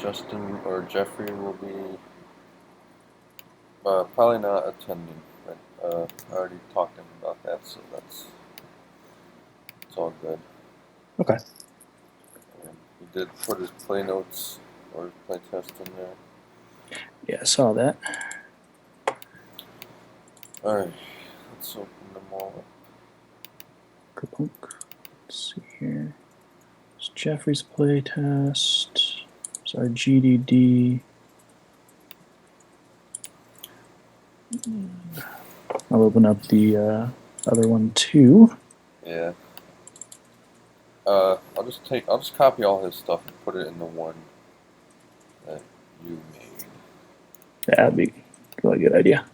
Justin or Jeffrey will be probably not attending, but I already talked to him about that, so it's all good. Okay. He did put his play notes or his play test in there. Yeah, I saw that. All right, let's open them all up. Kapunk. Let's see here. It's Jeffrey's playtest. It's our GDD. I'll open up the other one too. Yeah. I'll just copy all his stuff and put it in the one that you made. That'd be a really good idea.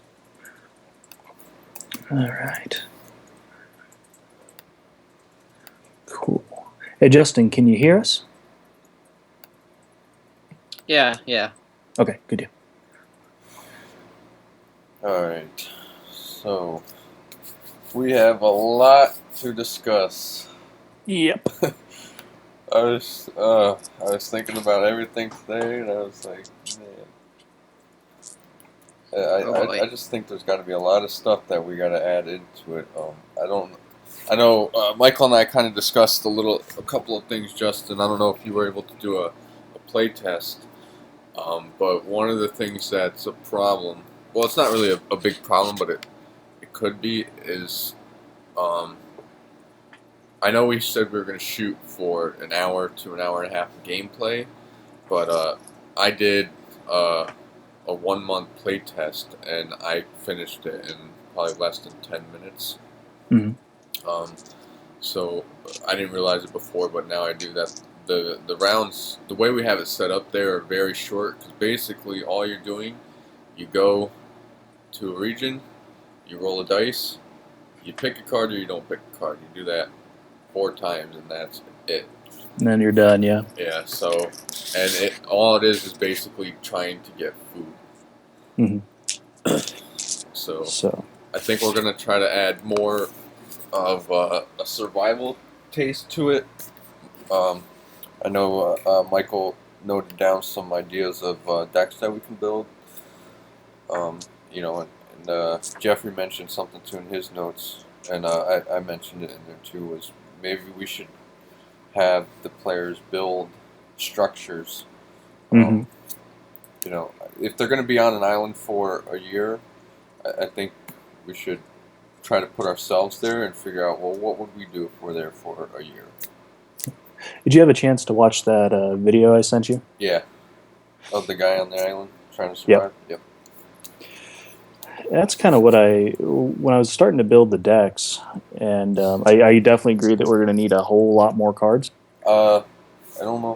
All right. Cool. Hey, Justin, can you hear us? Yeah. Okay, good deal. Alright, so we have a lot to discuss. Yep. I was thinking about everything today, and I was like, man, I just think there's got to be a lot of stuff that we got to add into it. I know Michael and I kind of discussed a couple of things, Justin. I don't know if you were able to do a play test, but one of the things that's a problem. Well, it's not really a big problem, but it could be, is I know we said we were going to shoot for an hour to an hour and a half of gameplay, but I did a 1 month play test, and I finished it in probably less than 10 minutes. Mm-hmm. So I didn't realize it before, but now I do that. The rounds, the way we have it set up there, are very short, because basically all you're doing, you go to a region, you roll a dice, you pick a card or you don't pick a card. You do that 4 times, and that's it. And then you're done, yeah. Yeah, so, and all it is basically trying to get food. Mm-hmm. So I think we're going to try to add more of a survival taste to it. I know Michael noted down some ideas of decks that we can build. And Jeffrey mentioned something too in his notes, and I mentioned it in there too, was maybe we should have the players build structures. Mm-hmm. If they're going to be on an island for a year, I think we should try to put ourselves there and figure out, well, what would we do if we're there for a year? Did you have a chance to watch that video I sent you? Yeah. Of the guy on the island trying to survive? Yep. That's kind of what when I was starting to build the decks, and I definitely agree that we're going to need a whole lot more cards. I don't know.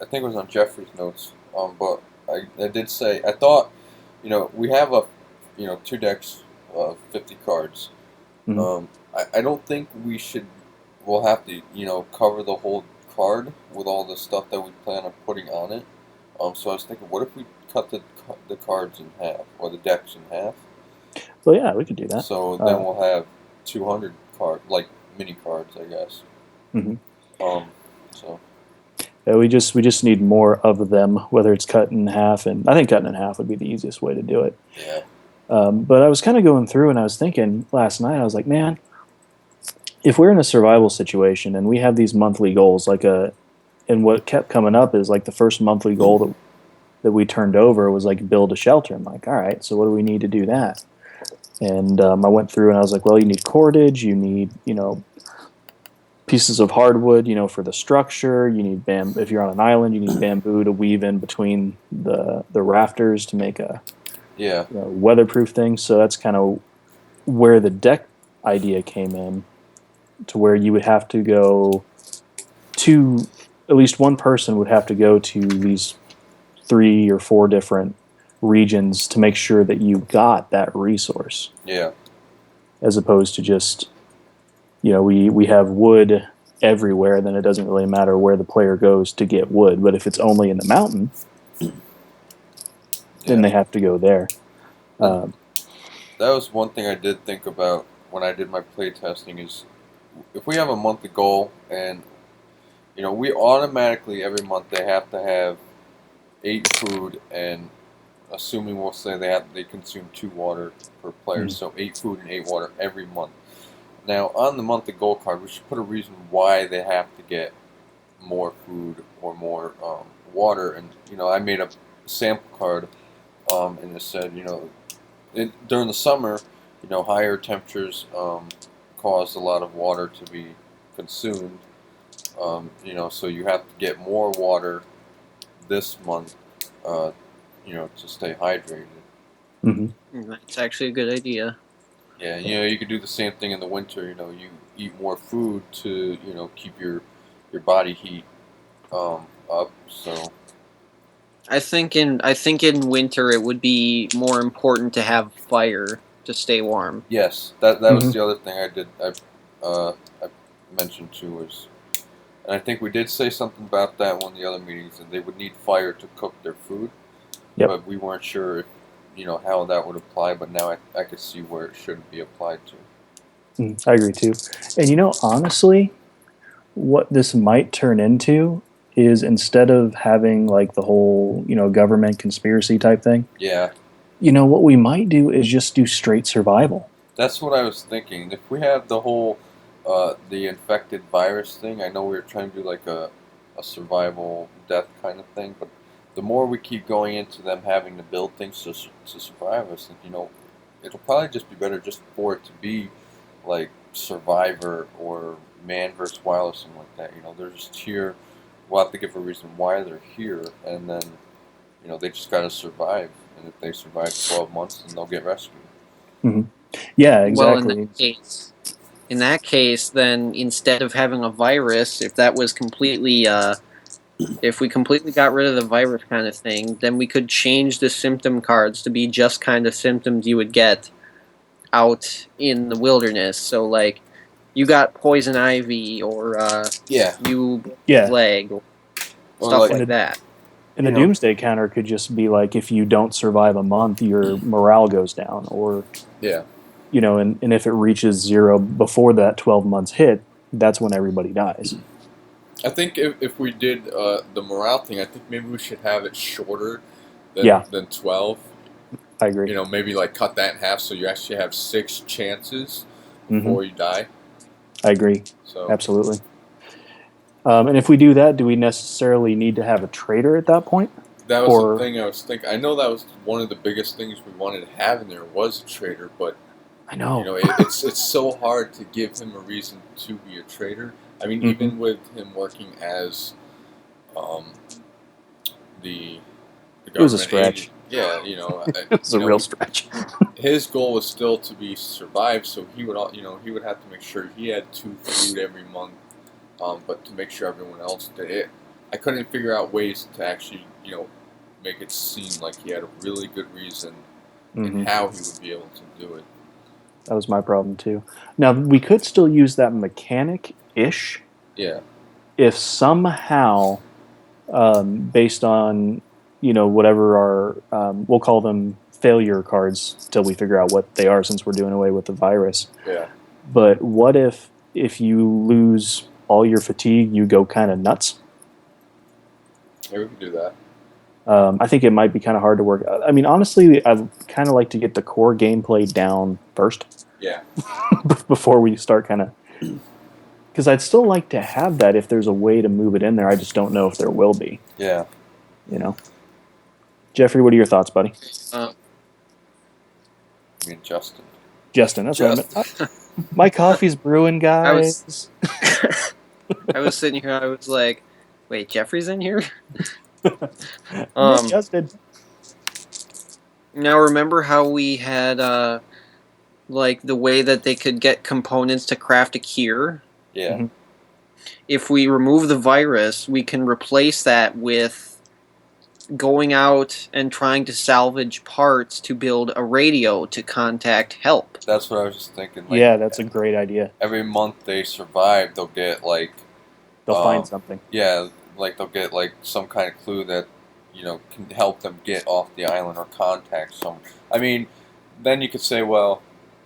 I think it was on Jeffrey's notes, but I did say, I thought, we have 2 decks of 50 cards. Mm-hmm. I don't think we'll have to, cover the whole card with all the stuff that we plan on putting on it. So I was thinking, what if we cut the cards in half, or the decks in half? Well, yeah, we could do that. So then we'll have 200 like mini cards, I guess. Mm-hmm. So. Yeah, we just need more of them, whether it's cut in half, and I think cutting in half would be the easiest way to do it. Yeah. But I was kind of going through, and I was thinking last night, I was like, man, if we're in a survival situation and we have these monthly goals, and what kept coming up is like the first monthly goal that we turned over was like build a shelter. I'm like, all right, so what do we need to do that? And I went through and I was like, well, you need cordage, you need, pieces of hardwood, for the structure. You need if you're on an island, you need bamboo to weave in between the rafters to make a weatherproof thing. So that's kind of where the deck idea came in, to where you would have to go to, at least one person would have to go to these 3 or 4 different regions to make sure that you got that resource. Yeah. As opposed to just, we have wood everywhere, then it doesn't really matter where the player goes to get wood. But if it's only in the mountain, then they have to go there. That was one thing I did think about when I did my play testing, is if we have a monthly goal, and we automatically every month they have to have 8 food, and assuming we'll say they consume 2 water per player, so 8 food and 8 water every month. Now, on the monthly goal card, we should put a reason why they have to get more food or more water. And I made a sample card, and it said, during the summer, higher temperatures cause a lot of water to be consumed. So you have to get more water this month, to stay hydrated. Mm-hmm. It's actually a good idea. Yeah, you could do the same thing in the winter. You eat more food to, keep your body heat up. So I think in winter it would be more important to have fire to stay warm. Yes, that was the other thing I mentioned too was, and I think we did say something about that in one of the other meetings, and they would need fire to cook their food. Yep. But we weren't sure if, how that would apply, but now I could see where it should be applied to. I agree too. And honestly, what this might turn into is, instead of having like the whole, government conspiracy type thing. Yeah. What we might do is just do straight survival. That's what I was thinking. If we have the whole the infected virus thing, I know we were trying to do like a survival death kind of thing, but the more we keep going into them having to build things to survive, I think, it'll probably just be better just for it to be like Survivor or Man vs. Wild or something like that. They're just here. We'll have to give a reason why they're here, and then, they just got to survive. And if they survive 12 months, then they'll get rescued. Mm-hmm. Yeah, exactly. Well, in that case, then instead of having a virus, if that was completely, if we completely got rid of the virus kind of thing, then we could change the symptom cards to be just kind of symptoms you would get out in the wilderness. So, like, you got poison ivy, or plague, or stuff like that. And the doomsday counter could just be like, if you don't survive a month, your morale goes down, or and if it reaches 0 before that 12 months hit, that's when everybody dies. I think if we did the morale thing, I think maybe we should have it shorter than 12. I agree. Maybe like cut that in half so you actually have 6 chances before you die. I agree. So absolutely. And if we do that, do we necessarily need to have a trader at that point? That was the thing I was thinking. I know that was one of the biggest things we wanted to have in there was a trader, but I know. It's so hard to give him a reason to be a trader. I mean, even with him working as the it was a stretch. Agent, yeah, it was a real stretch. His goal was still to be survive, so he would have to make sure he had 2 food every month, but to make sure everyone else did it. I couldn't figure out ways to actually make it seem like he had a really good reason and how he would be able to do it. That was my problem too. Now, we could still use that mechanic-ish. Yeah. If somehow, based on, whatever our, we'll call them failure cards till we figure out what they are, since we're doing away with the virus. Yeah. But what if you lose all your fatigue, you go kind of nuts? Yeah, we can do that. I think it might be kind of hard to work. I mean, honestly, I'd kind of like to get the core gameplay down first. Yeah. Before we start kind of... Because I'd still like to have that if there's a way to move it in there. I just don't know if there will be. Yeah. Jeffrey, what are your thoughts, buddy? I mean, Justin. Justin, that's right. My coffee's brewing, guys. I was sitting here, I was like, wait, Jeffrey's in here? Justin. Now, remember how we had, like, the way that they could get components to craft a cure? Yeah. Mm-hmm. If we remove the virus, we can replace that with going out and trying to salvage parts to build a radio to contact help. That's what I was just thinking. Like, yeah, that's a great idea. Every month they survive, they'll get like... They'll find something. Yeah, like they'll get like some kind of clue that, can help them get off the island or contact someone. I mean, then you could say, well...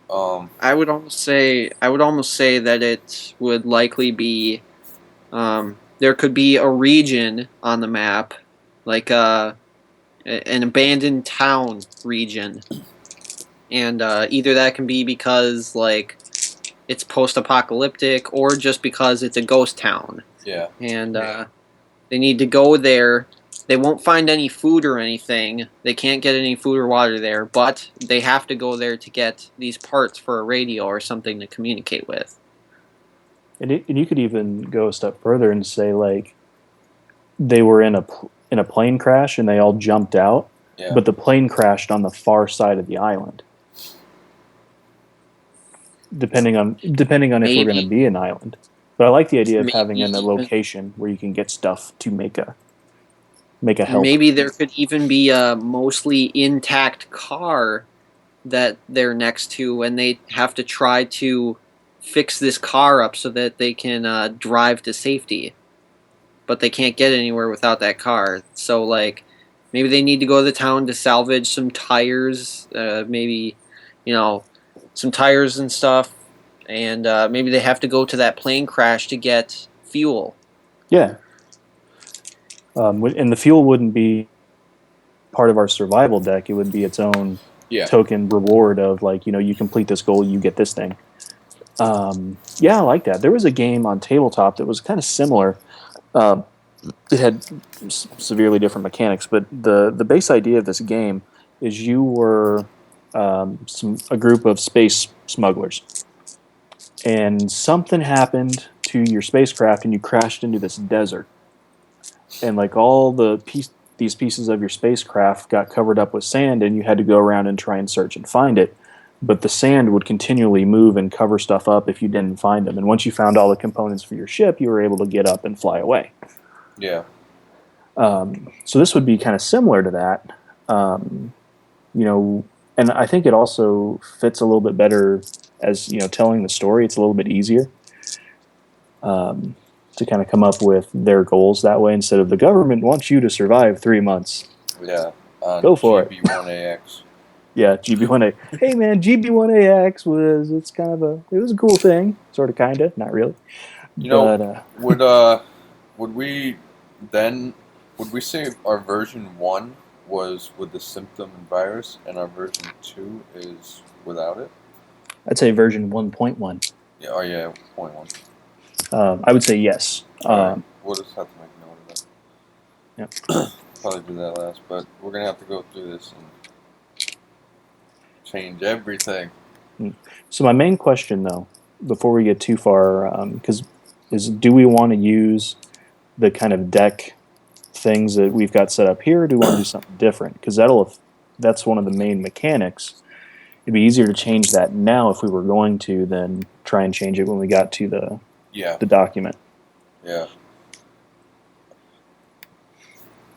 I would almost say that it would likely be... there could be a region on the map, like an abandoned town region, and either that can be because like it's post-apocalyptic, or just because it's a ghost town. Yeah. And they need to go there. They won't find any food or anything. They can't get any food or water there, but they have to go there to get these parts for a radio or something to communicate with. And you could even go a step further and say, like, they were in a plane crash and they all jumped out, but the plane crashed on the far side of the island. Depending on if we're going to be an island. But I like the idea of having in a location where you can get stuff to make a help. Maybe there could even be a mostly intact car that they're next to, and they have to try to fix this car up so that they can drive to safety. But they can't get anywhere without that car. So, like, maybe they need to go to the town to salvage some tires, maybe, some tires and stuff, and maybe they have to go to that plane crash to get fuel. Yeah. And the fuel wouldn't be part of our survival deck. It would be its own token reward of, like, you complete this goal, you get this thing. I like that. There was a game on tabletop that was kind of similar. It had severely different mechanics, but the base idea of this game is you were a group of space smugglers, and something happened to your spacecraft, and you crashed into this desert, and like all these pieces of your spacecraft got covered up with sand, and you had to go around and try and search and find it. But the sand would continually move and cover stuff up if you didn't find them. And once you found all the components for your ship, you were able to get up and fly away. Yeah. So this would be kind of similar to that. And I think it also fits a little bit better as, telling the story. It's a little bit easier to kind of come up with their goals that way instead of the government wants you to survive 3 months. Yeah. Go for it. GB1AX. Yeah, GB1A. Hey man, GB1AX was it was a cool thing, sort of, kind of, not really. Would we say our version 1 was with the symptom and virus, and our version 2 is without it? I'd say version 1.1. Yeah. Oh yeah, 0.1. I would say yes. Right. We'll just have to make note of that. Yep. Probably do that last, but we're gonna have to go through this and change everything. So my main question, though, before we get too far, is do we want to use the kind of deck things that we've got set up here, or do we want to do something different? Because that's one of the main mechanics. It'd be easier to change that now if we were going to than try and change it when we got to the document. Yeah.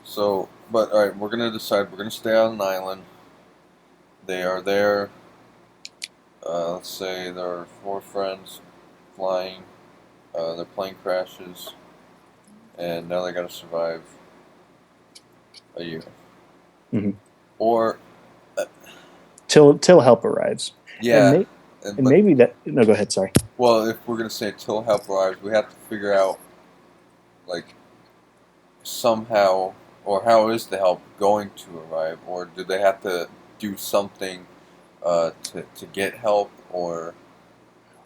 So, but all right, we're gonna decide. We're gonna stay on an island. They are there. Let's say there are 4 friends flying. Their plane crashes, and now they got to survive a year. Mm-hmm. Or till help arrives. Yeah. Maybe that. No, go ahead. Sorry. Well, if we're gonna say till help arrives, we have to figure out, like, somehow, or how is the help going to arrive, or do they have to do something to get help, or?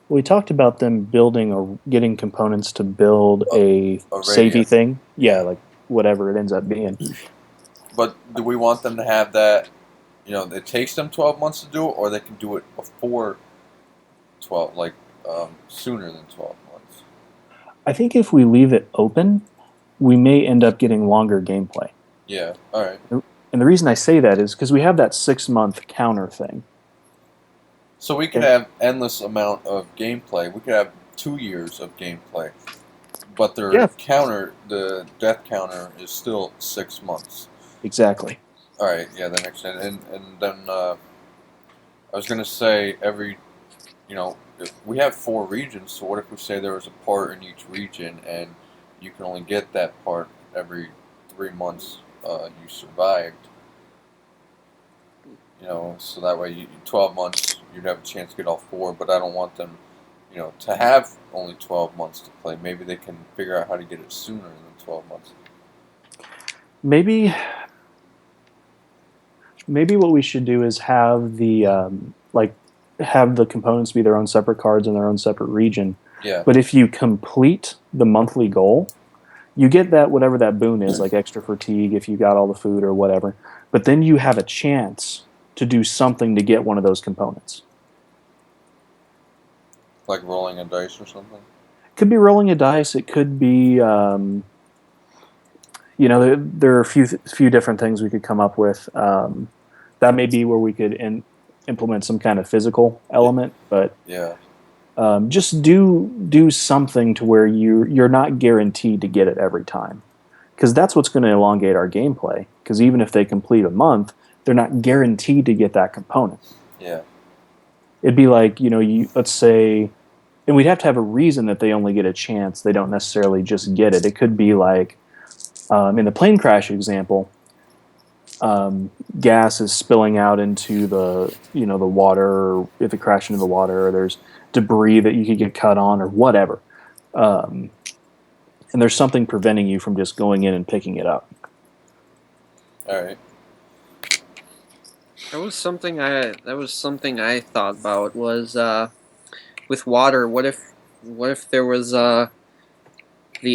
We talked about them building or getting components to build a safety thing. Yeah, like whatever it ends up being. But do we want them to have that? It takes them 12 months to do it, or they can do it before 12, like sooner than 12 months. I think if we leave it open, we may end up getting longer gameplay. Yeah. All right. And the reason I say that is because we have that 6-month counter thing. So we could have endless amount of gameplay. We could have 2 years of gameplay, but their the death counter, is still 6 months. Exactly. All right. Yeah, that makes sense. And then I was gonna say we have 4 regions. So what if we say there was a part in each region, and you can only get that part every 3 months you survived? So that way, 12 months, you'd have a chance to get all 4, but I don't want them, to have only 12 months to play. Maybe they can figure out how to get it sooner than 12 months. Maybe maybe what we should do is have the have the components be their own separate cards in their own separate region. Yeah. But if you complete the monthly goal, you get that whatever that boon is, like extra fatigue if you got all the food or whatever. But then you have a chance to do something to get one of those components. Like rolling a dice or something? It could be rolling a dice. It could be, there are a few different things we could come up with. That may be where we could implement some kind of physical element, but yeah. Just do something to where you're not guaranteed to get it every time, because that's what's going to elongate our gameplay. Because even if they complete a month, they're not guaranteed to get that component. Yeah. It'd be like, let's say, and we'd have to have a reason that they only get a chance. They don't necessarily just get it. It could be like, in the plane crash example, gas is spilling out into the water, or if it crashed into the water, or there's debris that you could get cut on, or whatever. And there's something preventing you from just going in and picking it up. All right. That was something I thought about was with water. What if there was the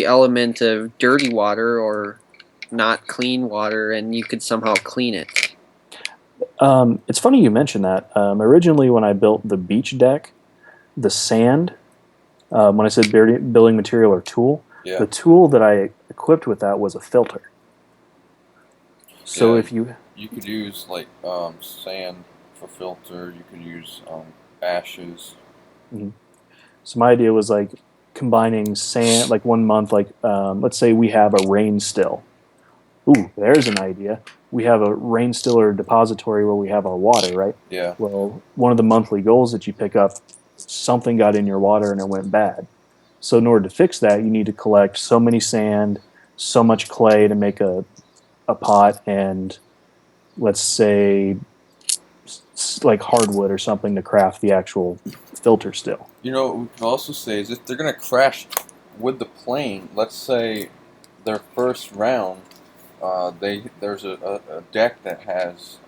element of dirty water or not clean water, and you could somehow clean it? It's funny you mentioned that. Originally, when I built the beach deck, the sand, when I said building material or tool, the tool that I equipped with that was a filter. So if you could use like sand for filter, you could use ashes. Mm-hmm. So my idea was like combining sand, like 1 month, like let's say we have a rain still. Ooh, there's an idea. We have a rain still or depository where we have our water, right? Yeah. Well, one of the monthly goals that you pick up, something got in your water and it went bad. So in order to fix that, you need to collect so many sand, so much clay to make a pot, and let's say like hardwood or something to craft the actual filter still. What we can also say is if they're going to crash with the plane, let's say their first round, there's a deck that has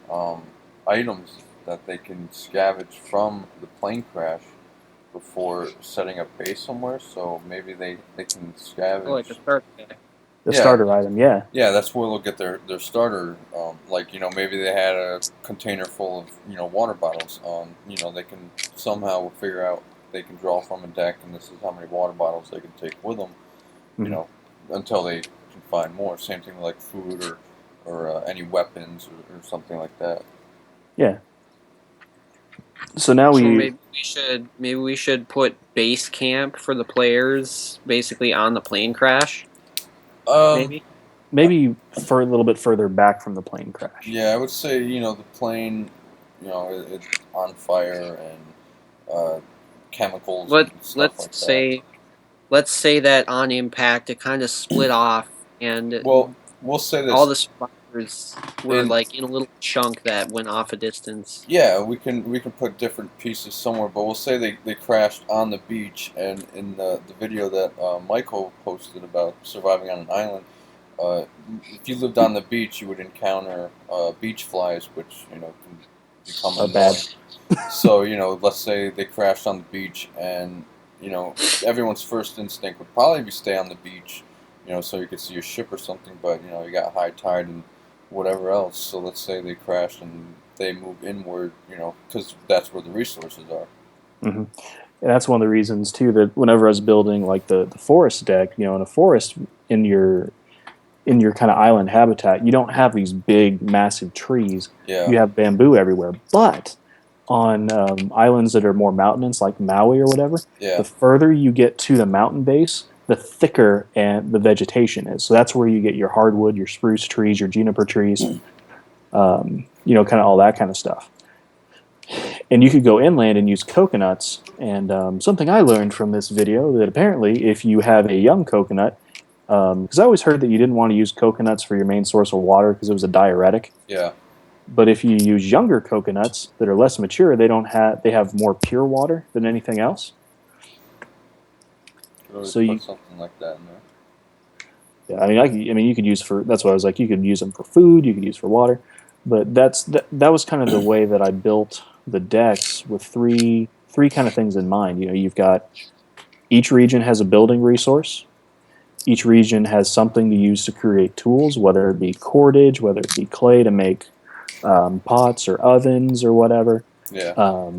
items that they can scavenge from the plane crash before setting up base somewhere. So maybe they can scavenge. Oh, like a starter deck. The starter item, yeah. Yeah, that's where they'll get their starter. Maybe they had a container full of water bottles. They can somehow figure out they can draw from a deck, and this is how many water bottles they can take with them. Mm-hmm. Until they can find more. Same thing like food or any weapons or something like that. Yeah. So now maybe we should put base camp for the players basically on the plane crash. Maybe for a little bit further back from the plane crash. Yeah, I would say the plane, it's on fire and chemicals. Let's say that on impact it kind of split off, and we'll say this. All the survivors were like in a little chunk that went off a distance. Yeah, we can put different pieces somewhere, but we'll say they crashed on the beach, and in the video that Michael posted about surviving on an island, if you lived on the beach, you would encounter beach flies, which can become bad. So let's say they crashed on the beach, and everyone's first instinct would probably be stay on the beach, so you could see a ship or something, but you got high tide and whatever else. So let's say they crashed and they move inward, because that's where the resources are. Mm-hmm. And that's one of the reasons too that whenever I was building like the forest deck, in a forest in your kind of island habitat, you don't have these big massive trees. Yeah. You have bamboo everywhere, but on islands that are more mountainous, like Maui or whatever, the further you get to the mountain base, the thicker and the vegetation is. So that's where you get your hardwood, your spruce trees, your juniper trees, kind of all that kind of stuff. And you could go inland and use coconuts. And something I learned from this video, that apparently if you have a young coconut, because I always heard that you didn't want to use coconuts for your main source of water because it was a diuretic. Yeah. But if you use younger coconuts that are less mature, they have more pure water than anything else. So you put something like that in there. Yeah, I mean, you could use that's why I was like, you could use them for food, you could use for water. But that was kind of the way that I built the decks with three kind of things in mind. You've got each region has a building resource. Each region has something to use to create tools, whether it be cordage, whether it be clay to make pots or ovens or whatever. Yeah.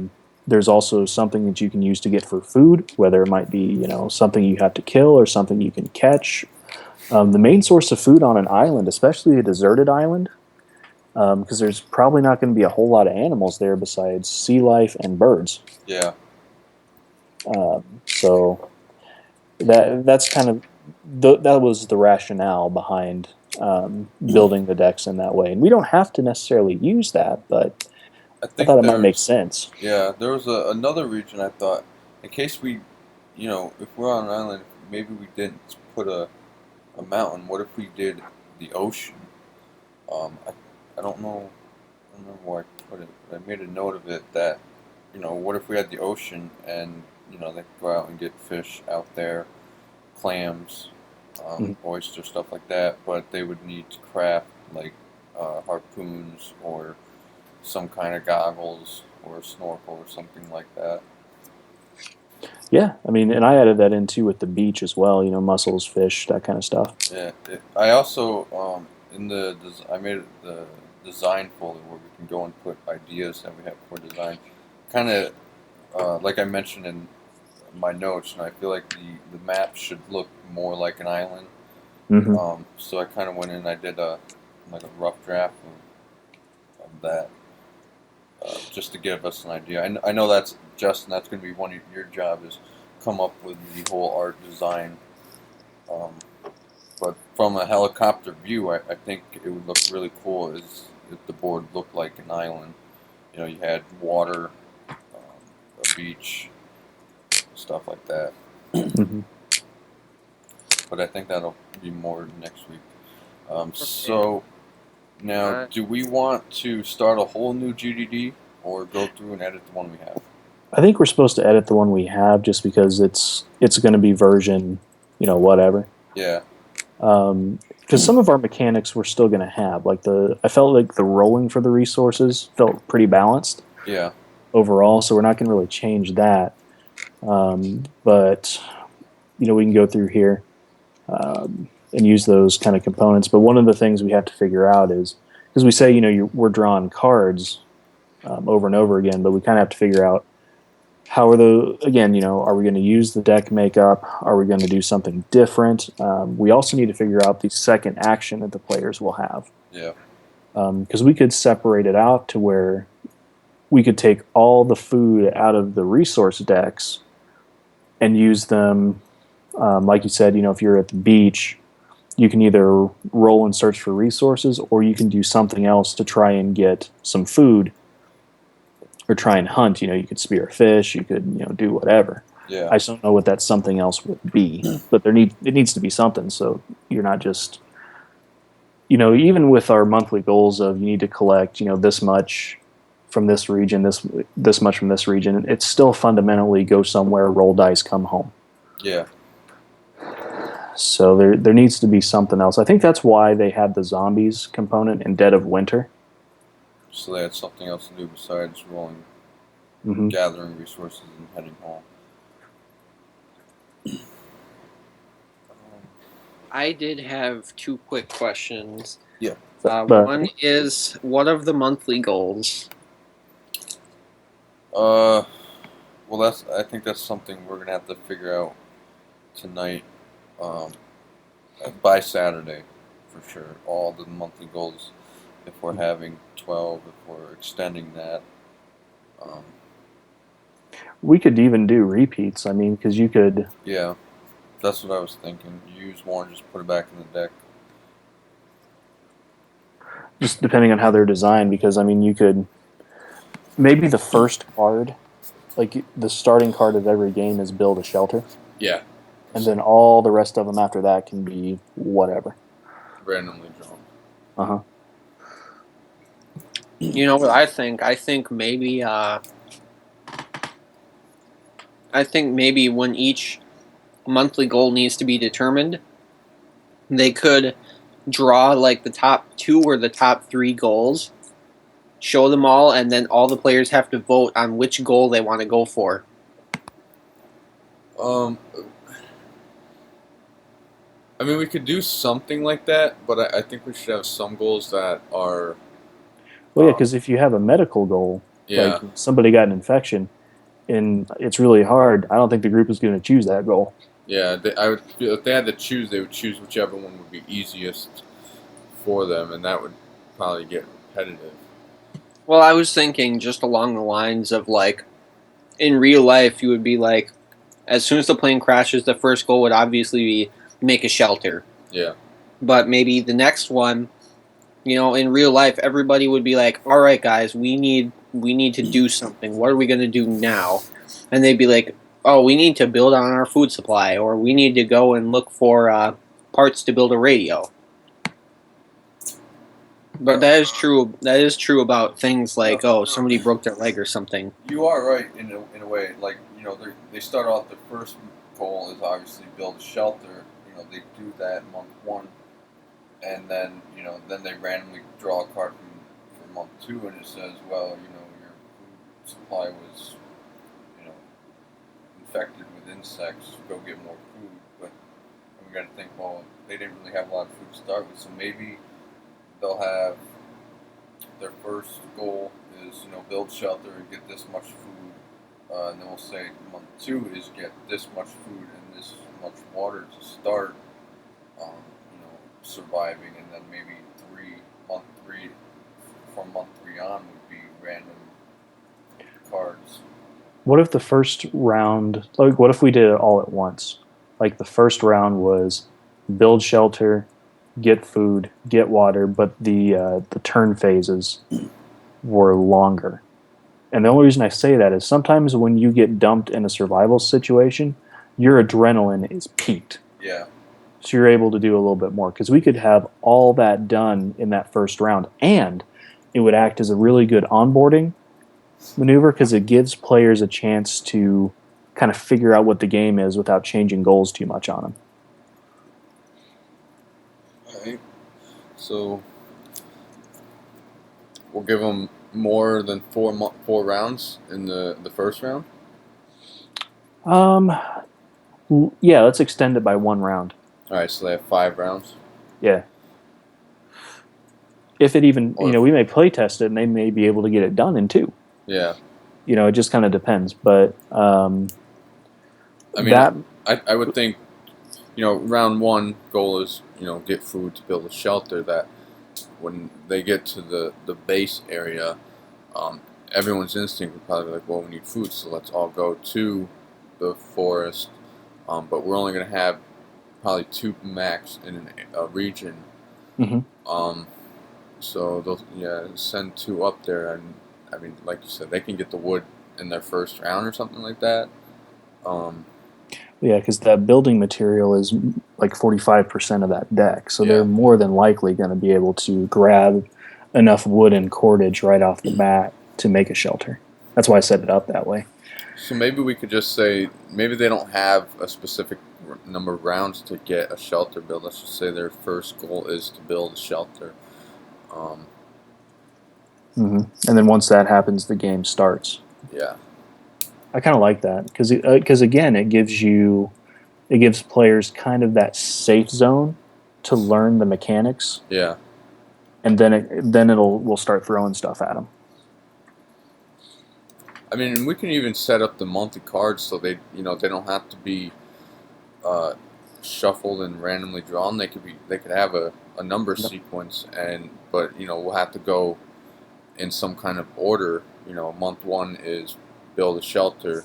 There's also something that you can use to get for food, whether it might be something you have to kill or something you can catch. The main source of food on an island, especially a deserted island, because there's probably not going to be a whole lot of animals there besides sea life and birds. Yeah. So that's kind of that was the rationale behind building the decks in that way. And we don't have to necessarily use that, but I thought it might make sense. Yeah, there was another region I thought, in case we, if we're on an island, maybe we didn't put a mountain. What if we did the ocean? I don't know. I don't remember where I put it, but I made a note of it that, what if we had the ocean and, they could go out and get fish out there, clams, oyster, stuff like that, but they would need to craft, like, harpoons or some kind of goggles or a snorkel or something like that. Yeah, I mean, and I added that in too with the beach as well. Mussels, fish, that kind of stuff. Yeah, I also I made the design folder where we can go and put ideas that we have for design. Kind of like I mentioned in my notes, and I feel like the map should look more like an island. Mm-hmm. So I kind of went in and I did a rough draft of that. Just to give us an idea. I know that's Justin. That's going to be one of your job is come up with the whole art design. But from a helicopter view, I think it would look really cool if the board looked like an island. You had water, a beach, stuff like that. Mm-hmm. But I think that'll be more next week. So. Now, do we want to start a whole new GDD or go through and edit the one we have? I think we're supposed to edit the one we have just because it's going to be version, whatever. Yeah. Because some of our mechanics we're still going to have. I felt like the rolling for the resources felt pretty balanced. Yeah. Overall, so we're not going to really change that. But we can go through here. And use those kind of components. But one of the things we have to figure out is, because we say, we're drawing cards over and over again, but we kind of have to figure out how are are we going to use the deck makeup? Are we going to do something different? We also need to figure out the second action that the players will have. Yeah. Because we could separate it out to where we could take all the food out of the resource decks and use them, like you said, if you're at the beach, you can either roll and search for resources, or you can do something else to try and get some food, or try and hunt. You could spear a fish, you could do whatever. Yeah. I just don't know what that something else would be, but it needs to be something. So you're not just, even with our monthly goals of you need to collect this much from this region, this much from this region, it's still fundamentally go somewhere, roll dice, come home. Yeah. So there needs to be something else. I think that's why they had the zombies component in Dead of Winter. So they had something else to do besides rolling, gathering resources and heading home. I did have two quick questions. Yeah. One is, what are the monthly goals? Well, I think that's something we're gonna have to figure out tonight. By Saturday, for sure. All the monthly goals, if we're having 12, if we're extending that. We could even do repeats. I mean, because you could. Yeah, that's what I was thinking. You use one, just put it back in the deck. Just depending on how they're designed, because I mean, you could. Maybe the first card, like the starting card of every game, is build a shelter. Yeah. And then all the rest of them after that can be whatever. Randomly drawn. Uh-huh. You know what I think? I think maybe when each monthly goal needs to be determined, they could draw like the top 2 or the top 3 goals show them all, and then all the players have to vote on which goal they want to go for. I mean, we could do something like that, but I think we should have some goals that are. Well, yeah, because if you have a medical goal, Yeah. like somebody got an infection, and it's really hard, I don't think the group is going to choose that goal. Yeah, if they had to choose, they would choose whichever one would be easiest for them, and that would probably get repetitive. Well, I was thinking just along the lines of like, in real life, you would be like, as soon as the plane crashes, the first goal would obviously be make a shelter. Yeah. But maybe the next one, in real life, everybody would be like, "All right, guys, we need to do something. What are we going to do now?" And they'd be like, "Oh, we need to build on our food supply, or we need to go and look for parts to build a radio." But that is true. That is true about things like, oh, somebody broke their leg or something. You are right in a way. Like they start off. The first goal is obviously build a shelter. They do that month 1, and then then they randomly draw a card for month 2, and it says, well, your food supply was infected with insects. Go get more food. But we got to think, well, they didn't really have a lot of food to start with, so maybe they'll have their first goal is build shelter and get this much food, and then we'll say month 2 is get this much food and this much water to start surviving, and then maybe month 3 from month 3 on would be random cards. What if the first round, like what if we did it all at once? Like the first round was build shelter, get food, get water, but the turn phases were longer. And the only reason I say that is sometimes when you get dumped in a survival situation, your adrenaline is peaked. Yeah. So you're able to do a little bit more, because we could have all that done in that first round, and it would act as a really good onboarding maneuver because it gives players a chance to kind of figure out what the game is without changing goals too much on them. Right. So we'll give them more than four rounds in the first round. Yeah, let's extend it by 1 round. All right, so they have 5 rounds. Yeah. If it even, we may play test it and they may be able to get it done in 2. Yeah. It just kind of depends. But I mean, I would think, round 1 goal is, get food to build a shelter. That when they get to the base area, everyone's instinct would probably be like, well, we need food, so let's all go to the forest. But we're only going to have probably 2 max in a region. Mm-hmm. So they'll send 2 up there, and I mean, like you said, they can get the wood in their first round or something like that. Yeah, because that building material is like 45% of that deck, so they're more than likely going to be able to grab enough wood and cordage right off the bat to make a shelter. That's why I set it up that way. So maybe we could just say, maybe they don't have a specific number of rounds to get a shelter built. Let's just say their first goal is to build a shelter. And then once that happens, the game starts. Yeah. I kind of like that because again, it gives players kind of that safe zone to learn the mechanics. Yeah. And then we'll start throwing stuff at them. I mean, we can even set up the monthly cards so they don't have to be shuffled and randomly drawn. They could have a number sequence, but we'll have to go in some kind of order. Month 1 is build a shelter,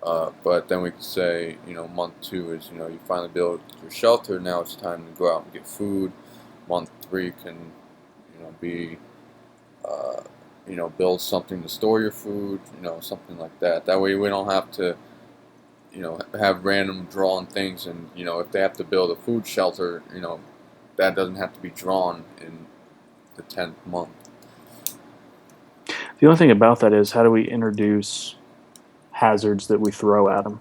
but then we could say month 2 is you finally build your shelter. Now it's time to go out and get food. Month 3 can be build something to store your food, something like that. That way we don't have to, have random drawn things, and if they have to build a food shelter, that doesn't have to be drawn in the 10th month. The only thing about that is, how do we introduce hazards that we throw at them?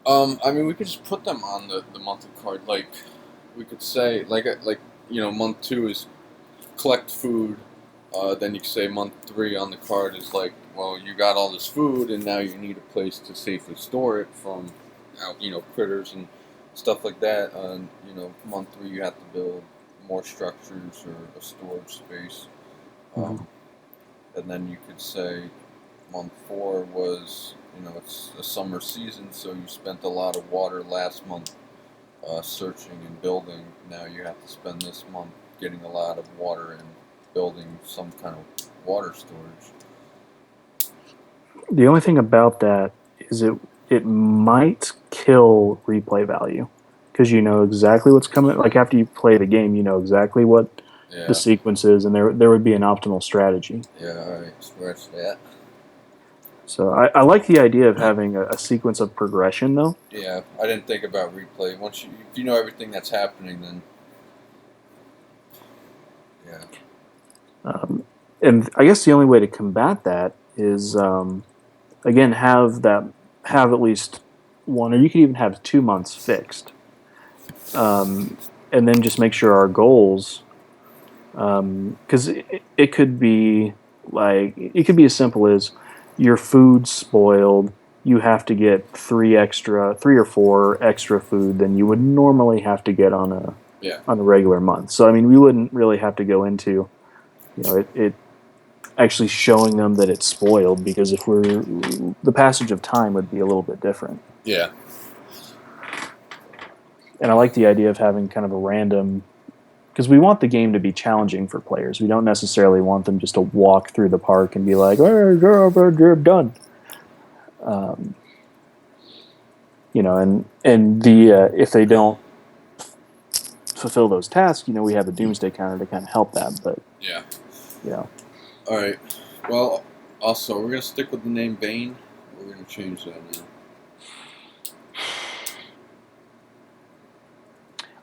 I mean, we could just put them on the monthly card. Like, we could say, month 2 is collect food then you can say month 3 on the card is like, well, you got all this food, and now you need a place to safely store it from, critters and stuff like that. Month 3 you have to build more structures or a storage space. And then you could say month 4 was, it's a summer season, so you spent a lot of water last month searching and building. Now you have to spend this month getting a lot of water and building some kind of water storage. The only thing about that is it might kill replay value, because you know exactly what's coming. Like after you play the game, you know exactly what the sequence is, and there would be an optimal strategy. Yeah, all right, scratch that. So I like the idea of having a sequence of progression, though. Yeah, I didn't think about replay. If you know everything that's happening, then yeah. And I guess the only way to combat that is, again, have at least one, or you could even have 2 months fixed, and then just make sure our goals, because it could be as simple as your food's spoiled. You have to get 3 or 4 extra food than you would normally have to get on a regular month. So I mean, we wouldn't really have to go into, it actually showing them that it's spoiled, because the passage of time would be a little bit different. Yeah. And I like the idea of having kind of a random, because we want the game to be challenging for players. We don't necessarily want them just to walk through the park and be like, "Oh, you're done." And if they don't fulfill those tasks, we have a doomsday counter to kind of help that. But yeah. All right. Well, also we're gonna stick with the name Bane. We're gonna change that now.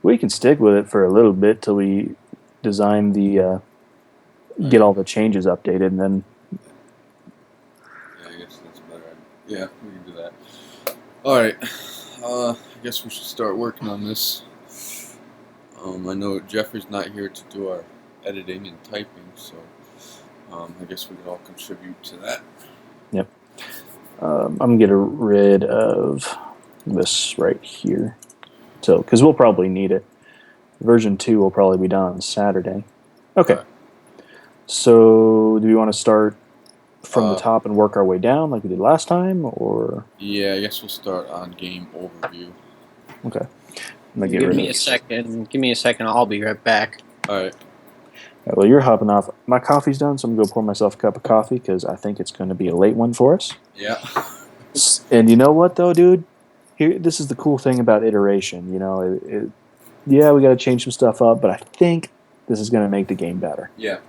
We can stick with it for a little bit till we design get all the changes updated, and then. Yeah, I guess that's better. Yeah, we can do that. All right. I guess we should start working on this. I know Jeffrey's not here to do our editing and typing, so I guess we could all contribute to that. Yep. I'm gonna get rid of this right here. So, because we'll probably need it. Version 2 will probably be done on Saturday. Okay. So, do we want to start from the top and work our way down like we did last time, or? Yeah, I guess we'll start on game overview. Okay. Give me a second. I'll be right back. All right. Well, you're hopping off. My coffee's done, so I'm going to go pour myself a cup of coffee, because I think it's going to be a late one for us. Yeah. And you know what, though, dude? This is the cool thing about iteration. We got to change some stuff up, but I think this is going to make the game better. Yeah.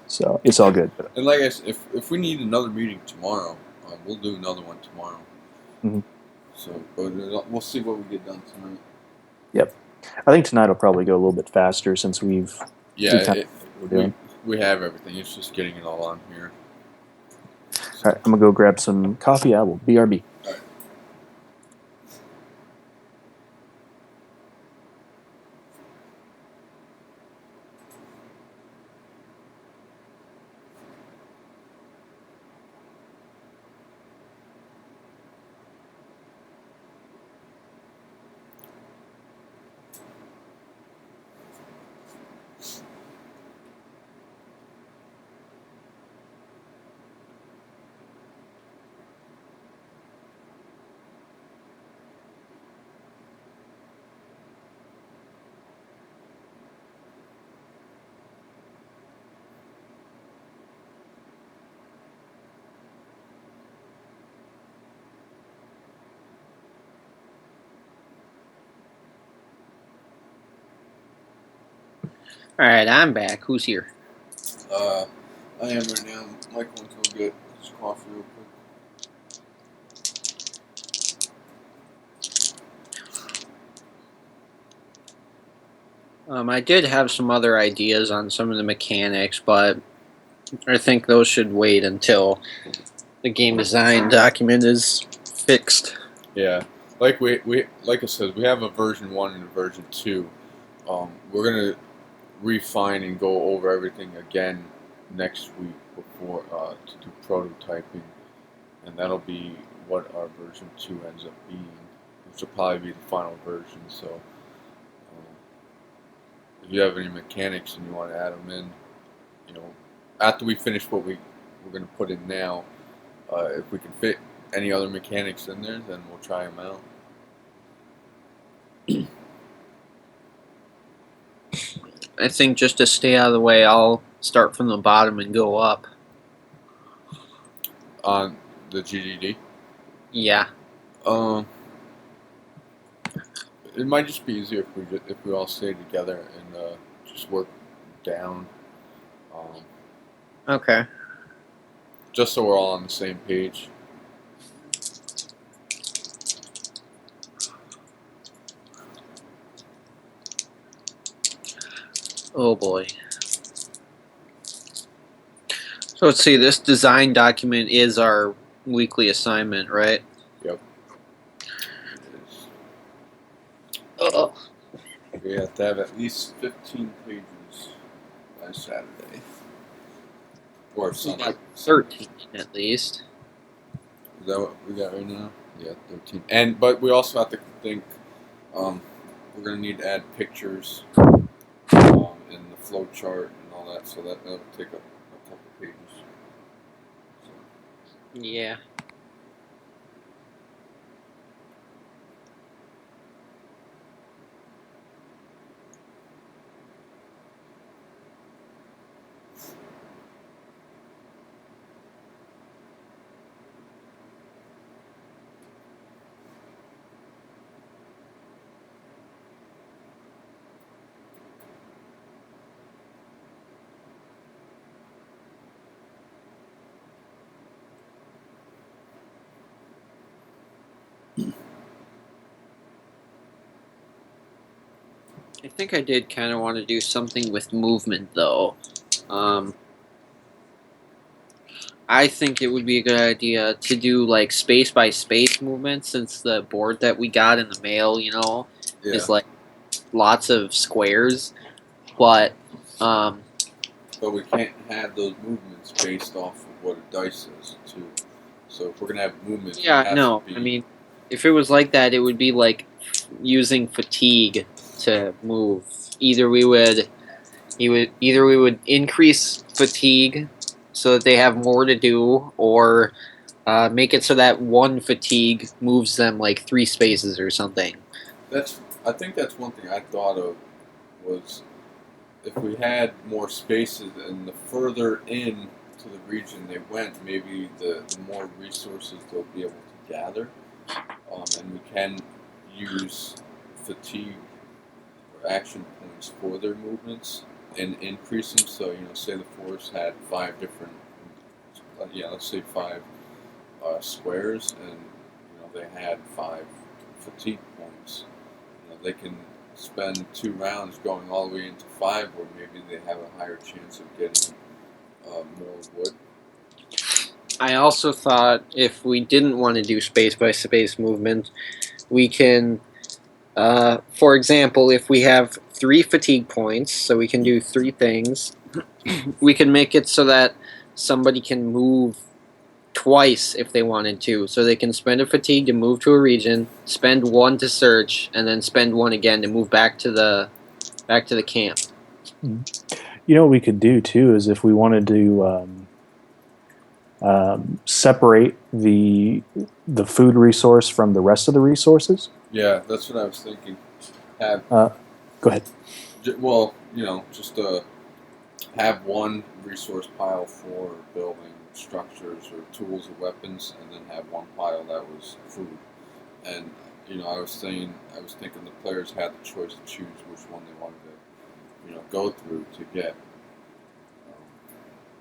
So it's all good. And like I said, if we need another meeting tomorrow, we'll do another one tomorrow. Mm-hmm. So, but we'll see what we get done tonight. Yep. I think tonight will probably go a little bit faster since we've. Yeah, we have everything. It's just getting it all on here. So. All right, I'm gonna go grab some coffee. I will BRB. All right. All right, I'm back. Who's here? I am right now. Michael went to go get his coffee real quick. I did have some other ideas on some of the mechanics, but I think those should wait until the game design document is fixed. Yeah, like I said, we have a version 1 and a version 2. We're gonna refine and go over everything again next week before to do prototyping, and that'll be what our version 2 ends up being, which will probably be the final version. So if you have any mechanics and you want to add them in, after we finish what we're going to put in now, if we can fit any other mechanics in there, then we'll try them out. I think just to stay out of the way, I'll start from the bottom and go up. On the GDD? Yeah. It might just be easier if we all stay together and just work down. Okay. Just so we're all on the same page. Oh boy. So let's see, this design document is our weekly assignment, right? Yep. Oh. We have to have at least 15 pages by Saturday. Or Sunday. Like 13 at least. Is that what we got right now? Yeah, 13. But we also have to think, we're going to need to add pictures in the flow chart and all that, so that'll take a couple pages. So. Yeah. I think I did kind of want to do something with movement, though. I think it would be a good idea to do like space by space movement, since the board that we got in the mail, is like lots of squares. But we can't have those movements based off of what a dice is, too. So if we're gonna have movements, yeah, no, I mean, if it was like that, it would be like using fatigue to move. Either we would increase fatigue so that they have more to do, or make it so that one fatigue moves them like 3 spaces or something. I think that's one thing I thought of, was if we had more spaces and the further in to the region they went, maybe the more resources they'll be able to gather, and we can use fatigue or action points for their movements and increase them. So, say the forest had 5 different, let's say 5 squares, and they had 5 fatigue points. They can spend 2 rounds going all the way into 5, or maybe they have a higher chance of getting more wood. I also thought if we didn't want to do space by space movement, we can, for example, if we have 3 fatigue points, so we can do 3 things, we can make it so that somebody can move twice if they wanted to. So they can spend a fatigue to move to a region, spend 1 to search, and then spend 1 again to move back to the camp. What we could do too is if we wanted to separate the food resource from the rest of the resources. Yeah, that's what I was thinking. Go ahead. Well, just have one resource pile for building structures or tools or weapons, and then have one pile that was food. And I was thinking the players had the choice to choose which one they wanted to, go through to get.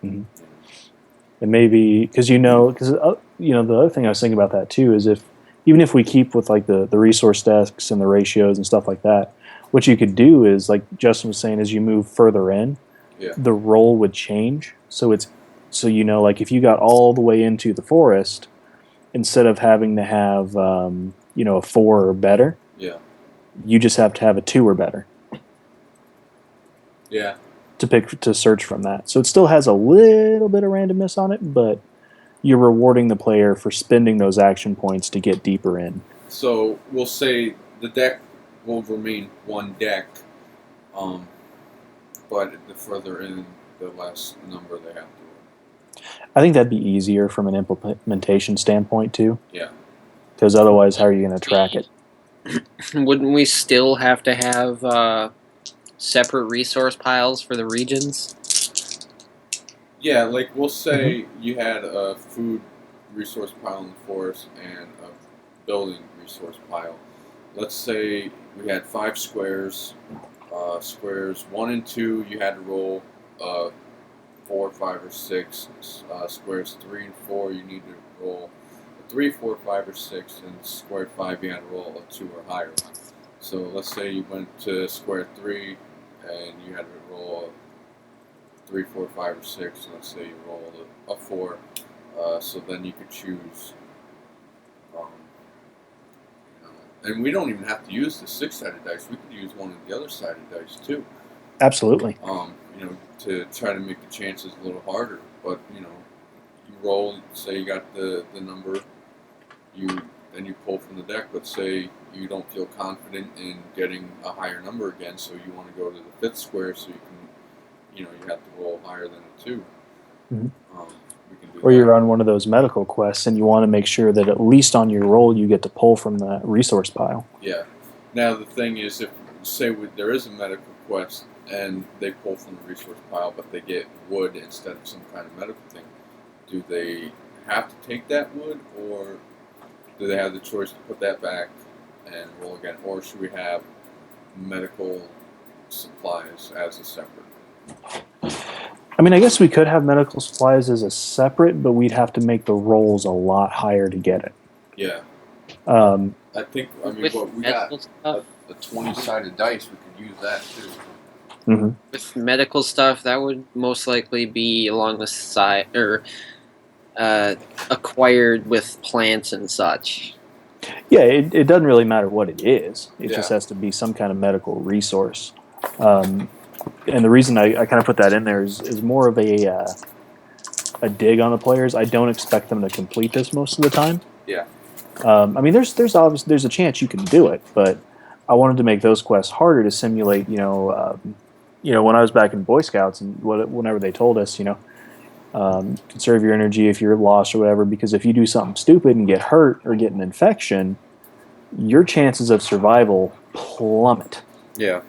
Mm-hmm. And maybe because the other thing I was thinking about that too is even if we keep with like the resource desks and the ratios and stuff like that, what you could do is, like Justin was saying, as you move further in, the roll would change. So like if you got all the way into the forest, instead of having to have a 4 or better, you just have to have a 2 or better. Yeah. to search from that. So it still has a little bit of randomness on it, but you're rewarding the player for spending those action points to get deeper in. So we'll say the deck will remain one deck, but the further in, the less number they have to. I think that'd be easier from an implementation standpoint too. Yeah. Because otherwise, how are you going to track it? Wouldn't we still have to have separate resource piles for the regions? Yeah, like we'll say you had a food resource pile in the forest and a building resource pile. Let's say we had 5 squares. Squares 1 and 2, you had to roll 4, 5, or 6. Squares 3 and 4, you need to roll a 3, 4, 5, or 6. And square 5, you had to roll a 2 or higher. So let's say you went to square 3 and you had to roll a 3, 4, 5, or 6. And let's say you rolled a 4. So then you could choose. And we don't even have to use the 6-sided dice. We could use one of the other sided dice too. Absolutely. To try to make the chances a little harder. But you roll. Say you got the number. Then you pull from the deck. Let's say you don't feel confident in getting a higher number again, so you want to go to the 5th square, so you can, you have to roll higher than a 2. Mm-hmm. We can do or that. you're on one of those medical quests and you want to make sure that at least on your roll you get to pull from the resource pile. Yeah. Now the thing is, if say there is a medical quest and they pull from the resource pile, but they get wood instead of some kind of medical thing, do they have to take that wood, or do they have the choice to put that back and roll again, or should we have medical supplies as a separate? I mean, I guess we could have medical supplies as a separate, but we'd have to make the rolls a lot higher to get it. Yeah. I think, With we medical got stuff, a 20-sided dice, we could use that too. Mm-hmm. with medical stuff, that would most likely be along the side or acquired with plants and such. Yeah, it doesn't really matter what it is. It just Yeah. has to be some kind of medical resource. And the reason I kind of put that in there is more of a dig on the players. I don't expect them to complete this most of the time. Yeah. I mean, there's a chance you can do it, but I wanted to make those quests harder to simulate. When I was back in Boy Scouts and whenever they told us, conserve your energy if you're lost or whatever, because if you do something stupid and get hurt or get an infection, your chances of survival plummet. Yeah.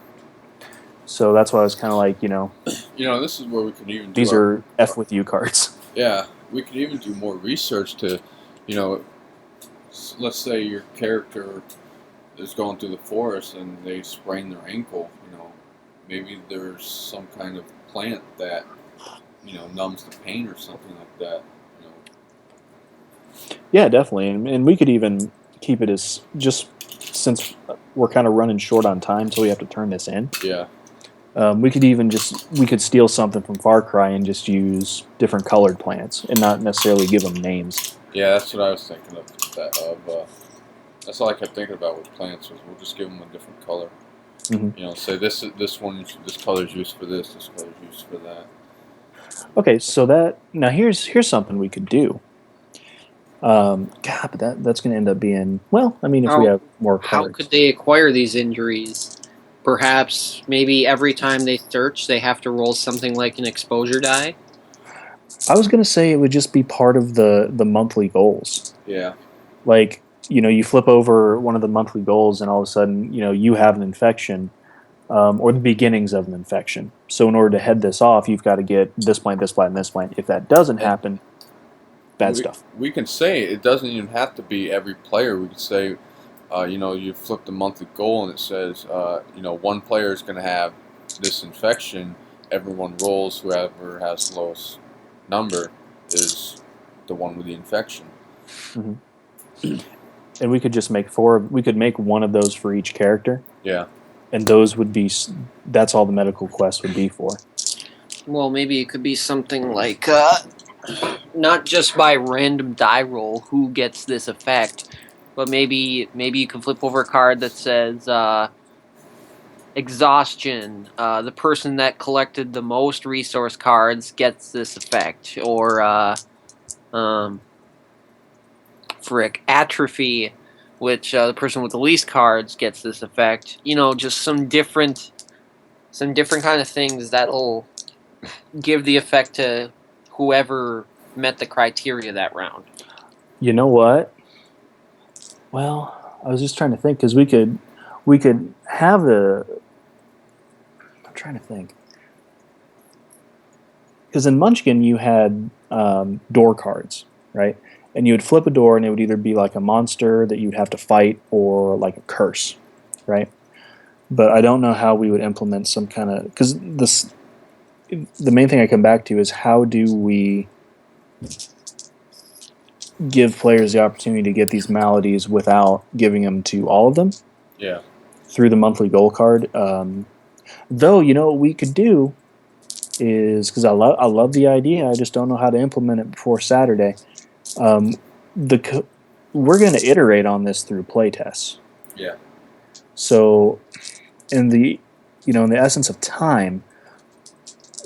So that's why I was kind of like, This is where we could even do these are F with you cards. Yeah, we could even do more research to, let's say your character is going through the forest and they sprain their ankle, maybe there's some kind of plant that, numbs the pain or something like that, Yeah, definitely. And we could even keep it as, just since we're kind of running short on time, so we have to turn this in. Yeah. We could steal something from Far Cry and just use different colored plants and not necessarily give them names. Yeah, that's what I was thinking of. That's all I kept thinking about with plants was we'll just give them a different color. Mm-hmm. Say this color is used for this color is used for that. Okay, so now here's something we could do. But that's going to end up being, well, I mean, if we have more colors. How could they acquire these injuries? Perhaps maybe every time they search, they have to roll something like an exposure die? I was going to say it would just be part of the monthly goals. Yeah. Like, you flip over one of the monthly goals and all of a sudden, you have an infection or the beginnings of an infection. So in order to head this off, you've got to get this plant, this plant, and this plant. If that doesn't happen, bad stuff. We can say it doesn't even have to be every player. We could say, you flip the monthly goal and it says, one player is going to have this infection. Everyone rolls. Whoever has the lowest number is the one with the infection. Mm-hmm. And we could just make 4. We could make one of those for each character. Yeah. And those would be. That's all the medical quest would be for. Well, maybe it could be something like not just by random die roll who gets this effect, but maybe you can flip over a card that says exhaustion. The person that collected the most resource cards gets this effect, or atrophy, which the person with the least cards gets this effect. Just some different kind of things that'll give the effect to whoever met the criteria that round. You know what? Well, I was just trying to think because we could have the. I'm trying to think because in Munchkin you had door cards, right? And you would flip a door, and it would either be like a monster that you'd have to fight, or like a curse, right? But I don't know how we would implement some kind of because the main thing I come back to is how do we give players the opportunity to get these maladies without giving them to all of them? Yeah. Through the monthly goal card. Though, what we could do is, because I love the idea, I just don't know how to implement it before Saturday. We're going to iterate on this through playtests. Yeah. So, in the essence of time,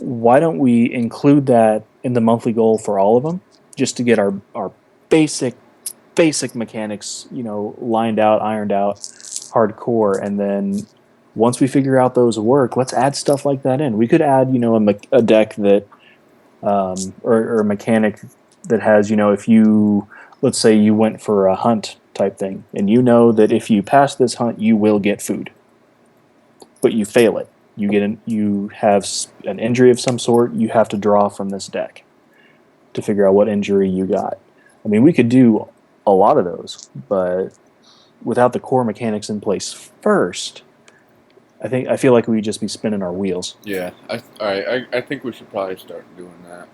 why don't we include that in the monthly goal for all of them, just to get our basic mechanics, lined out, ironed out, hardcore, and then once we figure out those work, let's add stuff like that in. We could add, a deck that, or a mechanic that has, if you, let's say you went for a hunt type thing, and that if you pass this hunt, you will get food, but you fail it. You have an injury of some sort. You have to draw from this deck to figure out what injury you got. I mean, we could do a lot of those, but without the core mechanics in place first, I feel like we'd just be spinning our wheels. Yeah, I think we should probably start doing that.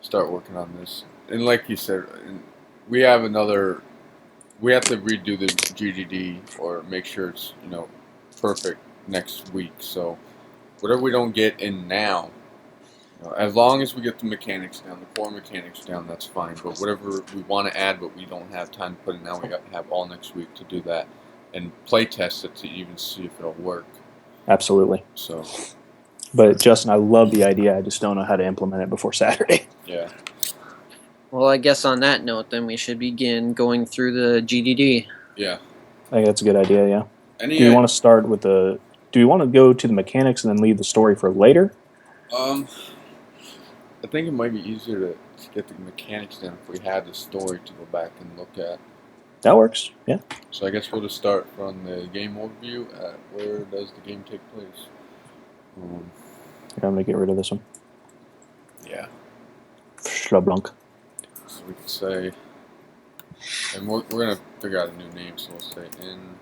Start working on this, and like you said, we have to redo the GDD or make sure it's perfect next week. So whatever we don't get in now, as long as we get the mechanics down, the core mechanics down, that's fine. But whatever we want to add, but we don't have time to put it now, we got to have all next week to do that and play test it to even see if it'll work. Absolutely. So, but Justin, I love the idea. I just don't know how to implement it before Saturday. Yeah. Well, I guess on that note, then we should begin going through the GDD. Yeah. I think that's a good idea. Yeah. Do you want to start with do we want to go to the mechanics and then leave the story for later? I think it might be easier to get the mechanics down if we had the story to go back and look at. That works, yeah. So I guess we'll just start from the game overview. Where does the game take place? I'm going to get rid of this one. Yeah. Schlablanc. So we could say, and we're going to figure out a new name, so we'll say in...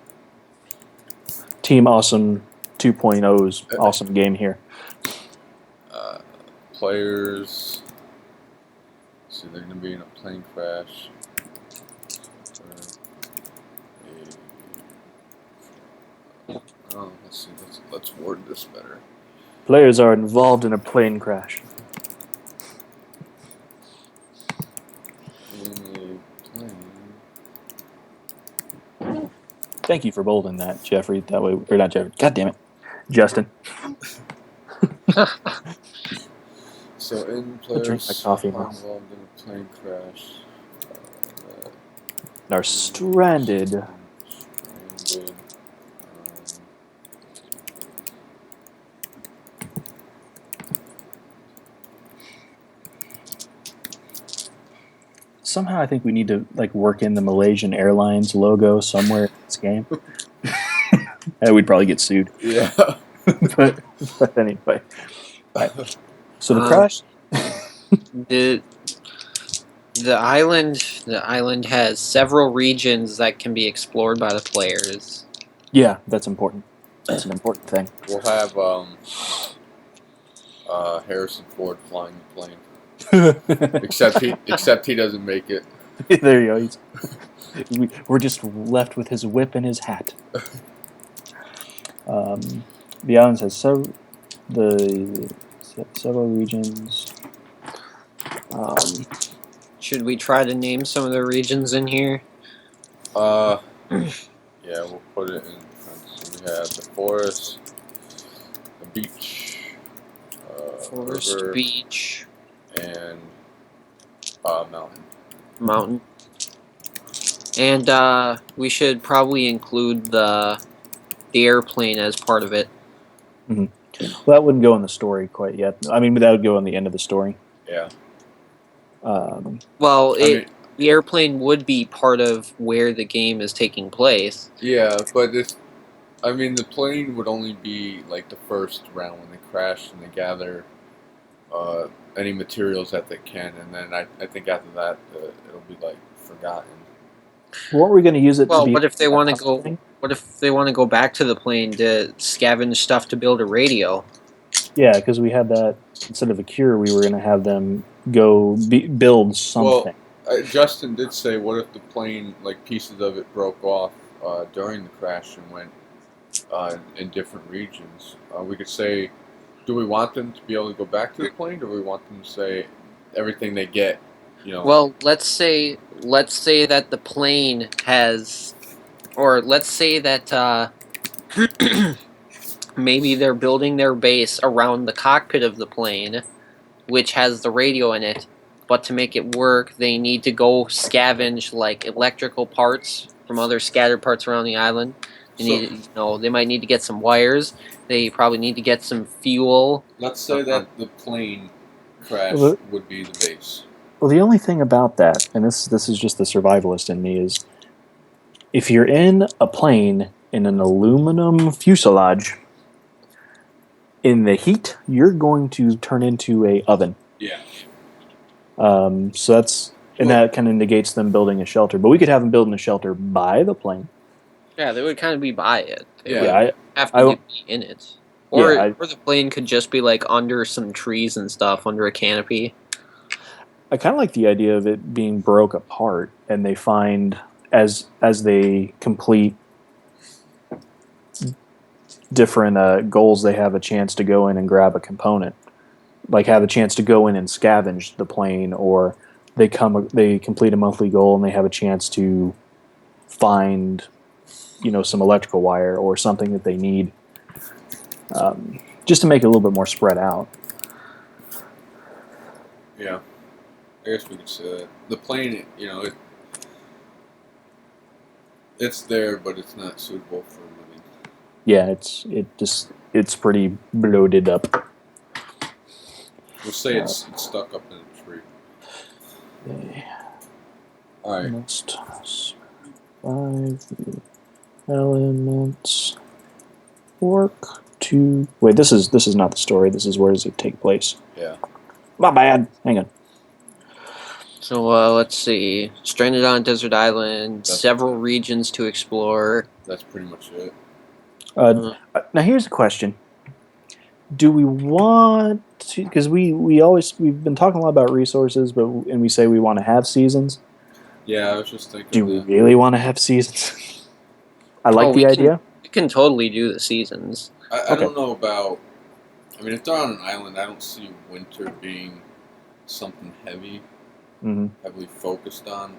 Team Awesome 2.0's awesome game here. Players... So they're going to be in a plane crash. Let's see. Let's word this better. Players are involved in a plane crash. In a plane. Thank you for bolding that, Jeffrey. That way, or not Jeffrey. God damn it, Justin. So in players drink my coffee now. involved in a plane crash. Are stranded. Somehow I think we need to work in the Malaysian Airlines logo somewhere in this game. And we'd probably get sued. Yeah. but anyway. Right. So the crash. The island has several regions that can be explored by the players. Yeah, that's important. That's an important thing. We'll have Harrison Ford flying the plane. except he doesn't make it. There you go. We're just left with his whip and his hat. The island has several regions. Should we try to name some of the regions in here? Yeah, we'll put it in parentheses. we have the forest, the beach, Forest, river, beach, and mountain. mountain. And we should probably include the airplane as part of it. Well, that wouldn't go in the story quite yet. I mean, that would go in the end of the story. Yeah. Well, the airplane would be part of where the game is taking place. Yeah, but the plane would only be like the first round when they crash and they gather any materials that they can, and then I think after that it'll be like forgotten. Weren't we going to use it? Well, to be what if they want to go? thing? What if they want to go back to the plane to scavenge stuff to build a radio? Yeah, because we had that instead of a cure, we were going to have them go build something. Well, Justin did say, what if the plane, like pieces of it, broke off during the crash and went in different regions? We could say, do we want them to be able to go back to the plane, or do we want them to say everything they get? Well, let's say that the plane has, or let's say that maybe they're building their base around the cockpit of the plane, which has the radio in it. But to make it work, they need to go scavenge like electrical parts from other scattered parts around the island. They might need to get some wires. They probably need to get some fuel. Let's say that the plane crash would be the base. Well, the only thing about that, and this is just the survivalist in me, is if you're in a plane in an aluminum fuselage, in the heat, you're going to turn into a oven. Yeah. So that kind of negates them building a shelter. But we could have them building a shelter by the plane. Yeah, they would kind of be by it. They would have to be in it. Or the plane could just be like under some trees and stuff, under a canopy. I kind of like the idea of it being broke apart, and they find as they complete different goals, they have a chance to go in and grab a component, like have a chance to go in and scavenge the plane, or they complete a monthly goal and they have a chance to find, some electrical wire or something that they need, just to make it a little bit more spread out. Yeah. I guess we could say that. The plane, it's there, but it's not suitable for living. Yeah, it's pretty bloated up. We'll say it's stuck up in a tree. Okay. All right. Must survive the elements. Work to wait. This is not the story. This is where does it take place? Yeah. My bad. Hang on. So let's see. Stranded on a desert island, several regions to explore. That's pretty much it. Now here's a question: do we want to? Because we've been talking a lot about resources, and we say we want to have seasons. Yeah, I was just thinking. Do we really want to have seasons? I like the idea. We can totally do the seasons. I don't know about. I mean, if they're on an island, I don't see winter being something heavily focused on.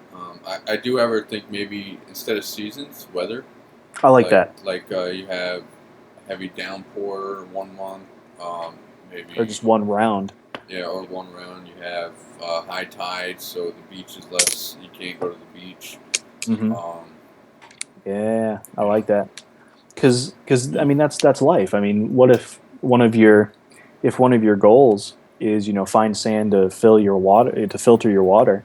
I do ever think maybe instead of seasons, weather. I like that. Like you have heavy downpour 1 month, maybe. Or just one round. Yeah, or 1 round. You have high tide, so the beach is less. You can't go to the beach. Mm-hmm. Yeah, I like that. Because I mean that's life. I mean, what if one of your goals is find sand to fill your water, to filter your water,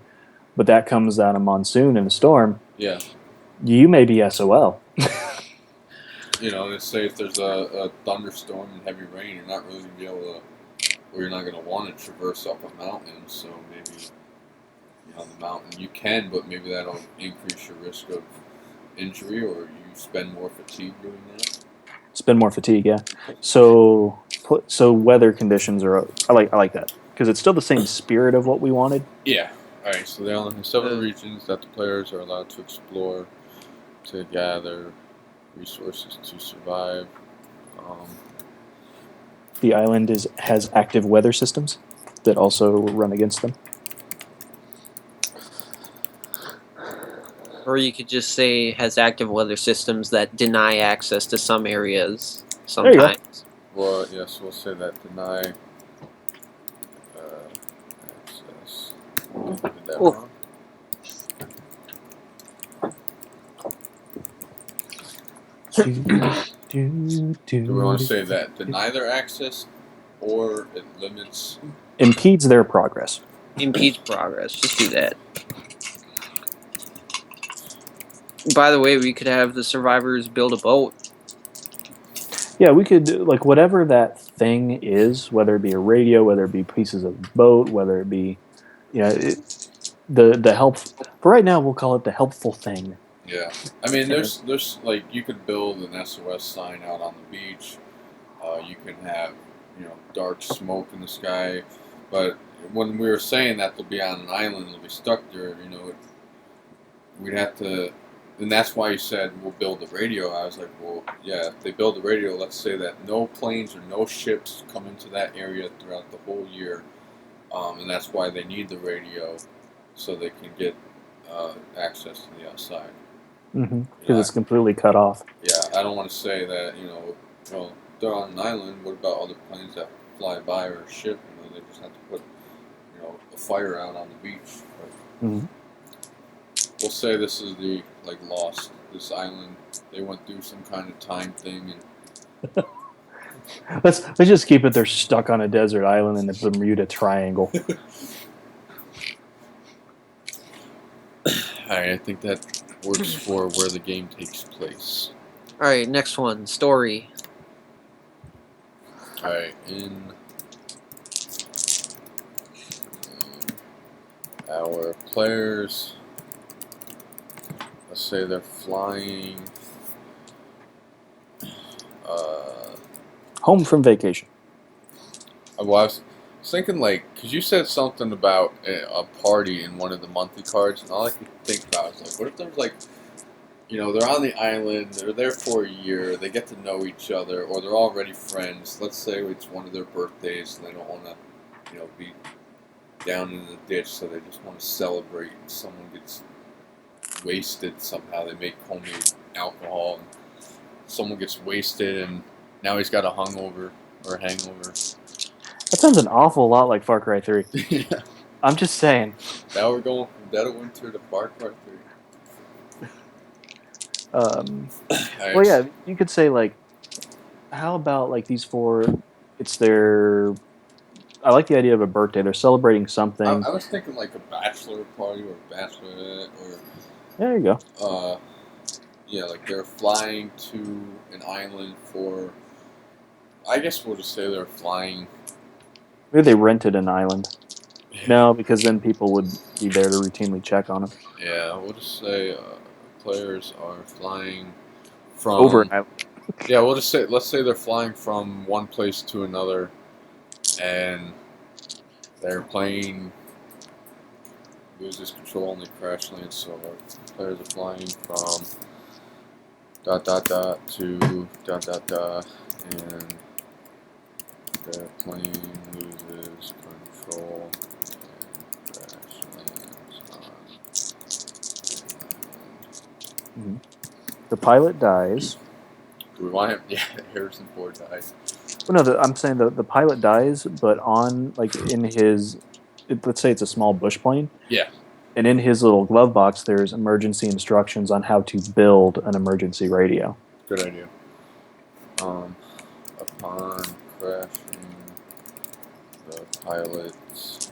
but that comes out of monsoon and a storm. Yeah. You may be SOL. Let's say if there's a thunderstorm and heavy rain, you're not really going to be able to, or you're not going to want to traverse up a mountain. So maybe, the mountain you can, but maybe that'll increase your risk of injury, or you spend more fatigue doing that. Spend more fatigue, yeah. So weather conditions are. I like that because it's still the same spirit of what we wanted. Yeah. All right. So they only have 7 regions that the players are allowed to explore, to gather resources to survive. The island has active weather systems that also run against them. Or you could just say has active weather systems that deny access to some areas There you go. sometimes. Well, yes, we'll say that deny access. Did that wrong? Do we want to say that deny their access, or it limits? Impedes their progress. Impedes progress. Just do that. By the way, we could have the survivors build a boat. Yeah, we could, like, whatever that thing is, whether it be a radio, whether it be pieces of boat, whether it be, the help. For right now, we'll call it the helpful thing. Yeah, I mean, there's like you could build an SOS sign out on the beach. You can have dark smoke in the sky, but when we were saying that they'll be on an island, they'll be stuck there. We'd have to, and that's why you said we'll build the radio. I was like, well, yeah, if they build the radio, let's say that no planes or no ships come into that area throughout the whole year, and that's why they need the radio, so they can get access to the outside. Because it's completely cut off. Yeah, I don't want to say that, well, they're on an island. What about other planes that fly by or a ship? They just have to put, a fire out on the beach. But we'll say this is the, Lost. This island, they went through some kind of time thing. And let's just keep it. They're stuck on a desert island in the Bermuda Triangle. Alright, I think that works for where the game takes place. Alright, next one. Story. Alright, in our players, let's say they're flying home from vacation. Well, I was thinking, because you said something about a party in one of the monthly cards, and all I could think about was, what if there's, they're on the island, they're there for a year, they get to know each other, or they're already friends. Let's say it's one of their birthdays, and they don't want to, be down in the ditch, so they just want to celebrate, and someone gets wasted somehow. They make homemade alcohol, and someone gets wasted, and now he's got a hangover. That sounds an awful lot like Far Cry 3. Yeah. I'm just saying. Now we're going from Dead of Winter to Far Cry 3. Well, yeah, you could say, how about, these four, it's their... I like the idea of a birthday. They're celebrating something. I was thinking, a bachelor party or a bachelorette, or... There you go. Yeah, they're flying to an island for... I guess we'll just say they're flying... Maybe they rented an island. No, because then people would be there to routinely check on them. Yeah, we'll just say players are flying from... Over an island. Yeah, we'll just say, let's say they're flying from one place to another, and they're playing loses control and they crash land, so players are flying from ... to ... and their plane loses control and crash lands on... The pilot dies. Do we want him? Yeah, Harrison Ford dies. Well, no, I'm saying the pilot dies, but on, in his... let's say it's a small bush plane. Yeah. And in his little glove box, there's emergency instructions on how to build an emergency radio. Good idea. Upon crashing, the pilot is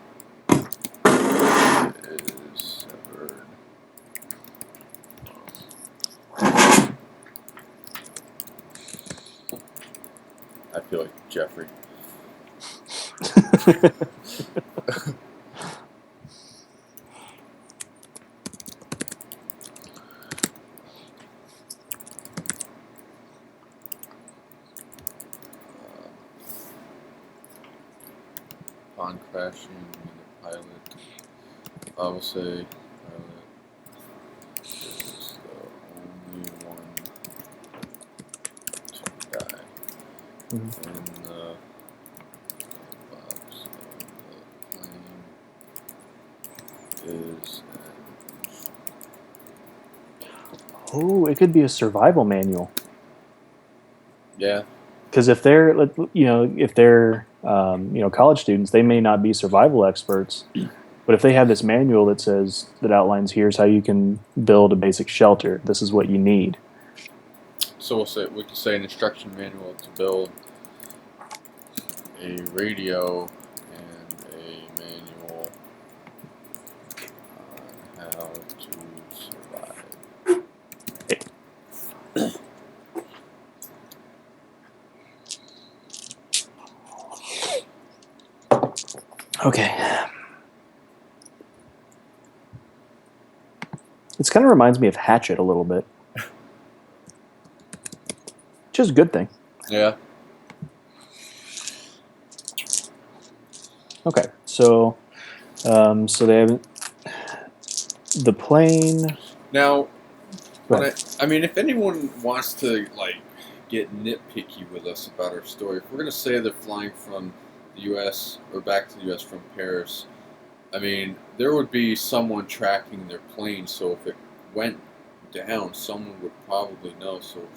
severed. I feel like Jeffrey. Upon crashing, the pilot, I will say, pilot is the only one to die. In the box of the plane is Oh, it could be a survival manual. Yeah. Because if they're, college students, they may not be survival experts, but if they have this manual that outlines here's how you can build a basic shelter. This is what you need. So we could say an instruction manual to build a radio and a manual on how to survive. Okay. It kind of reminds me of Hatchet a little bit. Which is a good thing. Yeah. Okay, so they have the plane. Now, if anyone wants to get nitpicky with us about our story, if we're gonna say they're flying from the U.S. or back to the U.S. from Paris, there would be someone tracking their plane. So if it went down, someone would probably know. So,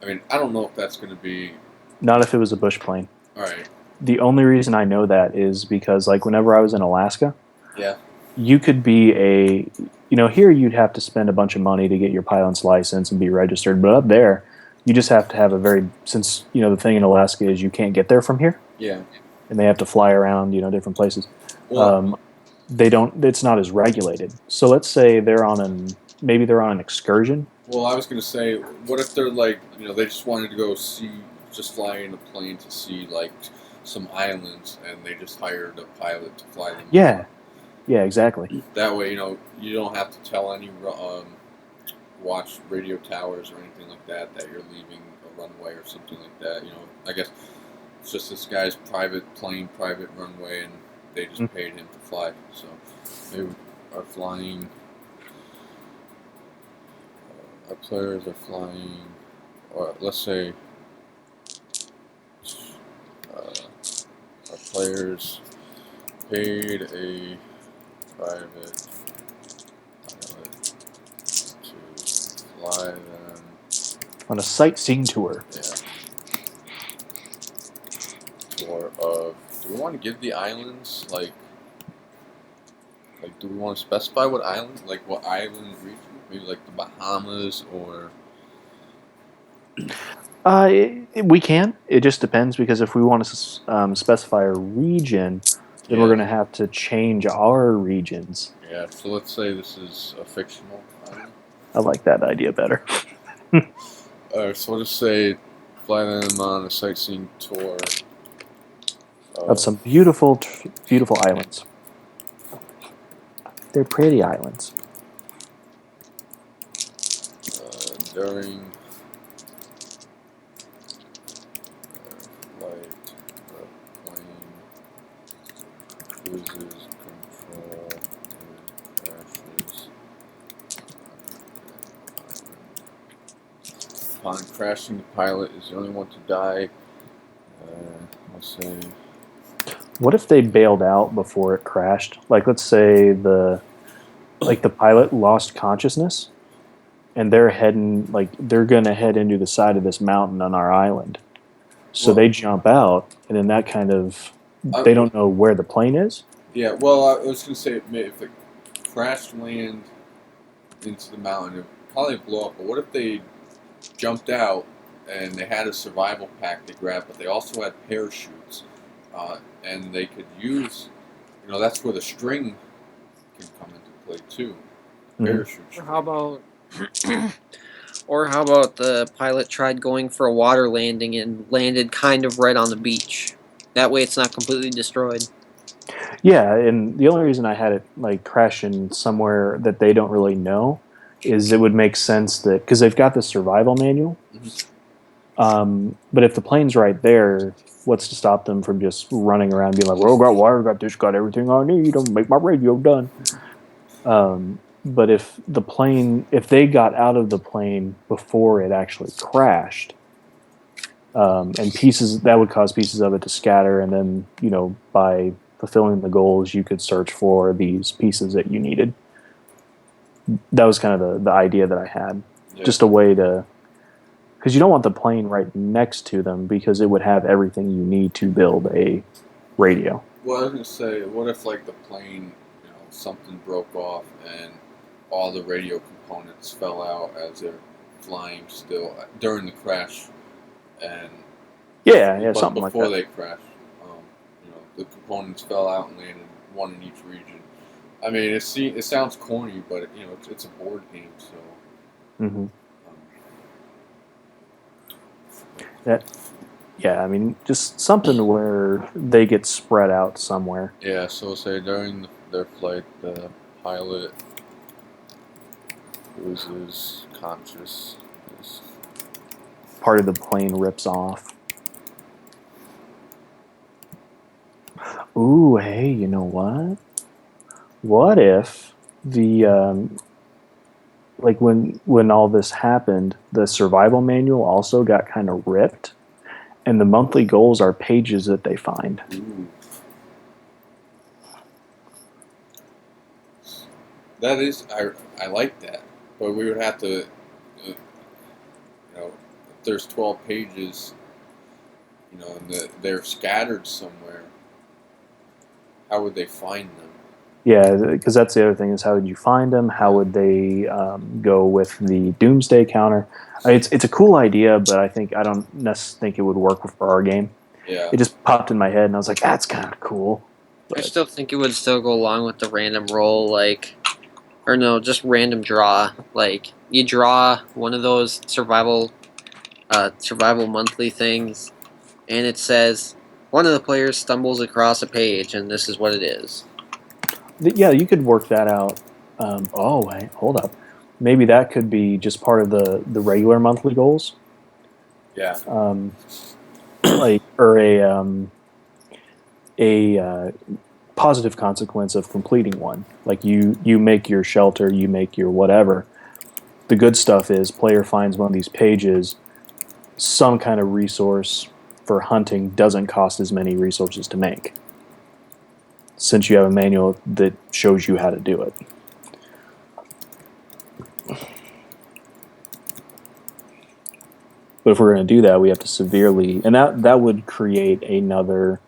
I don't know if that's gonna be. Not if it was a bush plane. All right. The only reason I know that is because, whenever I was in Alaska, yeah, you could be here you'd have to spend a bunch of money to get your pilot's license and be registered, but up there, you just have to have since the thing in Alaska is you can't get there from here. Yeah. And they have to fly around, different places. Well, it's not as regulated. So let's say they're on an excursion. Well, I was going to say, what if they're they just wanted to go fly in a plane to see some islands, and they just hired a pilot to fly them. Yeah, yeah, exactly. That way, you don't have to tell any watch radio towers or anything like that you're leaving a runway or something like that. I guess it's just this guy's private plane, private runway, and they just paid him to fly. So they are flying. Our players are flying, or let's say. Our players paid a private pilot to fly them on a sightseeing tour. Yeah. Tour of. Do we want to give the islands do we want to specify what island? What island region? Maybe the Bahamas or. We can. It just depends, because if we want to specify a region, then we're going to have to change our regions. Yeah, so let's say this is a fictional island. I like that idea better. So we'll just say fly them on a sightseeing tour of some beautiful, beautiful islands. They're pretty islands. During loses control and crashes. Upon crashing, the pilot is the only one to die. Let's say. What if they bailed out before it crashed? Let's say the pilot lost consciousness, and they're gonna head into the side of this mountain on our island. So they jump out, and then that kind of. They don't know where the plane is? Yeah, well, I was going to say, if it crash land into the mountain, it would probably blow up. But what if they jumped out and they had a survival pack they grabbed, but they also had parachutes, and they could use, that's where the string can come into play too. Parachute. Or how about the pilot tried going for a water landing and landed kind of right on the beach? That way it's not completely destroyed. Yeah, and the only reason I had it crash in somewhere that they don't really know is it would make sense that, because they've got this survival manual, but if the plane's right there, what's to stop them from just running around being like, well, got water, got this, got everything I need, don't make my radio done. But if they got out of the plane before it actually crashed, and that would cause pieces of it to scatter, and then, by fulfilling the goals, you could search for these pieces that you needed. that was kind of the idea that I had. Yeah. Just a way to, because you don't want the plane right next to them because it would have everything you need to build a radio. Well, I was gonna say, what if like the plane, something broke off and all the radio components fell out as they're flying still during the crash, and Something like that. before they crashed, the components fell out and landed one in each region. I mean, it sounds corny, but it's a board game, so. Mm-hmm. Yeah, I mean, just something where they get spread out somewhere. Yeah, so say during their flight, the pilot loses consciousness. Part of the plane rips off. Ooh, hey, you know what? What if the like when all this happened, the survival manual also got kind of ripped, and the monthly goals are pages that they find. Ooh. That is, I like that, but we would have to, if there's 12 pages, and they're scattered somewhere, how would they find them? Yeah, because that's the other thing is how would you find them? How would they go with the doomsday counter? It's a cool idea, but I don't necessarily think it would work for our game. Yeah. It just popped in my head, and I was like, that's kind of cool. But I still think it would still go along with the random roll, just random draw. Like, you draw one of those survival monthly things, and it says, one of the players stumbles across a page, and this is what it is. Yeah, you could work that out. Wait, hold up. Maybe that could be just part of the regular monthly goals. Yeah. Or a positive consequence of completing one. Like you make your shelter, you make your whatever. The good stuff is player finds one of these pages, some kind of resource for hunting doesn't cost as many resources to make, since you have a manual that shows you how to do it. But if we're going to do that, we have to severely, and that would create another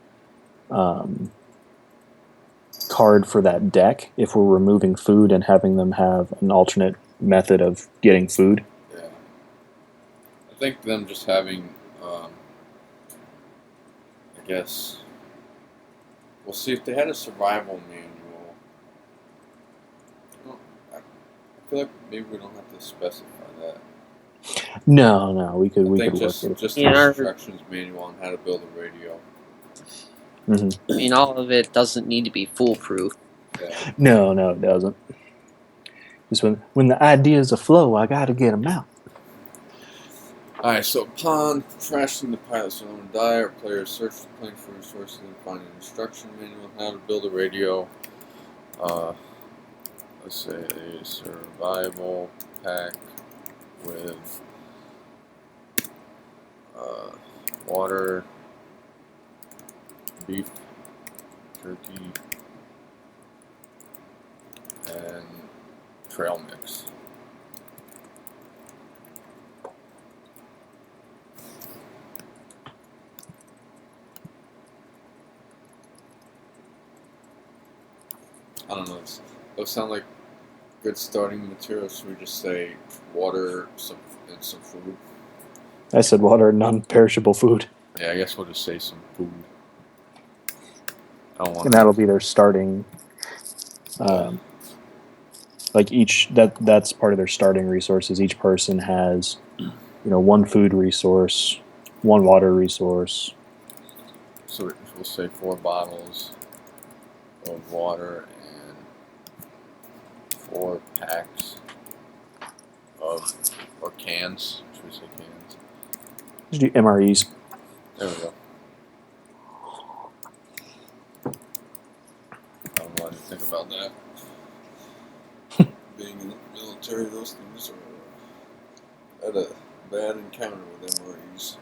card for that deck if we're removing food and having them have an alternate method of getting food. Yeah. I think them just having, I guess, we'll see if they had a survival manual. I feel like maybe we don't have to specify that. No, we could work just it. Just the instructions manual on how to build a radio. Mm-hmm. I mean, all of it doesn't need to be foolproof. Yeah. No, it doesn't. Just when the ideas are flow, I got to get them out. Alright, so upon crashing the pilot's own die, our players search the plane for resources and find an instruction manual on how to build a radio. Let's say a survival pack with water, beef, turkey, and trail mix. I don't know. Those sound like good starting materials. Should we just say water, and some food? I said water, non-perishable food. Yeah, I guess we'll just say some food. I don't want. And that'll be their starting. Like that's part of their starting resources. Each person has, one food resource, one water resource. So we'll say 4 bottles of water and 4 packs or cans. Should we say cans? Just do MREs. There we go. I don't know what to think about that. Being in the military, those things are at a bad encounter with MREs.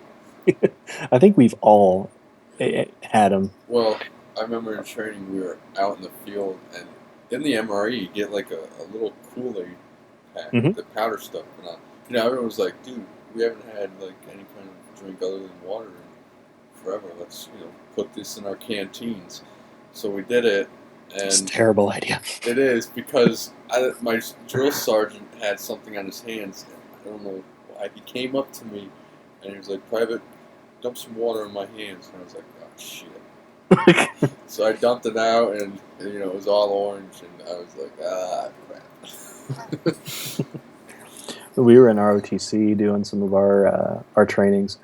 I think we've all had them. Well, I remember in training we were out in the field, and in the MRE you get like a little Kool-Aid pack, Mhm. the powder stuff. And everyone was like, "Dude, we haven't had like any kind of drink other than water in forever. Let's put this in our canteens." So we did it, It's a and terrible idea. it is because my drill sergeant had something on his hands. I don't know why. He came up to me and he was like, "Private, dump some water in my hands." And I was like, "Oh shit." So I dumped it out, and it was all orange, and I was like, "Ah, crap." We were in ROTC doing some of our trainings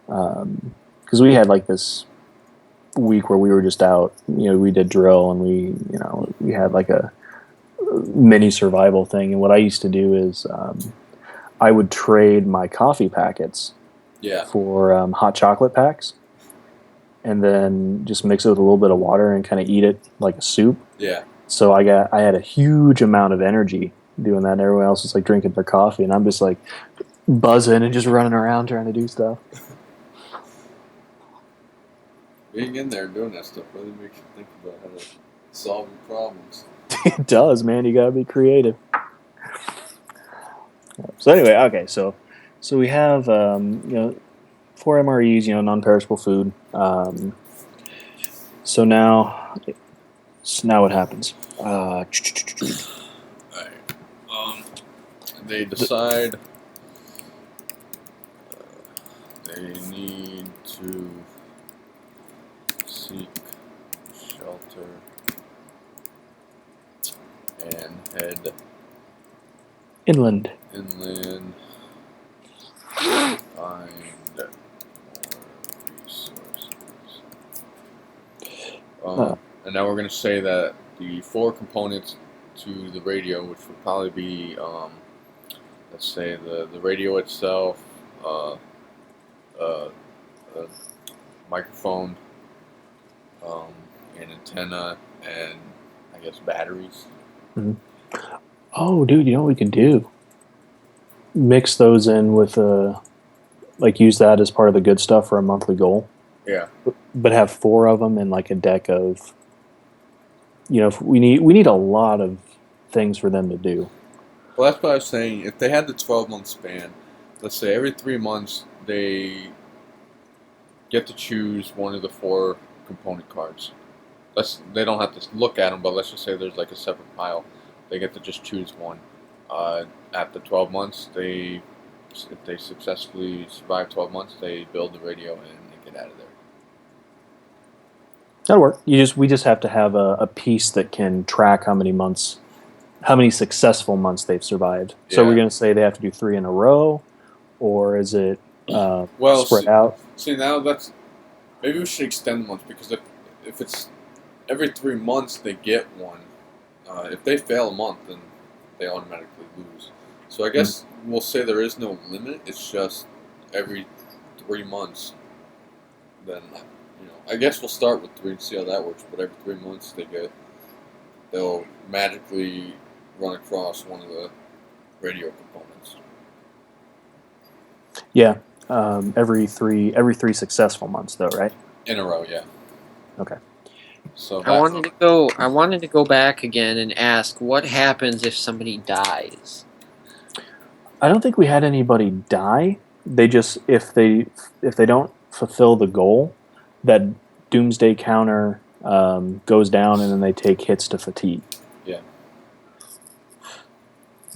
because we had like this week where we were just out. We did drill, and we had like a mini survival thing. And what I used to do is I would trade my coffee packets for hot chocolate packs, and then just mix it with a little bit of water and kind of eat it like a soup. Yeah. So I had a huge amount of energy doing that, and everyone else was like drinking their coffee, and I'm just like buzzing and just running around trying to do stuff. Being in there and doing that stuff really makes you think about how to solve your problems. It does, man. You gotta be creative. So anyway, okay, so we have 4 MREs, non-perishable food. So now what happens? They decide they need to seek shelter and head Inland. Find more resources. And now we're going to say that the 4 components to the radio, which would probably be, let's say the radio itself, microphone, an antenna, and I guess batteries. Mm-hmm. Oh, dude, you know what we can do? Mix those in with use that as part of the good stuff for a monthly goal. Yeah. But have 4 of them in like a deck of. If we need a lot of things for them to do. Well, that's what I was saying. If they had the 12-month span, let's say every 3 months they get to choose one of the 4 component cards. They don't have to look at them, but let's just say there's like a separate pile. They get to just choose one. After 12 months, if they successfully survive 12 months, they build the radio and they get out of there. That'll work. We just have to have a piece that can track how many successful months they've survived. Yeah. So we're going to say they have to do 3 in a row, or is it spread out? See, now maybe we should extend the months, because if it's every 3 months they get one, if they fail a month, then they automatically lose. So I guess we'll say there is no limit. It's just every 3 months. Then I guess we'll start with 3 and see how that works. But every 3 months they'll magically run across one of the radio components. Yeah, every three successful months, though, right? In a row, yeah. Okay. So I wanted to go back again and ask, what happens if somebody dies? I don't think we had anybody die. They just if they don't fulfill the goal, that doomsday counter goes down, and then they take hits to fatigue. Yeah.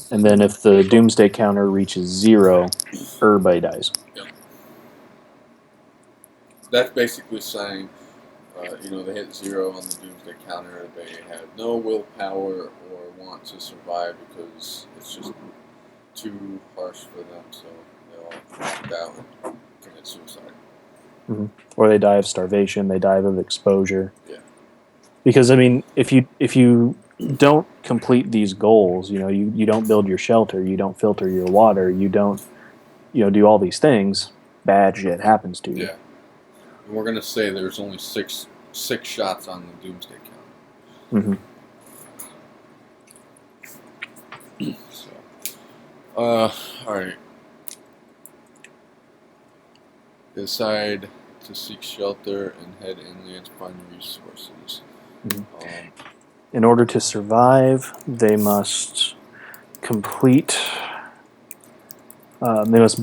And then if the doomsday counter reaches 0, everybody dies. Yeah. That's basically saying, they hit 0 on the doomsday counter. They have no willpower or want to survive because it's just too harsh for them. So they'll knock out and commit suicide. Mm-hmm. Or they die of starvation. They die of exposure. Yeah. Because if you don't complete these goals, you don't build your shelter, you don't filter your water, you don't, do all these things, bad shit happens to you. Yeah. And we're gonna say there's only six shots on the doomsday counter. Mm-hmm. So, all right. Decide to seek shelter and head inland to find resources. Mm-hmm. In order to survive, they must complete. They must,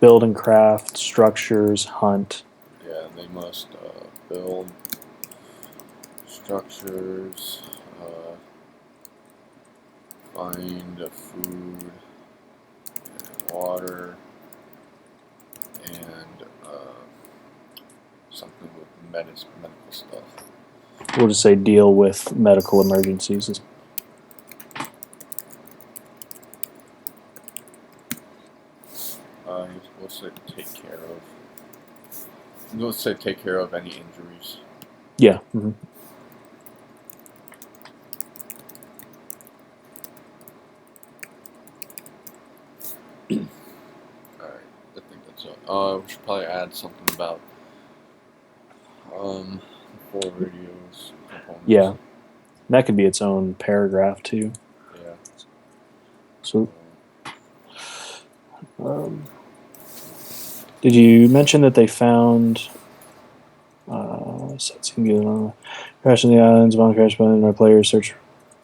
build and craft structures, hunt. Yeah, they must build structures, find food, and water, and something with medical stuff. We'll just say deal with medical emergencies. We'll say take care of. Let's say take care of any injuries. Yeah. Mm-hmm. Alright, I think that's it. We should probably add something about 4 radios components. Yeah. That could be its own paragraph too. Yeah. So, did you mention that they found crash in the islands, bomb crash button, our players search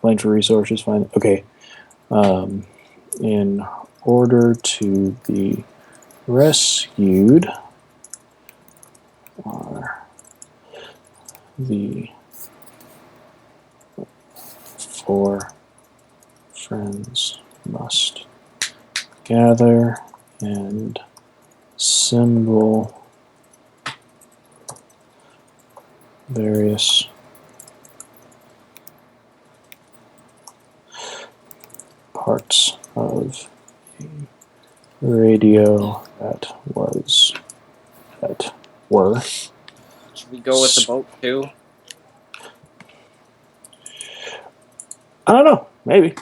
plane for resources, find okay. In order to be rescued are the 4 friends must gather and assemble various parts of a radio that were. Should we go with the boat too? I don't know. Maybe.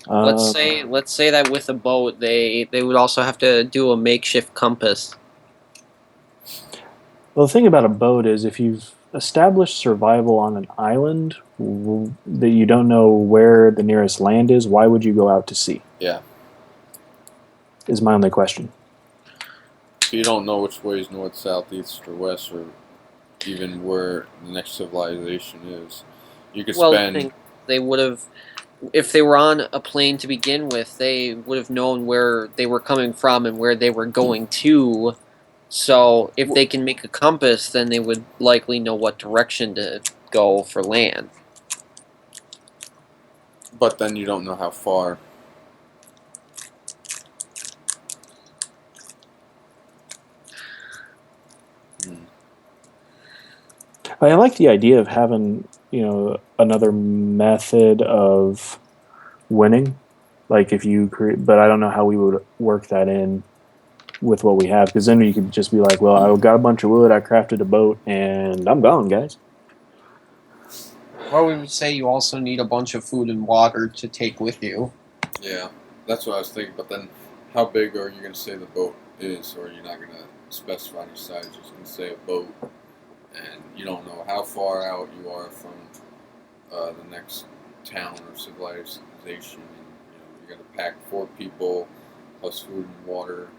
Let's say that with a boat, they would also have to do a makeshift compass. Well, the thing about a boat is if you've established survival on an island that you don't know where the nearest land is, why would you go out to sea? Yeah. Is my only question. You don't know which way is north, south, east, or west, or even where the next civilization is. You could spend. They would have, if they were on a plane to begin with, they would have known where they were coming from and where they were going to. So if they can make a compass, then they would likely know what direction to go for land. But then you don't know how far. I like the idea of having, another method of winning. Like if you create, but I don't know how we would work that in with what we have, because then you could just be like, well, I got a bunch of wood, I crafted a boat, and I'm gone, guys. Well, we would say you also need a bunch of food and water to take with you. Yeah, that's what I was thinking. But then, how big are you going to say the boat is, or you're not going to specify any size? You're just going to say a boat, and you don't know how far out you are from the next town or civilization. And, you're going to pack 4 people plus food and water.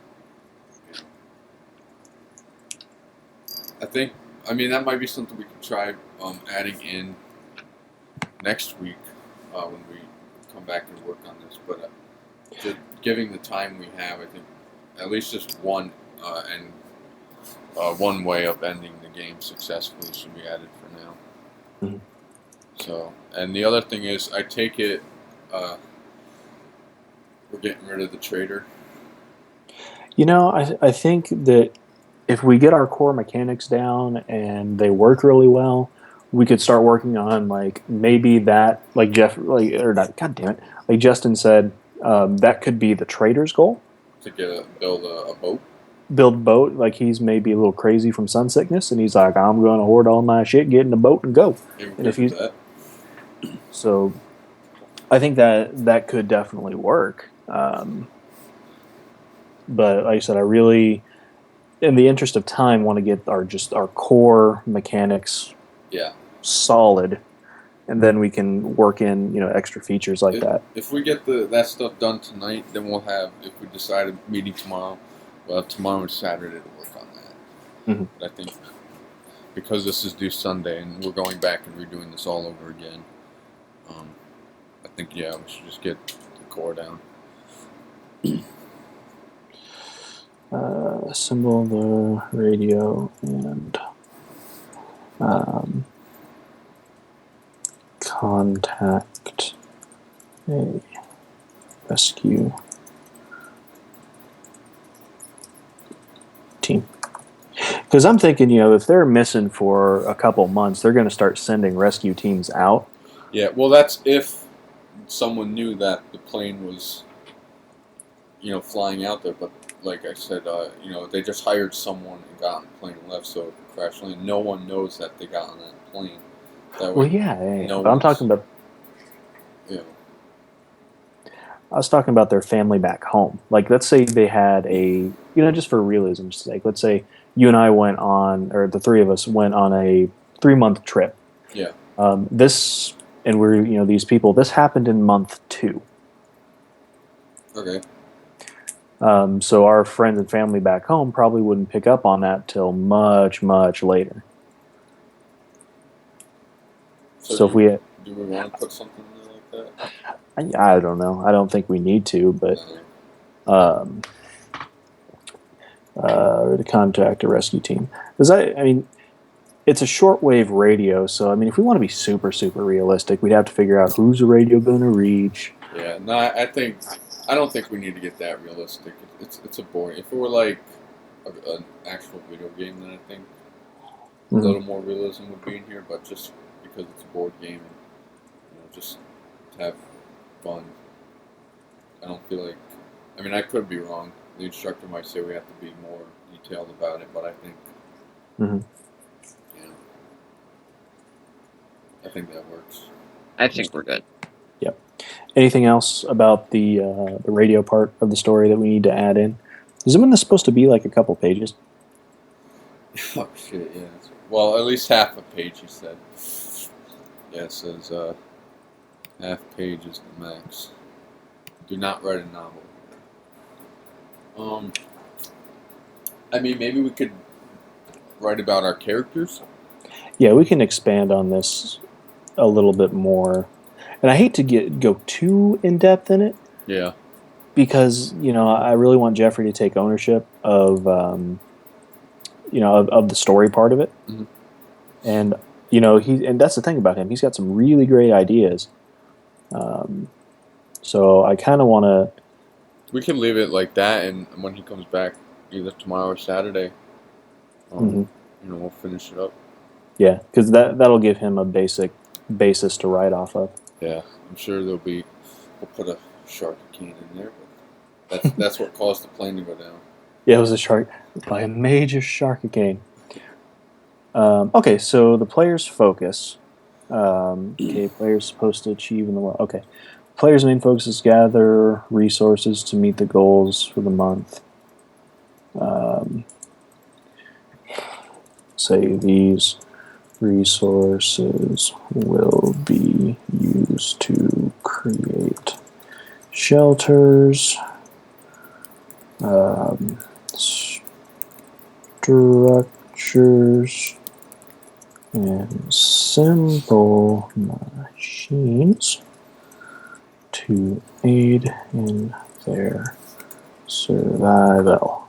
That might be something we could try adding in next week when we come back and work on this. But just giving the time we have, I think at least just one way of ending the game successfully should be added for now. Mm-hmm. So, and the other thing is, I take it we're getting rid of the trader. I think that if we get our core mechanics down and they work really well, we could start working on maybe that, like Jeff, God damn it, like Justin said, that could be the trader's goal. To build a boat. Build a boat, like he's maybe a little crazy from sun sickness, and he's like, I'm going to hoard all my shit, get in a boat, and go. And if he's so, I think that could definitely work. But like I said, I really, in the interest of time, want to get our core mechanics solid, and then we can work in extra features like that. If we get that stuff done tonight, then we'll have, if we decide a meeting tomorrow, we'll have tomorrow and Saturday to work on that. Mm-hmm. But I think because this is due Sunday and we're going back and redoing this all over again, I think we should just get the core down. Assemble the radio and contact a rescue team. Because I'm thinking, if they're missing for a couple months, they're going to start sending rescue teams out. Yeah, well, that's if someone knew that the plane was, flying out there. But like I said, they just hired someone and got on the plane and left, so it crashed landed. No one knows that they got on that plane. Well, yeah, but I'm talking about. Yeah. I was talking about their family back home. Like, let's say they had just for realism's sake, let's say you and I went on, or the three of us went on a 3-month trip. Yeah. And we're, these people, this happened in month 2. Okay. So our friends and family back home probably wouldn't pick up on that till much, much later. So if do we want to put something like that? I don't know. I don't think we need to, but to contact a rescue team. Because it's a shortwave radio, so if we want to be super, super realistic, we'd have to figure out who's the radio going to reach. Yeah, no, I don't think we need to get that realistic. It's a boring. If it were like an actual video game, then I think a little more realism would be in here. But just because it's a board game, and just to have fun, I don't feel like. I could be wrong. The instructor might say we have to be more detailed about it, but I think. I think that works. I think we're good. Yep. Anything else about the radio part of the story that we need to add in? Is this supposed to be like a couple pages? Oh shit! Yeah. Well, at least half a page. He said. Yeah, it says half page is the max. Do not write a novel. Maybe we could write about our characters. Yeah, we can expand on this a little bit more. And I hate to go too in-depth in it. Yeah. Because, I really want Jeffrey to take ownership of, of the story part of it. Mm-hmm. And, and that's the thing about him. He's got some really great ideas. So I kind of want to... We can leave it like that, and when he comes back, either tomorrow or Saturday, we'll finish it up. Yeah, because that'll give him a basic basis to write off of. Yeah, I'm sure we'll put a shark can in there, but that's what caused the plane to go down. Yeah, it was a shark, by a major sharkicane. Okay, so the player's focus. Player's supposed to achieve in the world. Okay. Player's main focus is gather resources to meet the goals for the month. Say these resources will be used to create shelters, structures, and simple machines to aid in their survival.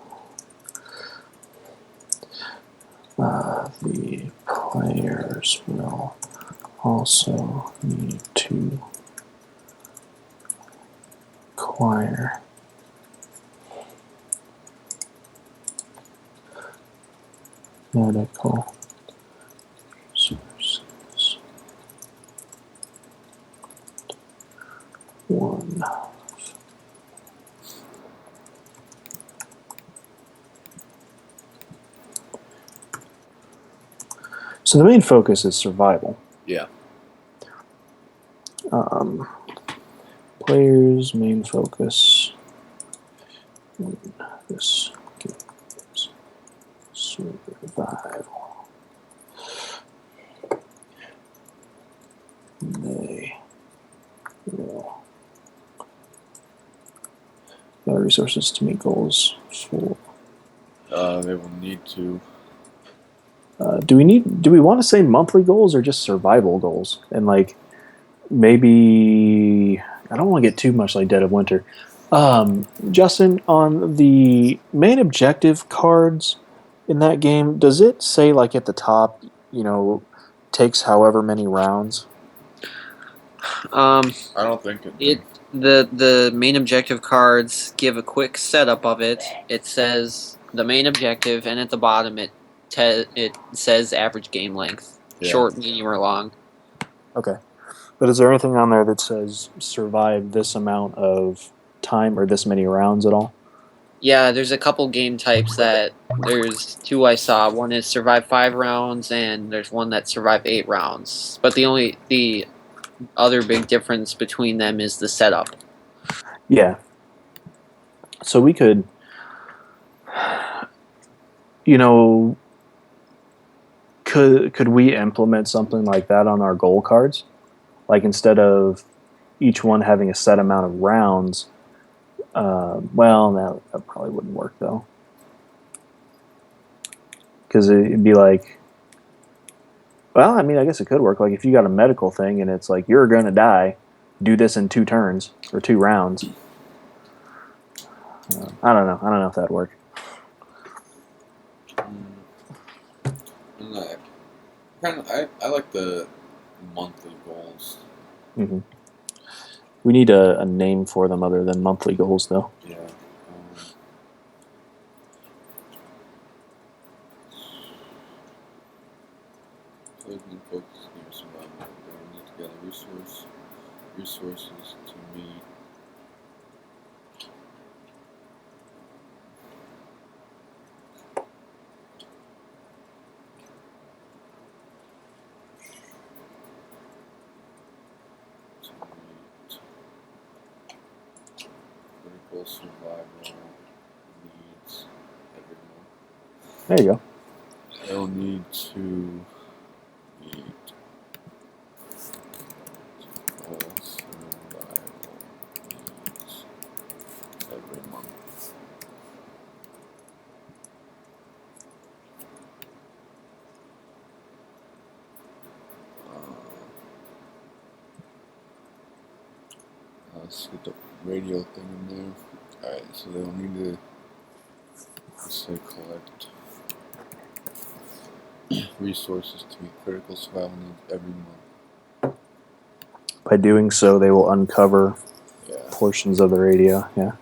The players will also need to acquire medical sources. One. So the main focus is survival. Yeah. Players' main focus in this game is survival. They will gather resources to meet goals for. They will need to. Do we want to say monthly goals or just survival goals? And maybe I don't want to get too much like Dead of Winter. Justin, on the main objective cards in that game, does it say like at the top, takes however many rounds? I don't think it. The main objective cards give a quick setup of it. It says the main objective, and at the bottom it says average game length, short, medium, or long. Okay, but is there anything on there that says survive this amount of time or this many rounds at all? Yeah, there's a couple game types there's two I saw. One is survive 5 rounds, and there's one that survive 8 rounds. But the other big difference between them is the setup. Yeah. So we could, could we implement something like that on our goal cards? Like instead of each one having a set amount of rounds, that probably wouldn't work though. Because it'd be like, I guess it could work. Like if you got a medical thing and it's like, you're going to die, do this in 2 turns or 2 rounds. I don't know if that'd work. I like the monthly goals. Mm-hmm. We need a name for them other than monthly goals, though. Yeah. Focus game survival. We need to get resources to meet. Critical survival needs every month. There you go. They'll need to meet critical survival needs every month. Let's get the radio thing in there. Alright, so they'll need to, let's say, collect resources to meet critical survival needs every month. By doing so, they will uncover portions of the radio. Yeah.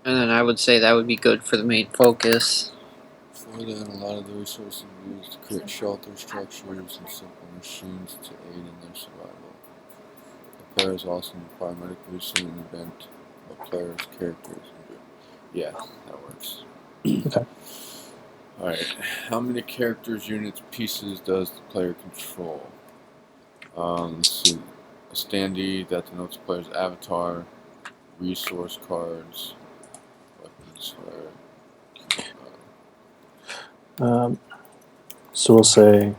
And then I would say that would be good for the main focus. For that, a lot of the resources used to create shelter structures and simple machines to aid in their survival. The players also require medical research in the event of players' characters. Yeah, that works. Okay. Alright, how many characters, units, pieces does the player control? Let's see. A standee that denotes the player's avatar, resource cards, weapons, So we'll say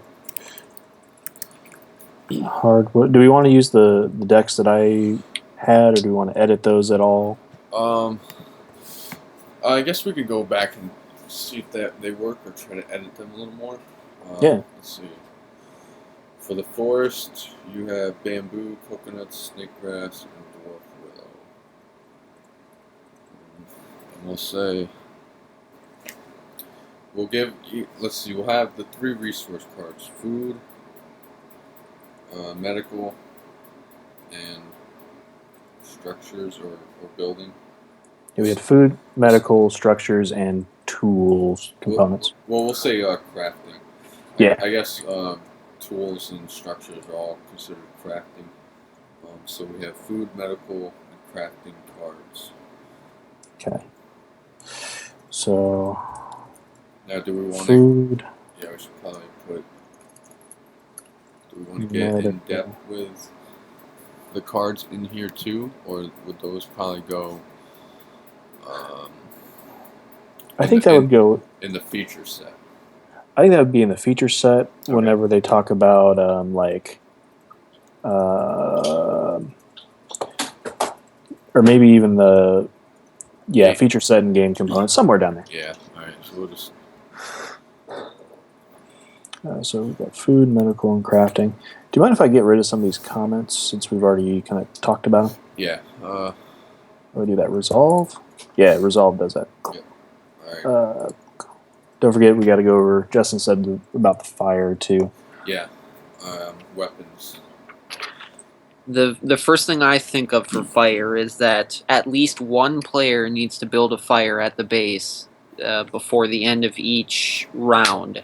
hardwood. Do we want to use the decks that I had, or do we want to edit those at all? I guess we could go back and see if they work, or try to edit them a little more. Yeah. Let's see. For the forest, you have bamboo, coconuts, snake grass, and dwarf willow. And we'll say we'll give. Let's see. We'll have the 3 resource cards: food, medical, and structures or building. Yeah, we had food, medical, structures, and tools components. Well, we'll say crafting. Yeah. I guess tools and structures are all considered crafting. So we have food, medical, and crafting cards. Okay. So. Now, do we want food? To? Yeah, we should probably put. Do we want to get in depth with the cards in here too, or would those probably go? I think that would go in the feature set. I think that would be in the feature set whenever Okay. they talk about or maybe even the feature set and game components somewhere down there. Yeah. All right. So we'll just. So we've got food, medical, and crafting. Do you mind if I get rid of some of these comments since we've already kind of talked about them? Yeah. We do that. Resolve. Yeah, resolve does that. Yeah. All right. Don't forget, we got to go over. Justin said about the fire too. Yeah. Weapons. The first thing I think of for fire is that at least one player needs to build a fire at the base before the end of each round.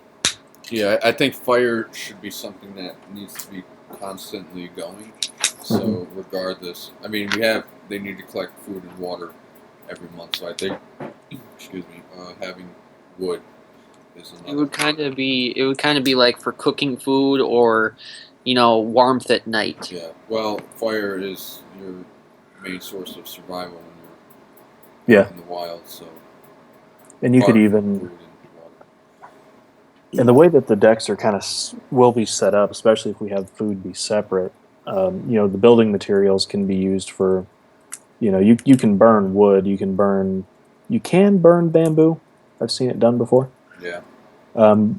Yeah, I think fire should be something that needs to be constantly going. So regardless, I mean, they need to collect food and water every month. So I think, having wood is another. It would kind of be like for cooking food or, warmth at night. Yeah. Well, fire is your main source of survival when you're in the wild. So. And you could even. And the way that the decks are kind of will be set up, especially if we have food be separate, the building materials can be used for, you can burn wood, you can burn bamboo. I've seen it done before. Yeah.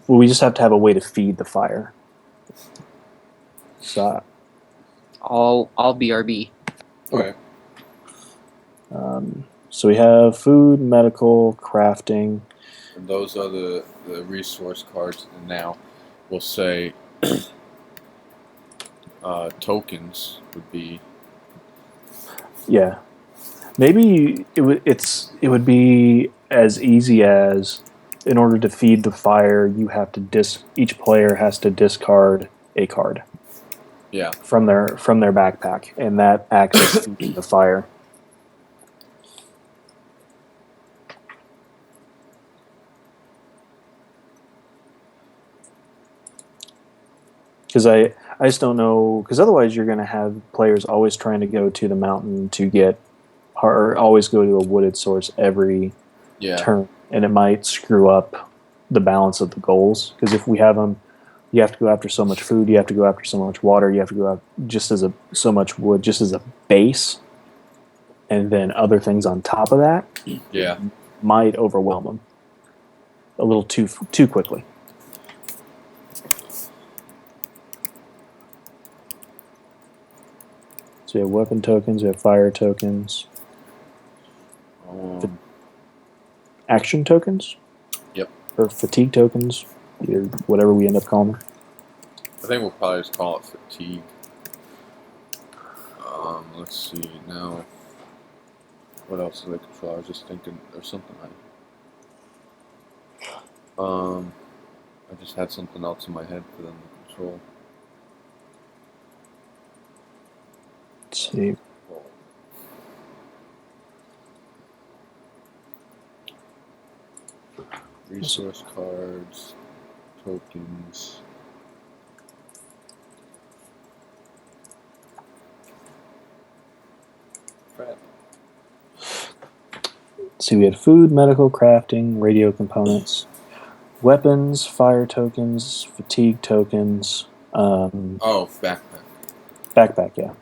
We just have to have a way to feed the fire. So. All BRB. Okay. So we have food, medical, crafting. And those are the resource cards. And now we'll say tokens would be. Yeah, maybe it would be as easy as, in order to feed the fire, you have to each player has to discard a card. Yeah. From their backpack, and that acts as feeding the fire. Because I just don't know, because otherwise you're going to have players always trying to go to the mountain to get, or always go to a wooded source every turn, and it might screw up the balance of the goals. Because if we have them, you have to go after so much food, you have to go after so much water, you have to go out so much wood just as a base, and then other things on top of that. Yeah. Might overwhelm them a little too quickly. So we have weapon tokens, we have fire tokens. Action tokens? Yep. Or fatigue tokens, either whatever we end up calling them. I think we'll probably just call it fatigue. Let's see now. What else do they control? I was just thinking there's something I just had something else in my head for them to control. Let's see. Resource cards, tokens. Crap. See, we had food, medical, crafting, radio components, weapons, fire tokens, fatigue tokens. Backpack. Backpack, yeah.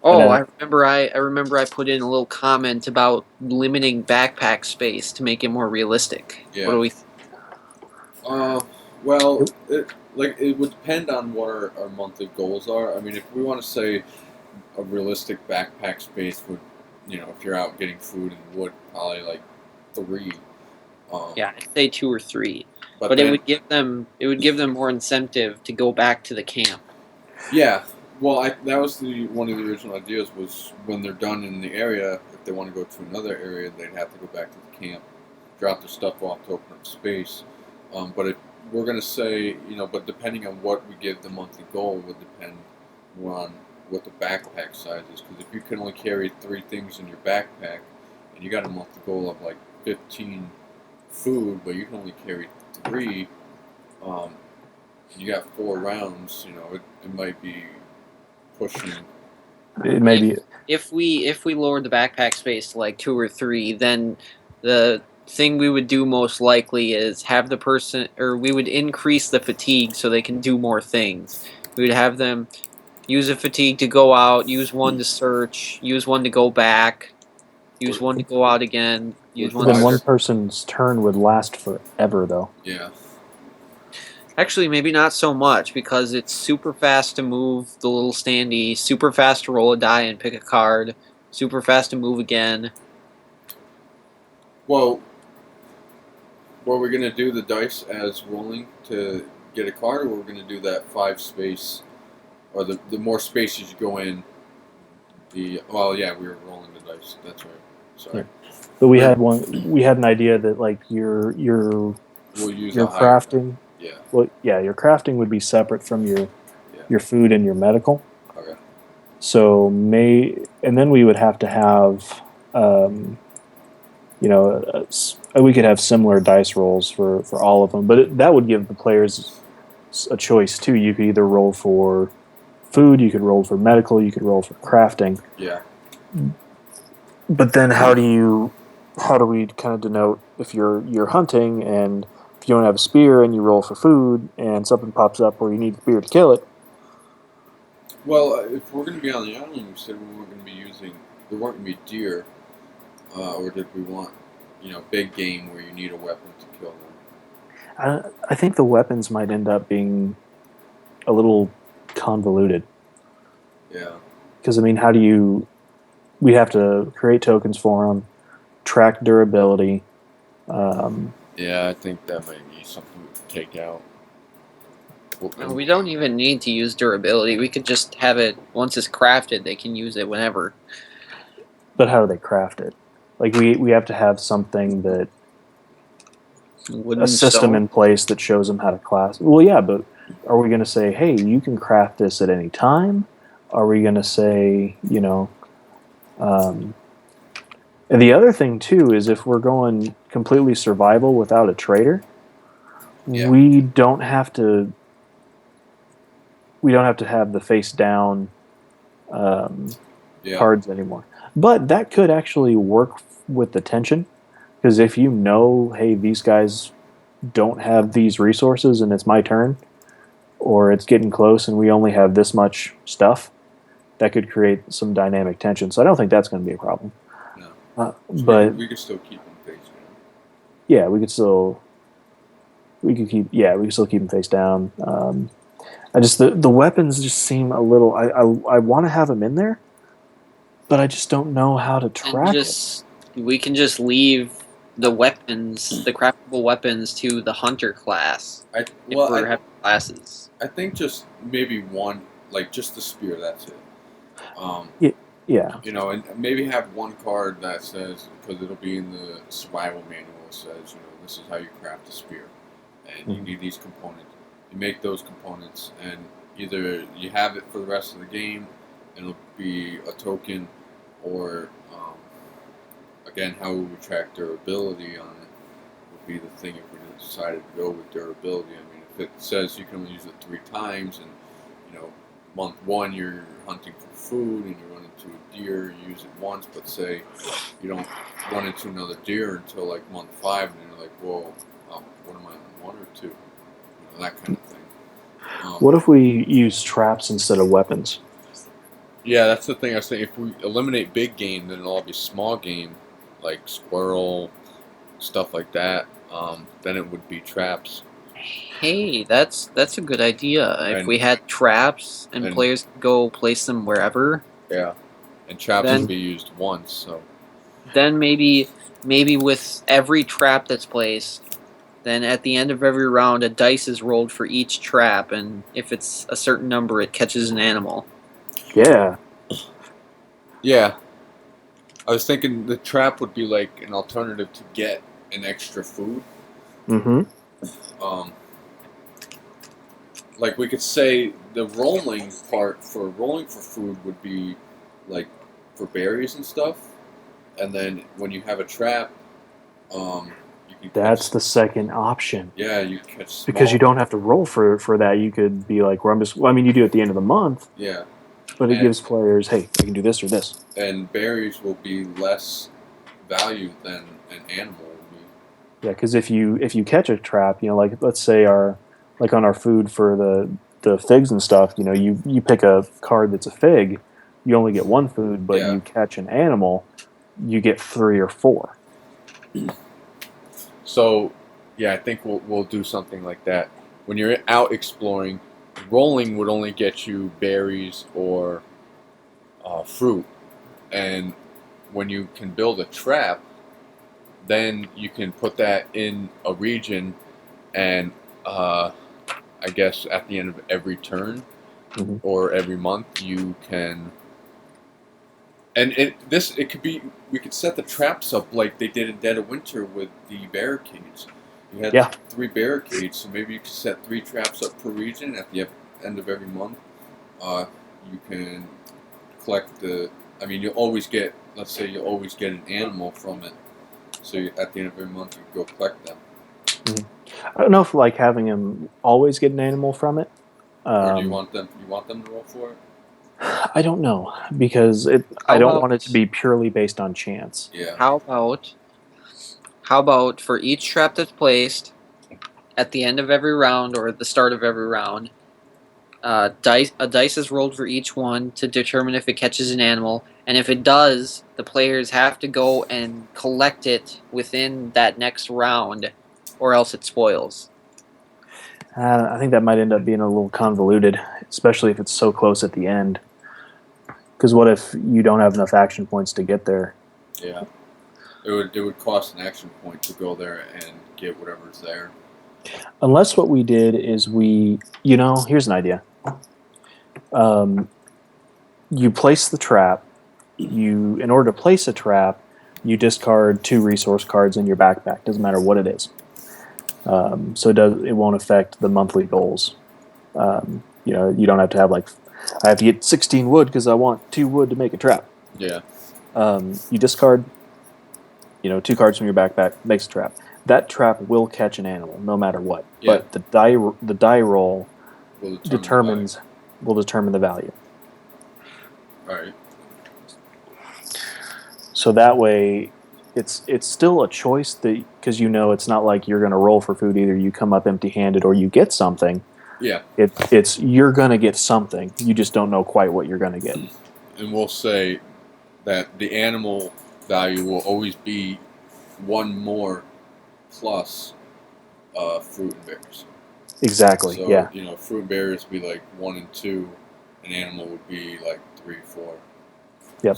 I remember I put in a little comment about limiting backpack space to make it more realistic. Yeah. What do we? Well, it would depend on what our monthly goals are. I mean, if we want to say a realistic backpack space would, if you're out getting food and wood, probably like 3. I'd say 2 or 3. But it would give them more incentive to go back to the camp. Yeah. Well, that was one of the original ideas was when they're done in the area, if they want to go to another area, they'd have to go back to the camp, drop their stuff off to open up space. But if we're going to say, but depending on what we give the monthly goal would depend more on what the backpack size is. Because if you can only carry 3 things in your backpack, and you got a monthly goal of like 15 food, but you can only carry 3, you got 4 rounds, it might be pushing. It may be. If we lowered the backpack space to like 2 or 3, then the thing we would do most likely is have the person, or we would increase the fatigue so they can do more things. We would have them use a fatigue to go out, use one to search, use one to go back, use one to go out again, use one. Then one person's turn would last forever, though. Yeah. Actually, maybe not so much, because it's super fast to move the little standee, super fast to roll a die and pick a card, super fast to move again. Well, were we going to do the dice as rolling to get a card, or were we going to do that 5 space, or the more spaces you go in, we were rolling the dice. That's right. Sorry. Yeah. But we had an idea that like your crafting. Yeah. Well, yeah, your crafting would be separate from your food and your medical. Okay. So and then we would have to have, we could have similar dice rolls for all of them, but that would give the players a choice too. You could either roll for food, you could roll for medical, you could roll for crafting. Yeah. But then how do we kind of denote if you're hunting and if you don't have a spear and you roll for food and something pops up where you need a spear to kill it? Well, if we're going to be on the island, you said we weren't going to be there weren't going to be deer, or did we want, big game where you need a weapon to kill them? I think the weapons might end up being a little convoluted. Yeah. Because, we'd have to create tokens for them, track durability. Yeah, I think that might be something we could take out. We don't even need to use durability. We could just have it, once it's crafted, they can use it whenever. But how do they craft it? Like, we have to have something that... a system in place that shows them how to class. Well, yeah, but are we going to say, hey, you can craft this at any time? Are we going to say, and the other thing, too, is if we're going completely survival without a trader, we don't have to have the face down cards anymore. But that could actually work with the tension, because if hey, these guys don't have these resources and it's my turn, or it's getting close and we only have this much stuff, that could create some dynamic tension. So I don't think that's going to be a problem. No. But we could still keep them face down. Yeah, we could still keep them face down. The weapons just seem a little. I want to have them in there, but I just don't know how to track it. We can just leave the weapons, the craftable weapons, to the hunter class. If we're having classes. I think just maybe one, like just the spear. That's it. Yeah. And maybe have one card that says, because it'll be in the survival manual, says, this is how you craft a spear, and you need these components. You make those components, and either you have it for the rest of the game, and it'll be a token, or again, how we would track durability on it would be the thing if we decided to go with durability. If it says you can only use it 3 times, and month 1 you're hunting for food and you run into a deer, you use it once, but say you don't run into another deer until like month 5, and you're like, whoa, what am I on, 1 or 2? That kind of thing. What if we use traps instead of weapons? Yeah, that's the thing I was saying. If we eliminate big game, then it'll all be small game, like squirrel, stuff like that. Then it would be traps. Hey, that's a good idea. If we had traps and players could go place them wherever. Yeah, and traps would be used once. So then maybe with every trap that's placed, then at the end of every round, a dice is rolled for each trap, and if it's a certain number, it catches an animal. Yeah. Yeah. I was thinking the trap would be like an alternative to get an extra food. Mm-hmm. Like we could say the rolling part for rolling for food would be like for berries and stuff, and then when you have a trap, you can. That's the second option. Yeah, you catch small. Because you don't have to roll for that. You could be like, you do it at the end of the month. Yeah. But it gives players, hey, I can do this or this. And berries will be less value than an animal will be. Yeah, because if you catch a trap, like let's say on our food for the figs and stuff, you pick a card that's a fig, you only get one food, but you catch an animal, you get 3 or 4. So, I think we'll do something like that. When you're out exploring, rolling would only get you berries or fruit, and when you can build a trap, then you can put that in a region, and I guess at the end of every turn or every month, you can. And it could be, we could set the traps up like they did in Dead of Winter with the barricades. You had 3 barricades, so maybe you could set 3 traps up per region. At the end of every month, you can collect you'll always get, let's say you'll always get an animal from it. So at the end of every month, you go collect them. I don't know if having him always get an animal from it. Or do you want them to roll for it? I don't know, because I don't want it to be purely based on chance. Yeah. How about for each trap that's placed at the end of every round or at the start of every round, a dice is rolled for each one to determine if it catches an animal, and if it does, the players have to go and collect it within that next round, or else it spoils. I think that might end up being a little convoluted, especially if it's so close at the end. Because what if you don't have enough action points to get there? Yeah. It would cost an action point to go there and get whatever's there. Unless what we did is here's an idea. You place the trap. In order to place a trap, you discard 2 resource cards in your backpack. Doesn't matter what it is. So it won't affect the monthly goals. You don't have to have I have to get 16 wood because I want 2 wood to make a trap. Yeah. You discard 2 cards from your backpack, makes a trap. That trap will catch an animal no matter what. Yeah. But the die roll will determine the value. All right. So that way, it's still a choice because it's not like you're going to roll for food. Either you come up empty-handed or you get something. Yeah. It's you're going to get something. You just don't know quite what you're going to get. And we'll say that the animal value will always be 1 more plus fruit and berries. Exactly. So, yeah. Fruit and berries would be 1 and 2. An animal would be 3, 4. Yep.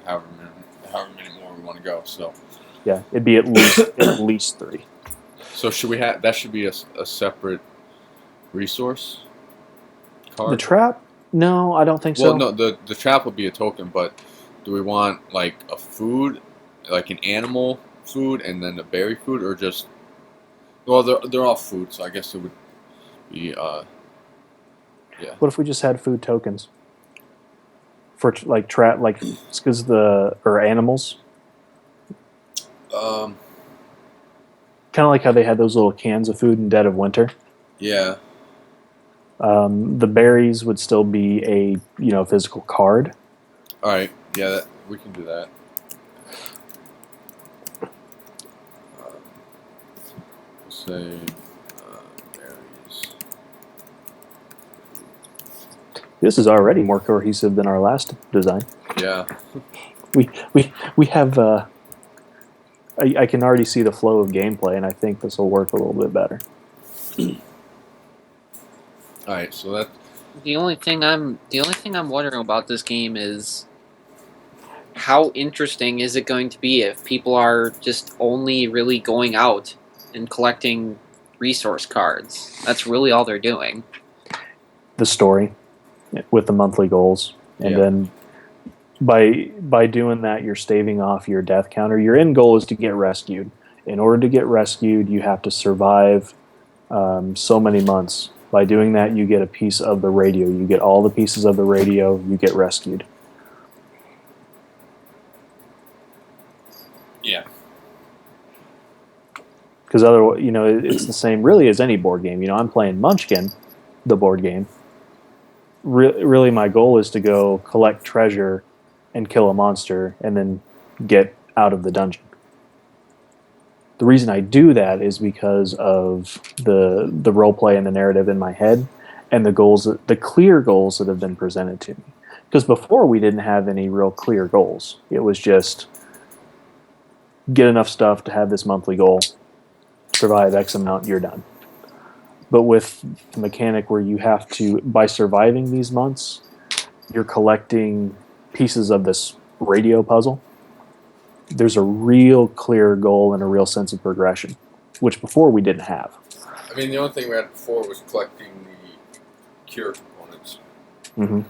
However many more we want to go. So. Yeah, it'd be at least 3. So that should be a separate resource card? The trap? No, I don't think so. Well, no, the trap would be a token, but do we want a food, an animal food, and then a berry food, or just? Well, they're all food, so I guess it would be yeah. What if we just had food tokens for trap, because or animals? Kind of like how they had those little cans of food in Dead of Winter. Yeah. The berries would still be a physical card. All right. Yeah, we can do that. Say berries. This is already more cohesive than our last design. Yeah. We have. I can already see the flow of gameplay, and I think this will work a little bit better. All right, so that. The only thing I'm wondering about this game is how interesting is it going to be if people are just only really going out and collecting resource cards. That's really all they're doing. The story with the monthly goals, and then by doing that, you're staving off your death counter. Your end goal is to get rescued. In order to get rescued, you have to survive so many months. By doing that, you get a piece of the radio. You get all the pieces of the radio, you get rescued. Yeah. Because otherwise, it's the same really as any board game. I'm playing Munchkin, the board game, really my goal is to go collect treasure and kill a monster and then get out of the dungeon. The reason I do that is because of the role play and the narrative in my head and the clear goals that have been presented to me. Because before we didn't have any real clear goals. It was just get enough stuff to have this monthly goal, survive X amount, you're done. But with the mechanic where you have to, by surviving these months, you're collecting pieces of this radio puzzle. There's a real clear goal and a real sense of progression, which before we didn't have. I mean, the only thing we had before was collecting the cure components. Mm-hmm.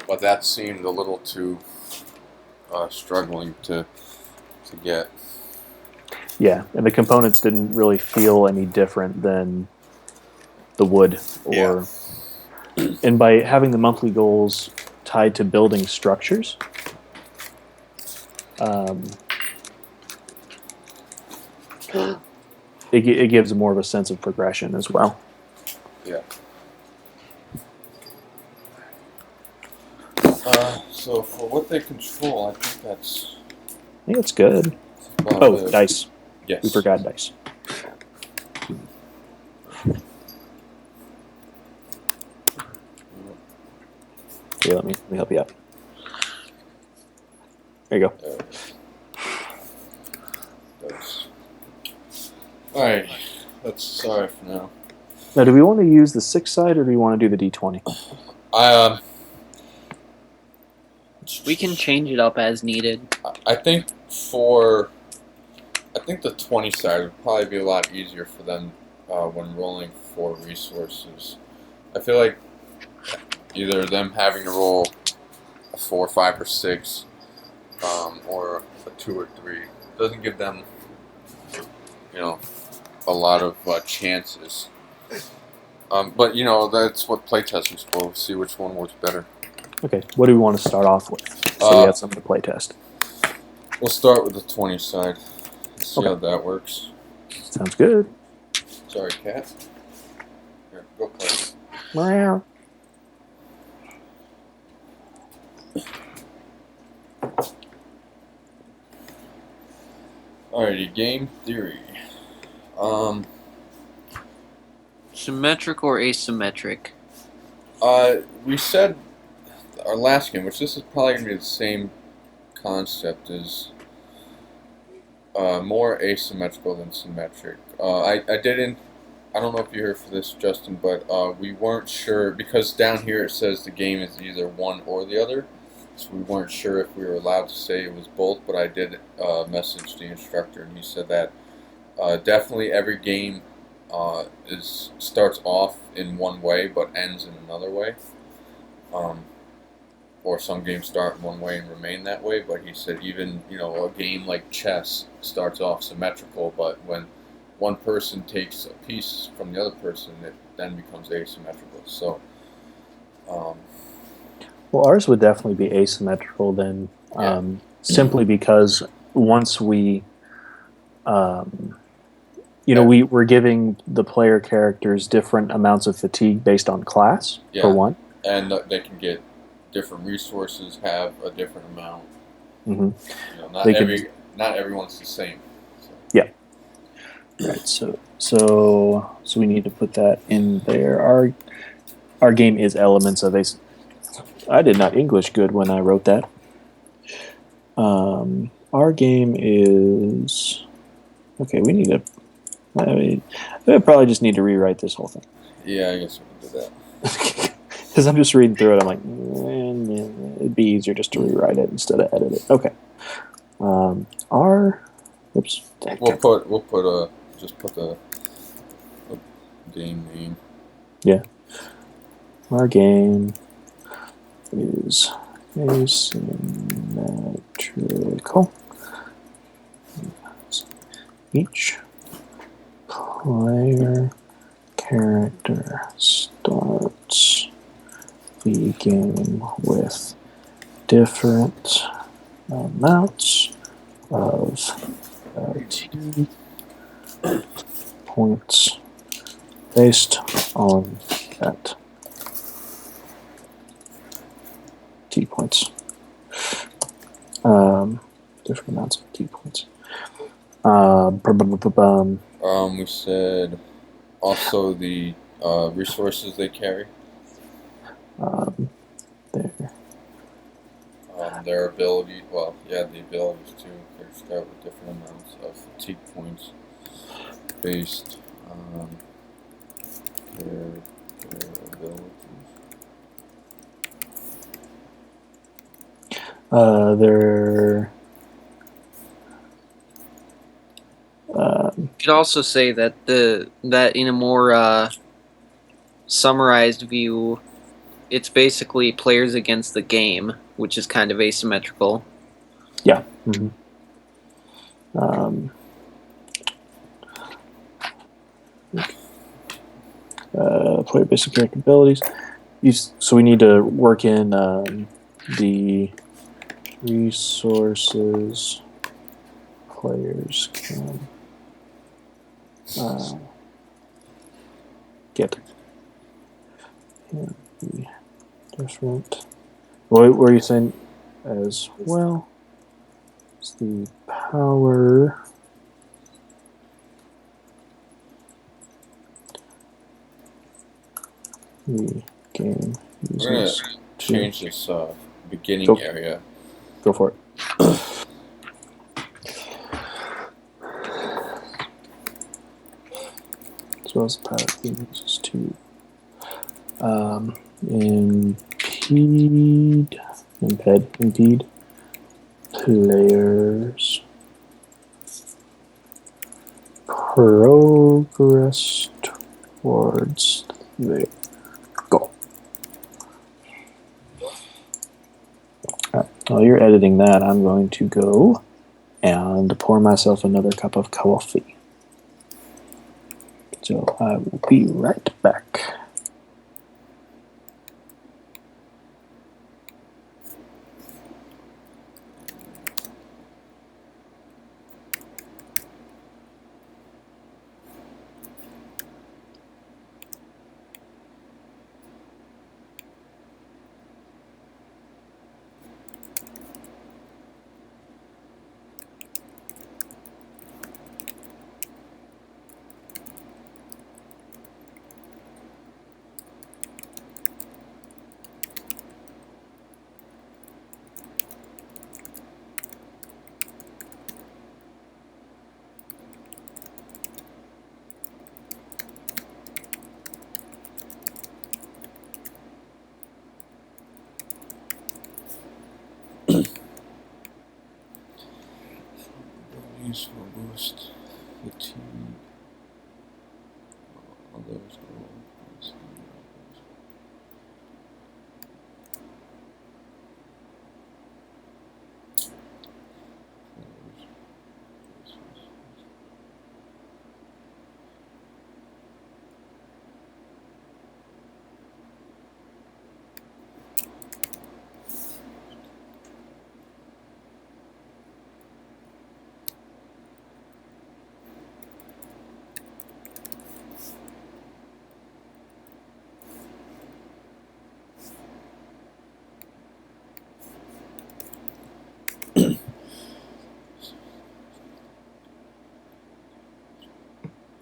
But that seemed a little too struggling to get. Yeah, and the components didn't really feel any different than the wood. And by having the monthly goals tied to building structures, it gives more of a sense of progression as well. Yeah. So for what they control, I think it's good. Dice. Yes. We forgot dice. Here, let me help you out. There you go. Dice. Alright. That's sorry for now. Now, do we want to use the 6 side or do we want to do the D20? We can change it up as needed. I think the 20 side would probably be a lot easier for them when rolling for resources. I feel like either them having to roll a 4, 5, or 6, or a 2 or 3 doesn't give them, a lot of chances. But that's what playtesting's for. See which one works better. Okay, what do we want to start off with? So we have something to playtest. We'll start with the 20 side. See how that works. Sounds good. Sorry, cat. Here, go play. Meow. Alrighty, game theory. Symmetric or asymmetric? We said our last game, which this is probably going to be the same concept, is more asymmetrical than symmetric. I don't know if you're here for this, Justin, but we weren't sure, because down here it says the game is either one or the other, so we weren't sure if we were allowed to say it was both, but I did message the instructor, and he said that definitely every game starts off in one way, but ends in another way. Or some games start in one way and remain that way, but he said even, a game like chess starts off symmetrical, but when one person takes a piece from the other person, it then becomes asymmetrical. So, well, ours would definitely be asymmetrical then, simply because once we, we're giving the player characters different amounts of fatigue based on class, for one. And they can get different resources, have a different amount. Mm-hmm. Not everyone's the same. So. Yeah. Right. So we need to put that in there. Our game is elements of I did not English good when I wrote that. Our game is okay. We need to. I probably just need to rewrite this whole thing. Yeah, I guess we can do that. Because I'm just reading through it, I'm like, it'd be easier just to rewrite it instead of edit it. Okay. Oops. We'll just put the game name. Yeah. Our game is asymmetrical. Each player character starts the game with different amounts of points based on that fatigue points. Different amounts of fatigue points. We said also the resources they carry. There. Their ability, the abilities too. They start with different amounts of fatigue points based on their abilities. Their You could also say that that in a more summarized view, it's basically players against the game, which is kind of asymmetrical. Yeah. Mm-hmm. Player basic character abilities. So we need to work in the resources players can get. Can be different. What were you saying as well? It's the power. The game We're gonna uses change this beginning area. Go for it. As well as the power the game uses to impede players progress towards their goal. Right. While you're editing that, I'm going to go and pour myself another cup of coffee. So I will be right back. Use will boost fatigue. Others will.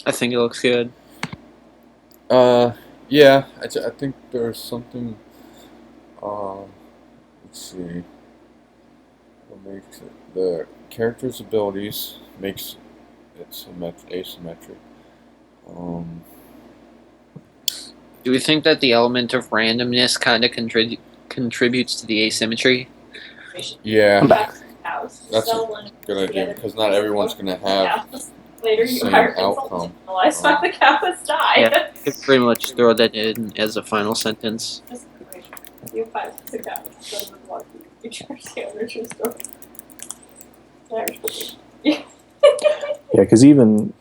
I think it looks good. Yeah, I think there's something. Let's see. What makes it the character's abilities makes it asymmetric. Do we think that the element of randomness kind of contributes to the asymmetry? Yeah, that's a good idea because not everyone's gonna have the same outcome. The cow has died. Yeah, you could pretty much throw that in as a final sentence. Yeah, because even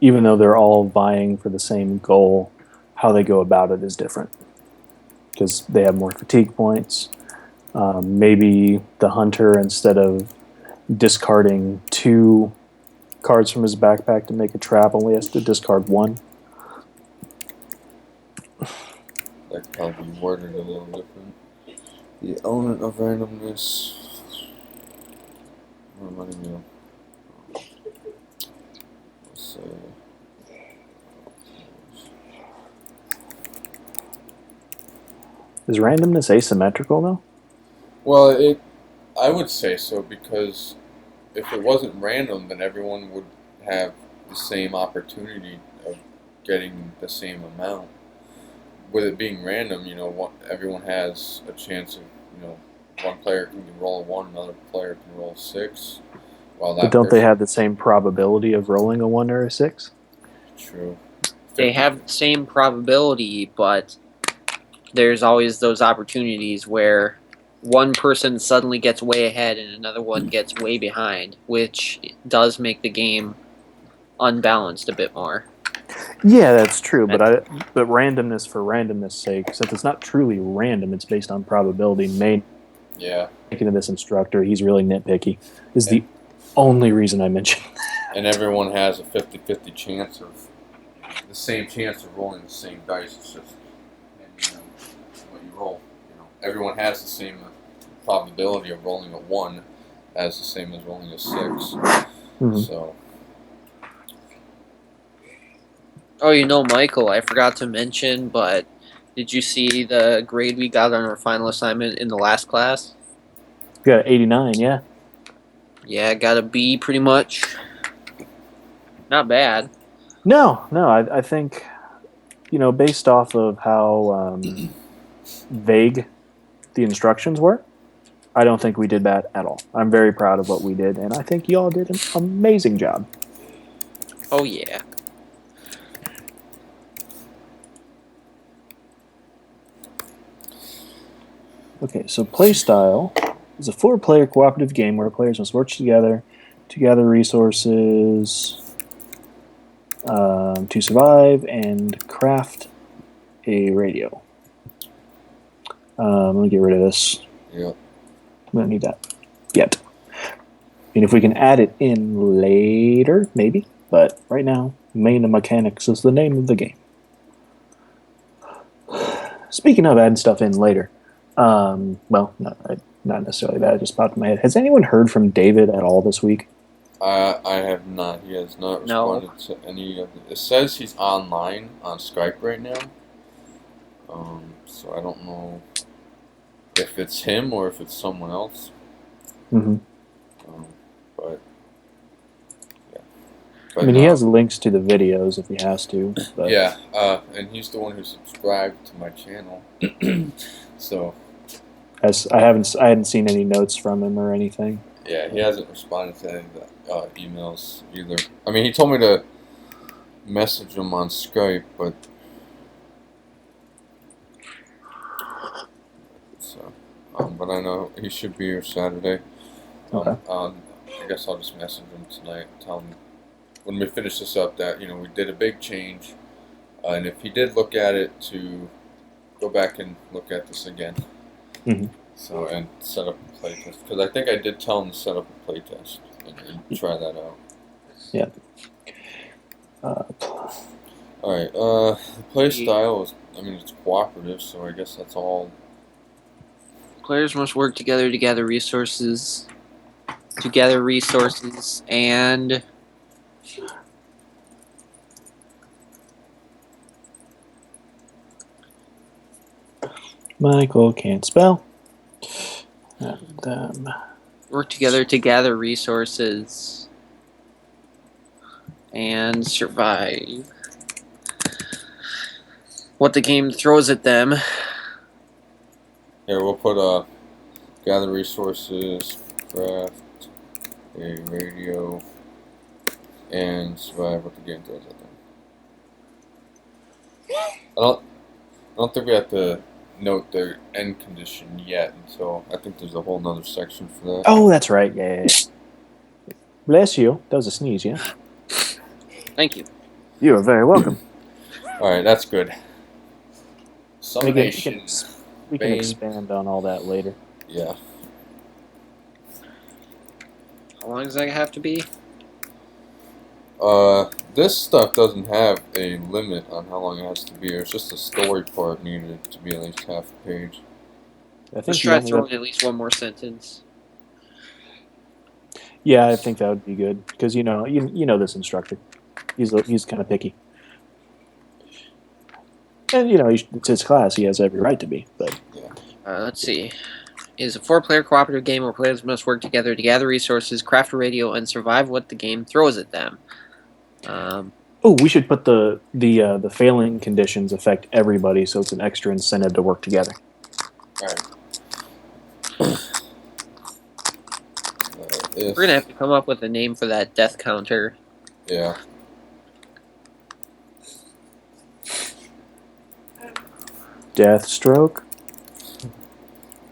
though they're all vying for the same goal, how they go about it is different. Because they have more fatigue points. Maybe the hunter, instead of discarding 2 cards from his backpack to make a trap, only has to discard 1. That could probably be worded a little different. The element of randomness. Reminding me of. Let's say. Is randomness asymmetrical though? Well, I would say so because if it wasn't random, then everyone would have the same opportunity of getting the same amount. With it being random, everyone has a chance of, one player can roll a 1, another player can roll a 6. While that But don't they have the same probability of rolling a 1 or a 6? True. They have the same probability, but there's always those opportunities where one person suddenly gets way ahead and another one gets way behind, which does make the game unbalanced a bit more. Yeah, that's true, but randomness for randomness' sake, since it's not truly random, it's based on probability. Making to this instructor, he's really nitpicky, is the only reason I mentioned that. And everyone has a 50-50 chance of the same chance of rolling the same dice. It's just what you roll. Everyone has the same probability of rolling a 1 as the same as rolling a 6. Mm-hmm. So. Oh, Michael, I forgot to mention, but did you see the grade we got on our final assignment in the last class? We got 89, yeah. Yeah, got a B pretty much. Not bad. No, I think, based off of how vague the instructions were, I don't think we did bad at all. I'm very proud of what we did, and I think y'all did an amazing job. Oh, yeah. Okay, so Playstyle is a 4-player cooperative game where players must work together to gather resources to survive and craft a radio. Let me get rid of this. Yep. We don't need that yet. And if we can add it in later, maybe. But right now, Main Mechanics is the name of the game. Speaking of adding stuff in later, well, not necessarily that. It just popped in my head. Has anyone heard from David at all this week? I have not. He has not responded to any of it. It says he's online on Skype right now. So I don't know if it's him or if it's someone else. Mm-hmm. But I mean, he has links to the videos if he has to. But. Yeah, and he's the one who subscribed to my channel. So. I hadn't seen any notes from him or anything. Yeah, he hasn't responded to any of the emails either. I mean, he told me to message him on Skype, but but I know he should be here Saturday. Okay. I guess I'll just message him tonight and tell him when we finish this up that we did a big change, and if he did look at it, to go back and look at this again. Mm-hmm. So, and set up a playtest. Because I think I did tell him to set up a playtest and try that out. Yeah. Alright, the play style is, it's cooperative, so I guess that's all. Players must work together to gather resources. And... Michael can't spell. And, work together to gather resources and survive what the game throws at them. Here, we'll put gather resources, craft a radio, and survive what the game throws at them. I don't think we have to note the end condition yet, so I think there's a whole nother section for that. Oh, that's right. Yeah. Bless you. That was a sneeze, yeah? Thank you. You are very welcome. Alright, that's good. Summation. We can expand on all that later. Yeah. How long does that have to be? This stuff doesn't have a limit on how long it has to be. It's just the story part needed to be at least half a page. I think Let's you try only throwing have, at least one more sentence. yeah, I think that would be good because you know this instructor, he's kind of picky, and it's his class. He has every right to be. But Let's see. It is a 4-player cooperative game where players must work together to gather resources, craft a radio, and survive what the game throws at them. we should put the failing conditions affect everybody, so it's an extra incentive to work together. All right. We're gonna have to come up with a name for that death counter. Yeah. Deathstroke.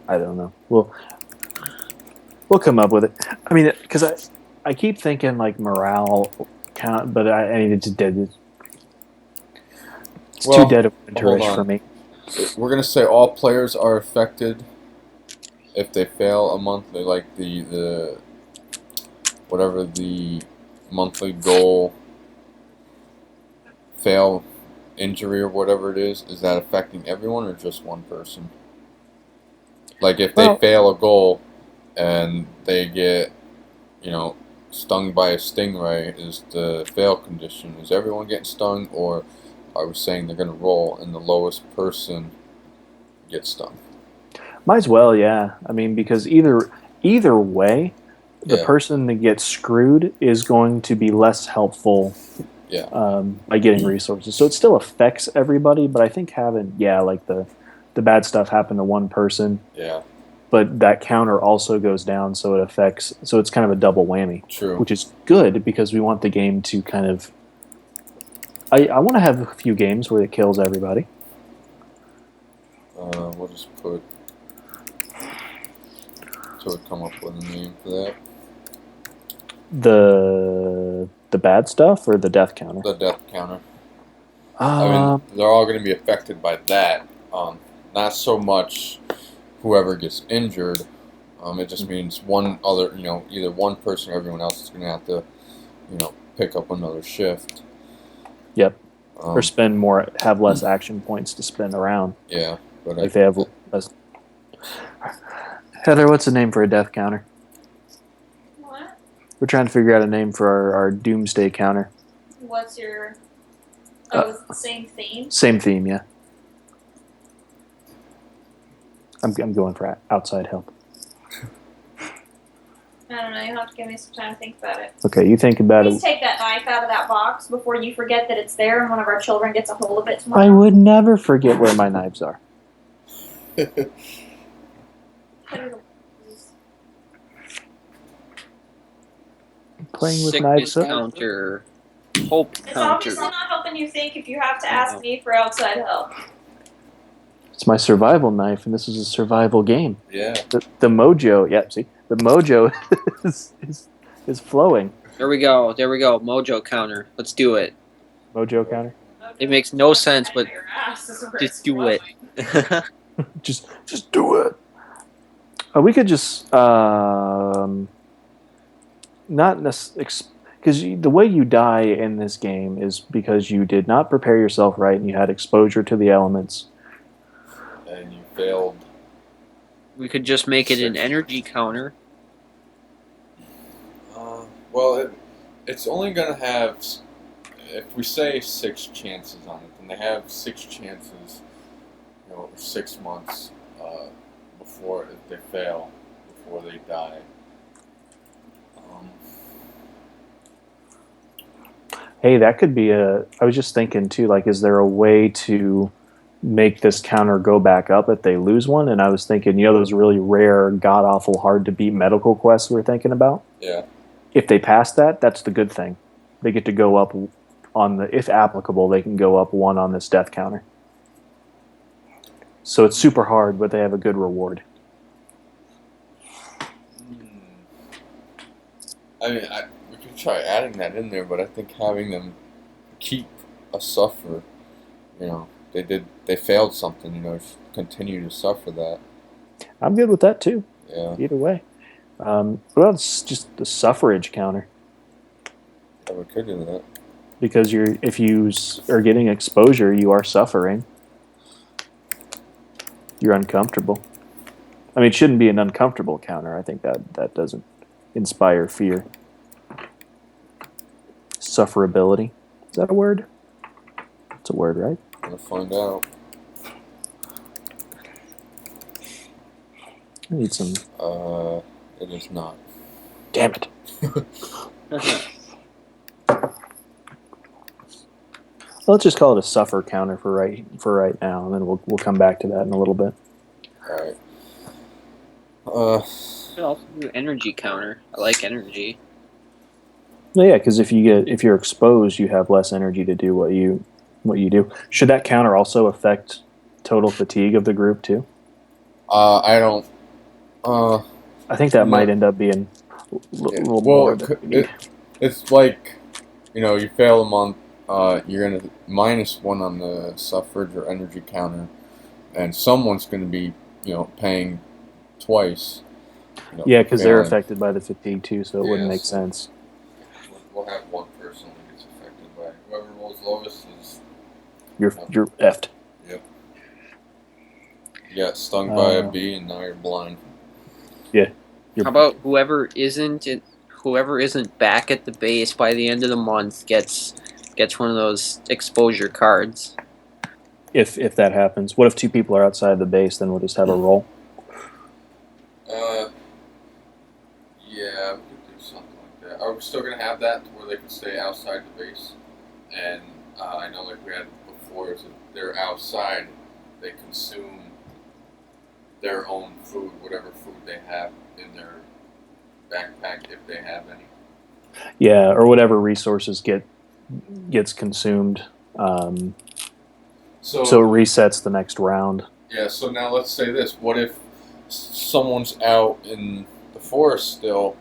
I don't know. We'll come up with it. I mean, because I keep thinking like morale count, but I mean it's dead. It's too dead of winterish for me. We're gonna say all players are affected if they fail a monthly, like the whatever the monthly goal fail injury or whatever it is that affecting everyone or just one person? Like if they fail a goal and they get, stung by a stingray, is the fail condition, is everyone getting stung, or are we saying they're going to roll and the lowest person gets stung? Might as well, yeah. I mean, because either way, the person that gets screwed is going to be less helpful by getting resources. So it still affects everybody, but I think having, like the bad stuff happen to one person. Yeah. But that counter also goes down, so it's kind of a double whammy. True. Which is good because we want the game to kind of... I want to have a few games where it kills everybody. We'll just put... So we come up with a name for that. The bad stuff or the death counter? The death counter. I mean, they're all going to be affected by that. Not so much whoever gets injured. It just means either one person or everyone else is going to have to, pick up another shift. Yep. Or have less action points to spin around. Yeah. But if they have less. Heather, what's the name for a death counter? What? We're trying to figure out a name for our doomsday counter. What's your... same theme? Same theme, yeah. I'm going for outside help. I don't know. You'll have to give me some time to think about it. Okay, you think about Please take that knife out of that box before you forget that it's there and one of our children gets a hold of it tomorrow. I would never forget where my knives are. Put it away, please. Playing with Sickness knives. Counter. Hope It's counter. obviously not helping you think if you have to ask me for outside help. It's my survival knife, and this is a survival game. Yeah. The mojo, the mojo is flowing. There we go. Mojo counter. Let's do it. Mojo counter. It makes no sense, but just do it. just do it. We could just not because the way you die in this game is because you did not prepare yourself right and you had exposure to the elements. And you failed. We could just make it an energy counter. Well, it's only going to have, if we say 6 chances on it, then they have 6 chances, 6 months before they fail, before they die. Hey, that could be I was just thinking too, like, is there a way to make this counter go back up if they lose one? And I was thinking, those really rare, god-awful, hard-to-beat medical quests we're thinking about? Yeah. If they pass that, that's the good thing. They get to go up if applicable, they can go up 1 on this death counter. So it's super hard, but they have a good reward. I mean, we could try adding that in there, but I think having them keep a suffer, they failed something, continue to suffer that. I'm good with that too. Yeah. Either way. Well, it's just the suffrage counter. Yeah, we could do that. Because if you are getting exposure, you are suffering. You're uncomfortable. I mean, it shouldn't be an uncomfortable counter. I think that doesn't inspire fear. Sufferability. Is that a word? It's a word, right? I'm gonna find out. I need some. It is not. Damn it. Let's just call it a suffer counter for right now, and then we'll come back to that in a little bit. All right. Could also do energy counter. I like energy. Yeah, because if you're exposed, you have less energy to do what you do. Should that counter also affect total fatigue of the group too? I don't. I think that might end up being a little more than we need. It's like, you fail a month, you're gonna -1 on the suffrage or energy counter, and someone's gonna be, paying twice. Yeah, because they're affected by the fatigue too, so it wouldn't make so sense. we'll have one person who gets affected by it. Whoever rolls lowest is. You're effed. Yep. You got stung by a bee, and now you're blind. Yeah. How about whoever isn't back at the base by the end of the month gets one of those exposure cards? If that happens, what if 2 people are outside the base? Then we'll just have a roll. Yeah, we could do something like that. Are we still gonna have that to where they can stay outside the base? And I know, like we had before, is if they're outside, they consume their own food, whatever food they have in their backpack, if they have any. Yeah, or whatever resources gets consumed. So it resets the next round. Yeah. So now let's say this: what if someone's out in the forest still,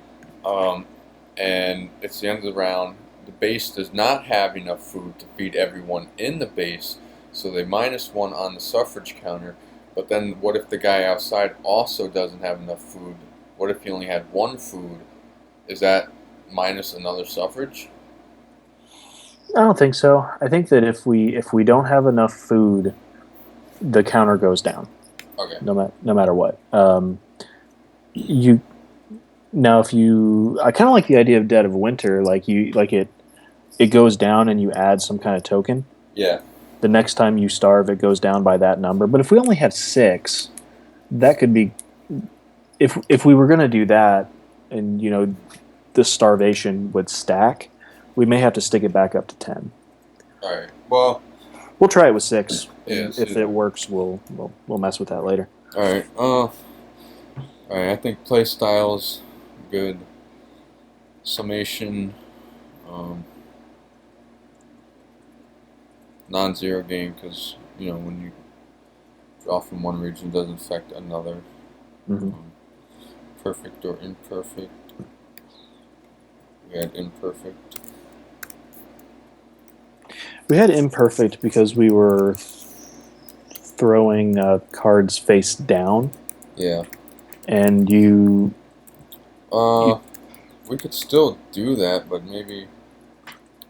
and it's the end of the round? The base does not have enough food to feed everyone in the base, so they -1 on the suffrage counter. But then what if the guy outside also doesn't have enough food? What if he only had 1 food? Is that minus another suffrage? I don't think so. I think that if we don't have enough food, the counter goes down. Okay. No matter what. I kind of like the idea of Dead of Winter. It goes down and you add some kind of token. Yeah. The next time you starve, it goes down by that number. But if we only had 6, that could be. If we were going to do that, and the starvation would stack, we may have to stick it back up to 10. All right. Well, we'll try it with 6. Yeah, if it works, we'll mess with that later. All right. All right. I think play style's good. Summation. Non-zero game because when you draw from one region, it doesn't affect another. Mm-hmm. Perfect or imperfect. We had imperfect. We had imperfect because we were throwing cards face down. Yeah. And we could still do that, but maybe.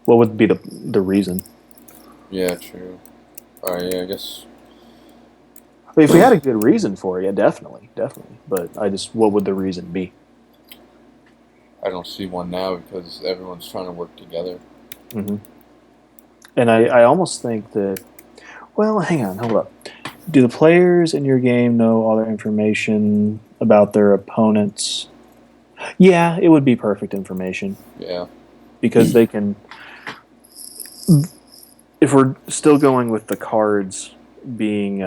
What would be the reason? Yeah, true. Alright, yeah, I guess. If we had a good reason for it, yeah, definitely. But what would the reason be? I don't see one now because everyone's trying to work together. Mm-hmm. And I almost think that. Well, hang on, hold up. Do the players in your game know all their information about their opponents? Yeah, it would be perfect information. Yeah. Because they can. If we're still going with the cards being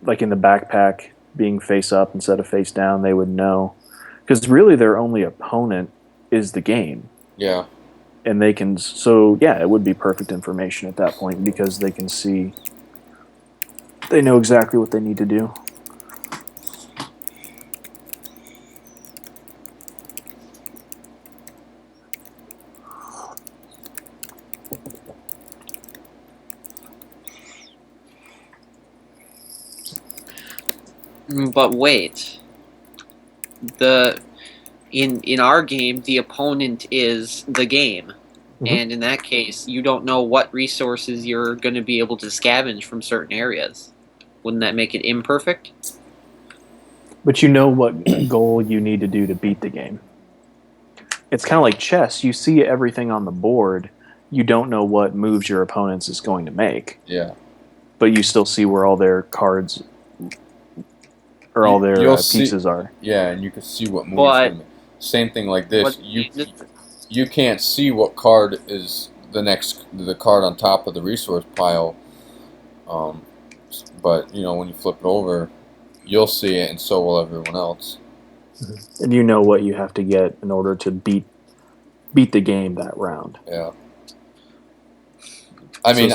like in the backpack being face up instead of face down, they would know. Because really their only opponent is the game. Yeah. And they can... So, yeah, it would be perfect information at that point because they can see... They know exactly what they need to do. But wait, in our game, the opponent is the game, and in that case, you don't know what resources you're going to be able to scavenge from certain areas. Wouldn't that make it imperfect? But you know what goal you need to do to beat the game. It's kind of like chess. You see everything on the board. You don't know what moves your opponent is going to make. Yeah. But you still see where all their cards or all their pieces are. Yeah, and you can see what moves. Same thing like this. You can't see what card is the card on top of the resource pile. But when you flip it over, you'll see it, and so will everyone else. And you know what you have to get in order to beat the game that round. Yeah. I mean,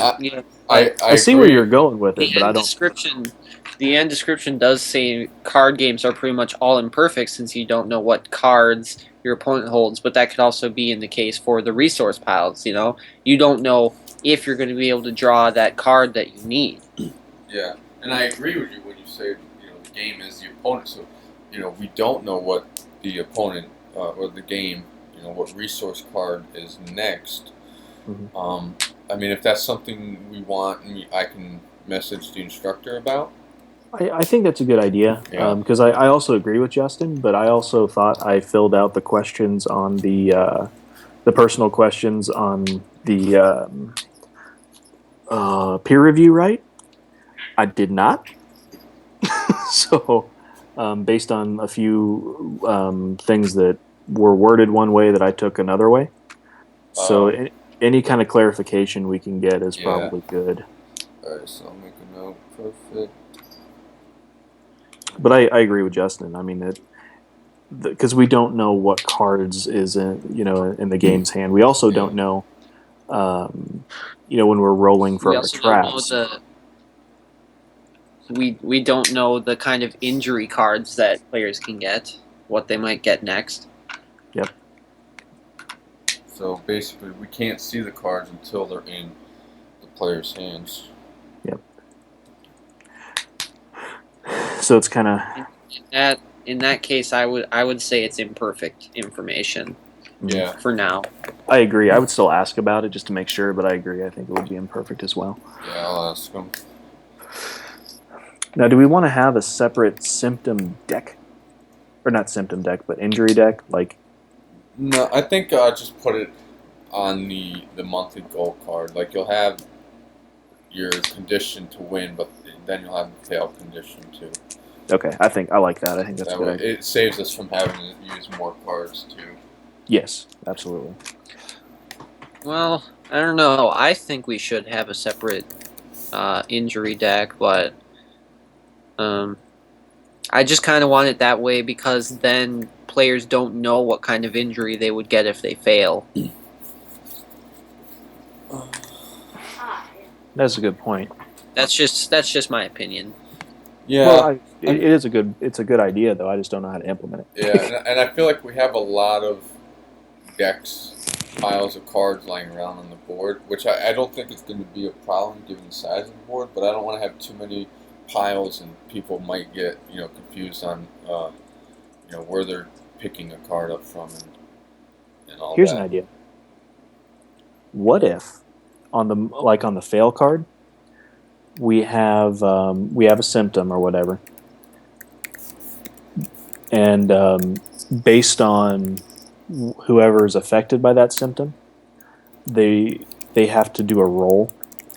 I see where you're going with it, but I don't. The end description does say card games are pretty much all imperfect since you don't know what cards your opponent holds, but that could also be in the case for the resource piles. You don't know if you're going to be able to draw that card that you need. Yeah, and I agree with you when you say the game is the opponent. So we don't know what the opponent or the game what resource card is next. Mm-hmm. I mean, if that's something we want, I can message the instructor about. I think that's a good idea because I also agree with Justin, but I also thought I filled out the questions on the personal questions on the peer review right. I did not. So, based on a few things that were worded one way that I took another way. So any kind of clarification we can get is probably good. All right, so I'll make a note. Perfect. But I agree with Justin. I mean, because we don't know what cards is in the game's hand. We also don't know, when we're rolling for our traps. We don't know the kind of injury cards that players can get, what they might get next. Yep. So basically, we can't see the cards until they're in the player's hands. Yep. So it's kind of in that case, I would say it's imperfect information. Yeah. For now. I agree. I would still ask about it just to make sure, but I agree. I think it would be imperfect as well. Yeah, I'll ask them. Now, do we want to have a separate symptom deck? Or not symptom deck, but injury deck? No, I think just put it on the monthly goal card. Like, you'll have your condition to win, but then you'll have the fail condition too. Okay, I like that. I think that's good. It saves us from having to use more cards too. Yes, absolutely. Well, I don't know. I think we should have a separate injury deck, but I just kind of want it that way because then players don't know what kind of injury they would get if they fail. That's a good point. That's just my opinion. Yeah, well, it's a good idea though. I just don't know how to implement it. Yeah, and I feel like we have a lot of decks, piles of cards lying around on the board, which I don't think is going to be a problem given the size of the board. But I don't want to have too many piles, and people might get confused on where they're picking a card up from and all. Here's an idea. What if on the fail card we have a symptom or whatever, and based on whoever is affected by that symptom, they have to do a roll,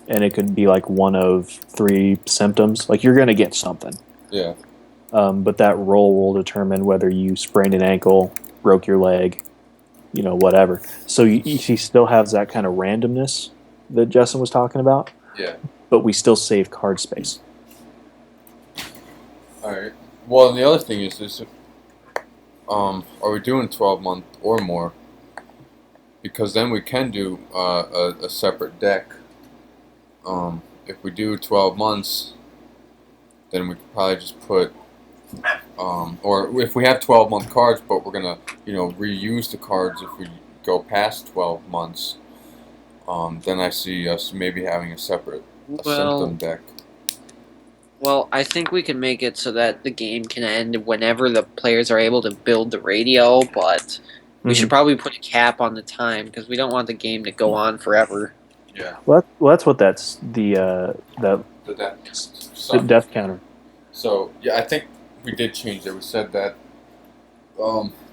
and it could be like one of 3 symptoms. Like you're going to get something. Yeah. But that roll will determine whether you sprained an ankle, broke your leg, whatever. So he still has that kind of randomness that Justin was talking about. Yeah. But we still save card space. All right. Well, and the other thing is are we doing 12-month or more? Because then we can do a separate deck. If we do 12 months, then we could probably just put, or if we have 12-month cards, but we're gonna, reuse the cards if we go past 12 months, then I see us maybe having a separate symptom deck. Well, I think we can make it so that the game can end whenever the players are able to build the radio, but we should probably put a cap on the time because we don't want the game to go on forever. Yeah. Well, that's what that's the death counter. So yeah, I think we did change it. We said that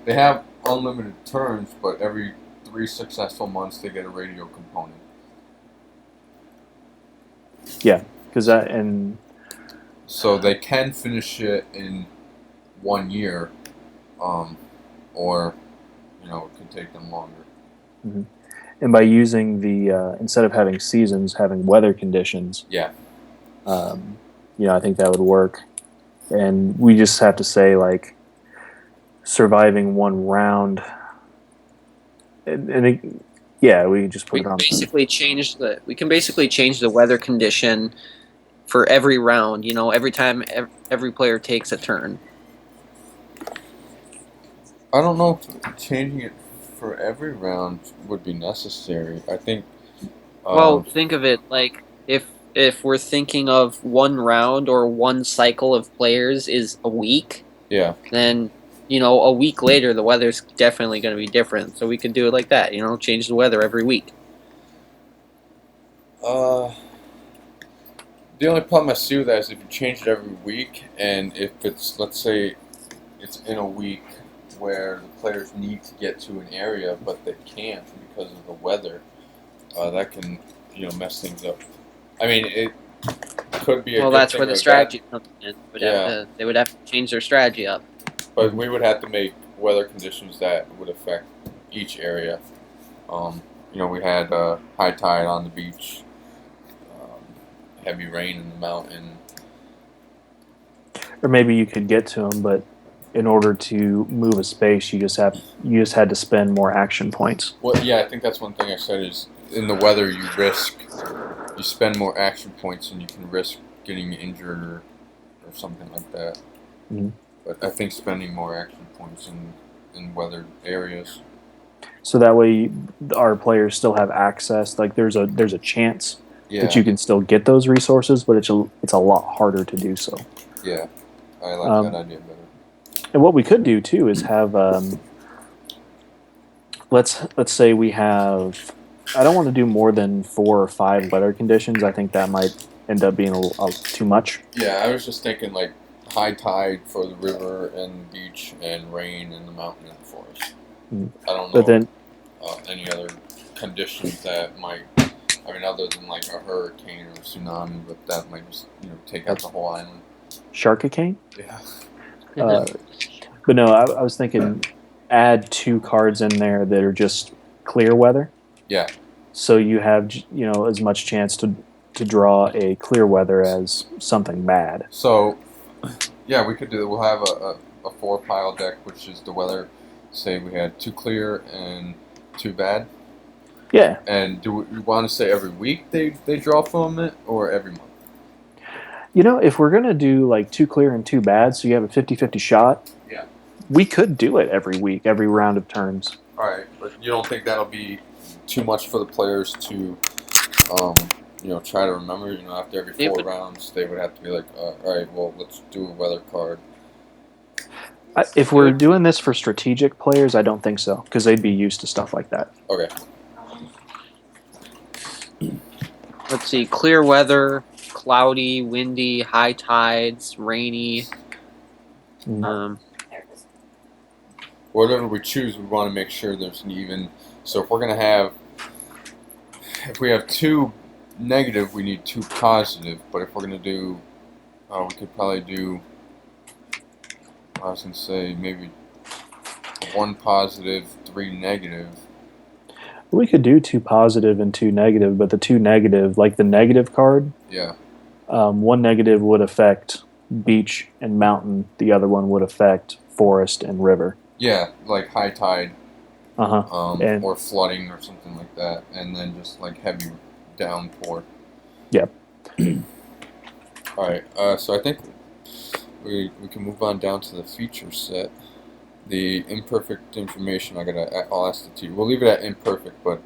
they have unlimited turns, but every 3 successful months they get a radio component. Yeah, because and so they can finish it in 1 year, or it could take them longer. Mm-hmm. And by using the instead of having seasons, having weather conditions. Yeah. I think that would work. And we just have to say like surviving one round. We can just put it on. We can basically change the weather condition for every round. Every time every player takes a turn. I don't know if changing it for every round would be necessary. I think. Well, think of it like if we're thinking of one round or one cycle of players is a week. Yeah. Then a week later the weather's definitely going to be different. So we could do it like that. Change the weather every week. The only problem I see with that is if you change it every week, and if it's, let's say, it's in a week where the players need to get to an area but they can't because of the weather, that can mess things up. I mean, it could be a well, good that's thing where the like strategy comes in. They would have to change their strategy up. But we would have to make weather conditions that would affect each area. We had high tide on the beach, heavy rain in the mountain. Or maybe you could get to them, but in order to move a space, you just had to spend more action points. Well, yeah, I think that's one thing I said is in the weather you spend more action points and you can risk getting injured or something like that. Mm-hmm. But I think spending more action points in weathered areas. So that way our players still have access. Like there's a chance that you can still get those resources, but it's a lot harder to do so. Yeah, I like that idea better. And what we could do too is have let's say we have. I don't want to do more than 4 or 5 weather conditions. I think that might end up being too much. Yeah, I was just thinking like high tide for the river and the beach, and rain in the mountain and the forest. I don't know. But then any other conditions that might. I mean, other than like a hurricane or a tsunami, but that might just take out the whole island. Sharkicane? Yeah. But no, I was thinking add 2 cards in there that are just clear weather. Yeah. So you have as much chance to draw a clear weather as something bad. So, yeah, we could do that. We'll have a 4-pile deck, which is the weather. Say we had 2 clear and 2 bad. Yeah. And do we want to say every week they draw from it, or every month? If we're going to do like 2 clear and 2 bad, so you have a 50-50 shot, yeah, we could do it every week, every round of turns. All right, but you don't think that'll be too much for the players to, try to remember? After every 4 rounds, they would have to be like, all right, well, let's do a weather card. If we're doing this for strategic players, I don't think so, because they'd be used to stuff like that. Okay. Let's see, clear weather, cloudy, windy, high tides, rainy. Whatever we choose, we want to make sure there's an even. So if we have 2 negative, we need 2 positive. But if we're going to do, we could probably do, I was going to say maybe 1 positive, 3 negative. We could do 2 positive and 2 negative, but the 2 negative, like the negative card, 1 negative would affect beach and mountain. The other one would affect forest and river. Yeah, like high tide, or flooding or something like that, and then just like heavy downpour. Yep. All right, so I think we can move on down to the feature set. The imperfect information, I'll ask the teacher. We'll leave it at imperfect, but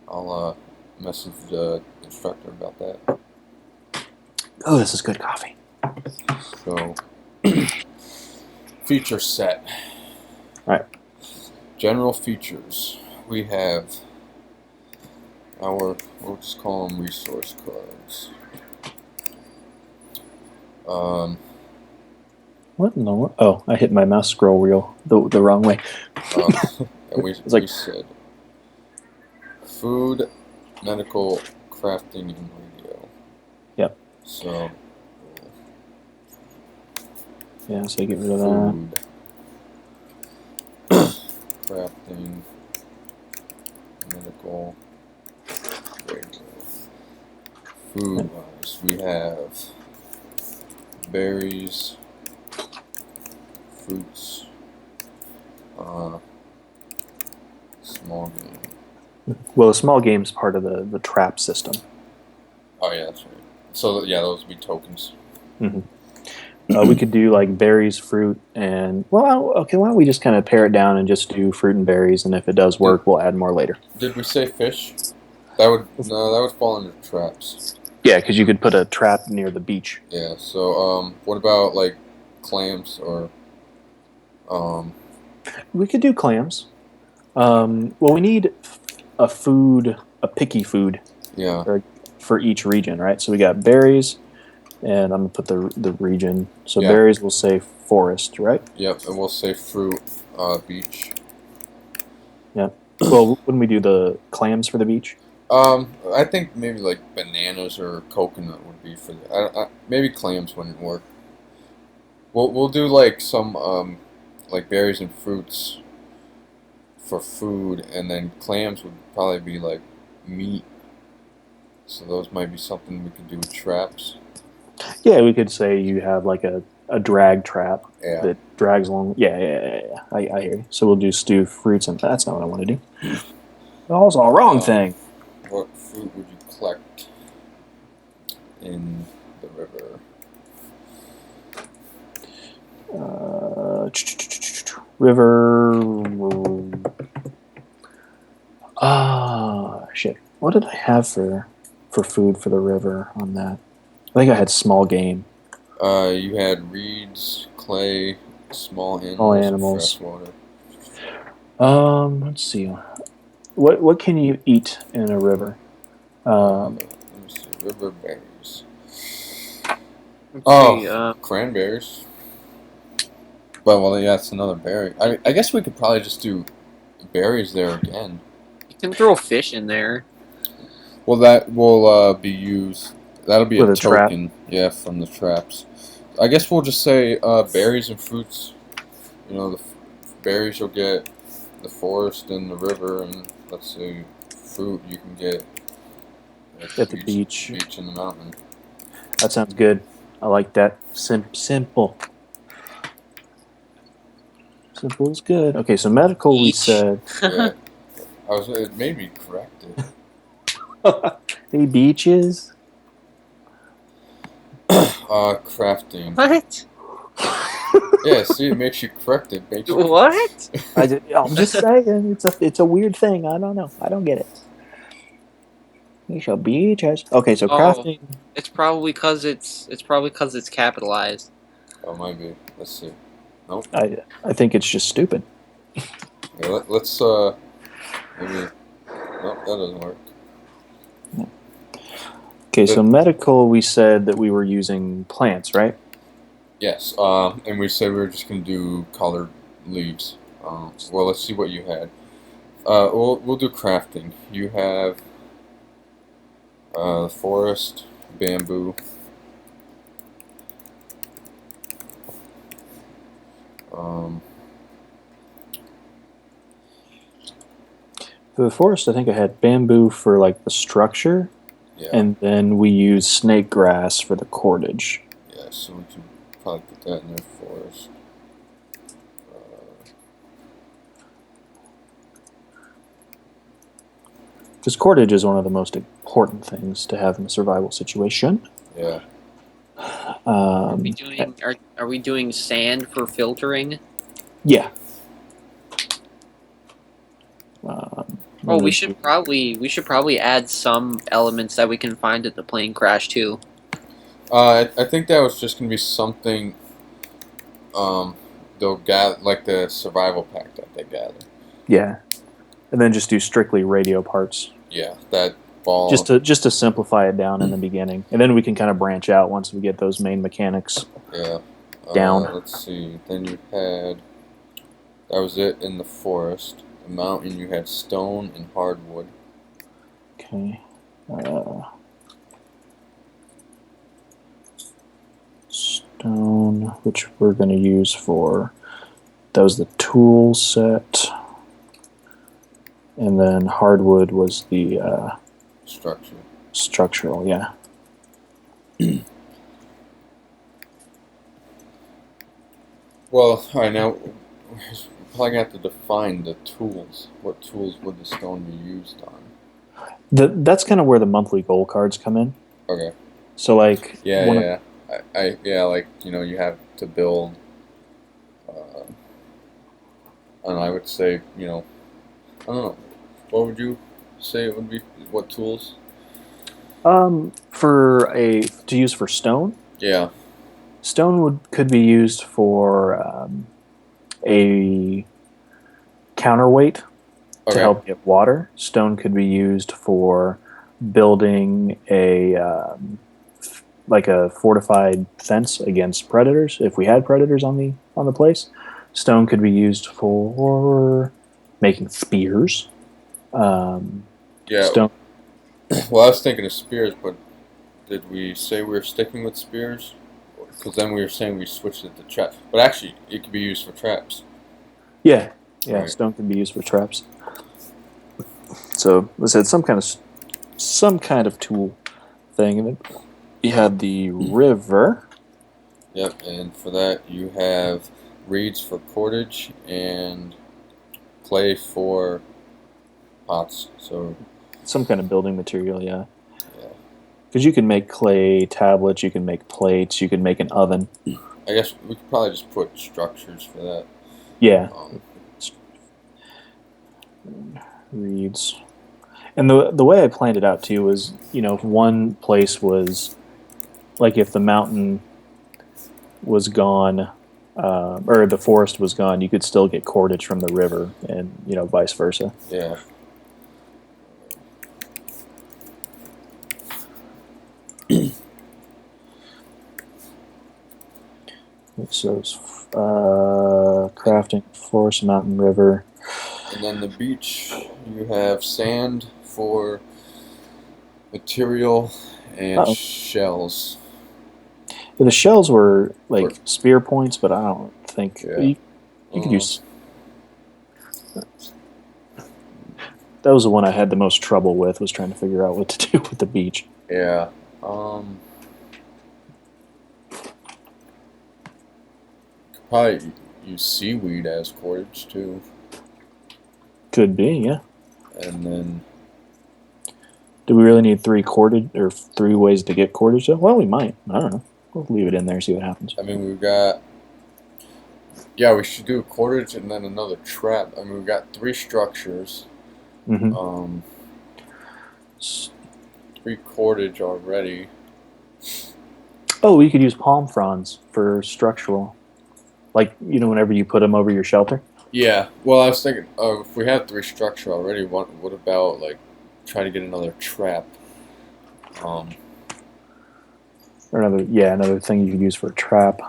I'll message the instructor about that. Oh, this is good coffee. So, feature set. All right. General features. We have we'll just call them resource cards. What in the world? Oh, I hit my mouse scroll wheel the wrong way. And we said food, medical, crafting, and radio. Yep. So. Yeah, so get rid of that. Crafting, medical, radio. Food-wise, we have berries, fruits, small game. Well, the small game's part of the trap system. Oh yeah, that's right. So yeah, those would be tokens. Mm-hmm. We could do like berries, fruit, and okay. Why don't we just kind of pare it down and just do fruit and berries, and if it does work, we'll add more later. Did we say fish? That would fall under traps. Yeah, because you could put a trap near the beach. Yeah. So what about like clams or We could do clams. Well, we need a picky food. Yeah. For each region, right? So we got berries. And I'm going to put the region. So berries will say forest, right? Yep, and we'll say fruit, beach. Yep. Well, wouldn't we do the clams for the beach? I think maybe like bananas or coconut would be for the. Maybe clams wouldn't work. We'll do like some like berries and fruits for food, and then clams would probably be like meat. So those might be something we could do with traps. Yeah, we could say you have like a drag trap that drags along. Yeah. I hear you. So we'll do stew fruits, and that's not what I want to do. That's all wrong thing. What fruit would you collect in the river? River. Shit. What did I have for food for the river on that? I think I had small game. You had reeds, clay, small animals. Fresh water. Let's see. What can you eat in a river? Let me see. River berries. Cranberries. But well, yeah, it's another berry. I guess we could probably just do berries there again. You can throw fish in there. Well, that will be used. That'll be a token, trap. From the traps. I guess we'll just say berries and fruits. You know, the berries you'll get the forest and the river, and let's say fruit you can get at the beach. Beach in the mountain. That sounds good. I like that. Simple. Simple is good. Okay, so medical we said. Yeah, it made me correct it. Hey, beaches. Crafting. What? Yeah, see, it makes you correct it. What? I'm just saying, it's a weird thing. I don't know. I don't get it. We shall beaches. Okay, so crafting. It's probably because it's capitalized. Oh, might be. Let's see. Nope. I think it's just stupid. Yeah, let's maybe. Nope, that doesn't work. Okay, so medical, we said that we were using plants, right? Yes, and we said we were just going to do colored leaves. Well, let's see what you had. We'll do crafting. You have forest, bamboo. For the forest, I think I had bamboo for like the structure. Yeah. And then we use snake grass for the cordage. Yeah, so we can probably put that in there for us. Because cordage is one of the most important things to have in a survival situation. Yeah. Are we doing sand for filtering? Yeah. We should probably add some elements that we can find at the plane crash too. I think that was just gonna be something. They'll gather like the survival pack that they gather. Yeah, and then just do strictly radio parts. Yeah, that ball. Just to simplify it down in the beginning, and then we can kind of branch out once we get those main mechanics. Yeah. Down. Let's see. Then you had, that was it in the forest. The mountain, you had stone and hardwood. Okay. Stone, which we're going to use for, that was the tool set. And then hardwood was the structural, yeah. Well, all right, now we're probably going to have to define the tools. What tools would the stone be used on? That's kind of where the monthly goal cards come in. Okay. So, like... Yeah. Like, you have to build... and I would say, I don't know. What would you say it would be? What tools? To use for stone? Yeah. Stone could be used for a counterweight to help get water. Stone could be used for building a fortified fence against predators if we had predators on the place. Stone could be used for making spears. Stone. Well, I was thinking of spears, but did we say we were sticking with spears? Because then we were saying we switched it to traps. But actually, it could be used for traps. Yeah. Right. Stone can be used for traps. So, I said some kind of tool thing. And then you had the river. Yep, and for that you have reeds for cordage and clay for pots. So some kind of building material, yeah. Because you can make clay tablets, you can make plates, you can make an oven. I guess we could probably just put structures for that. Yeah. Reeds. And the way I planned it out too was, if one place was, like if the mountain was gone, or the forest was gone, you could still get cordage from the river, and vice versa. Yeah. So it's crafting, forest, mountain, river. And then the beach, you have sand for material and shells. Yeah, the shells were like spear points, but I don't think you could use. That was the one I had the most trouble with, was trying to figure out what to do with the beach. Yeah. Could probably use seaweed as cordage too. Could be, yeah. And then, do we really need 3 cordage or 3 ways to get cordage? Well, we might. I don't know. We'll leave it in there and see what happens. I mean, we've got. Yeah, we should do a cordage and then another trap. I mean, we've got 3 structures. Mm-hmm. 3 cordage already. Oh, you could use palm fronds for structural. Like, whenever you put them over your shelter? Yeah. Well, I was thinking, if we have 3 structure already, what about, like, try to get another trap? Another thing you could use for a trap.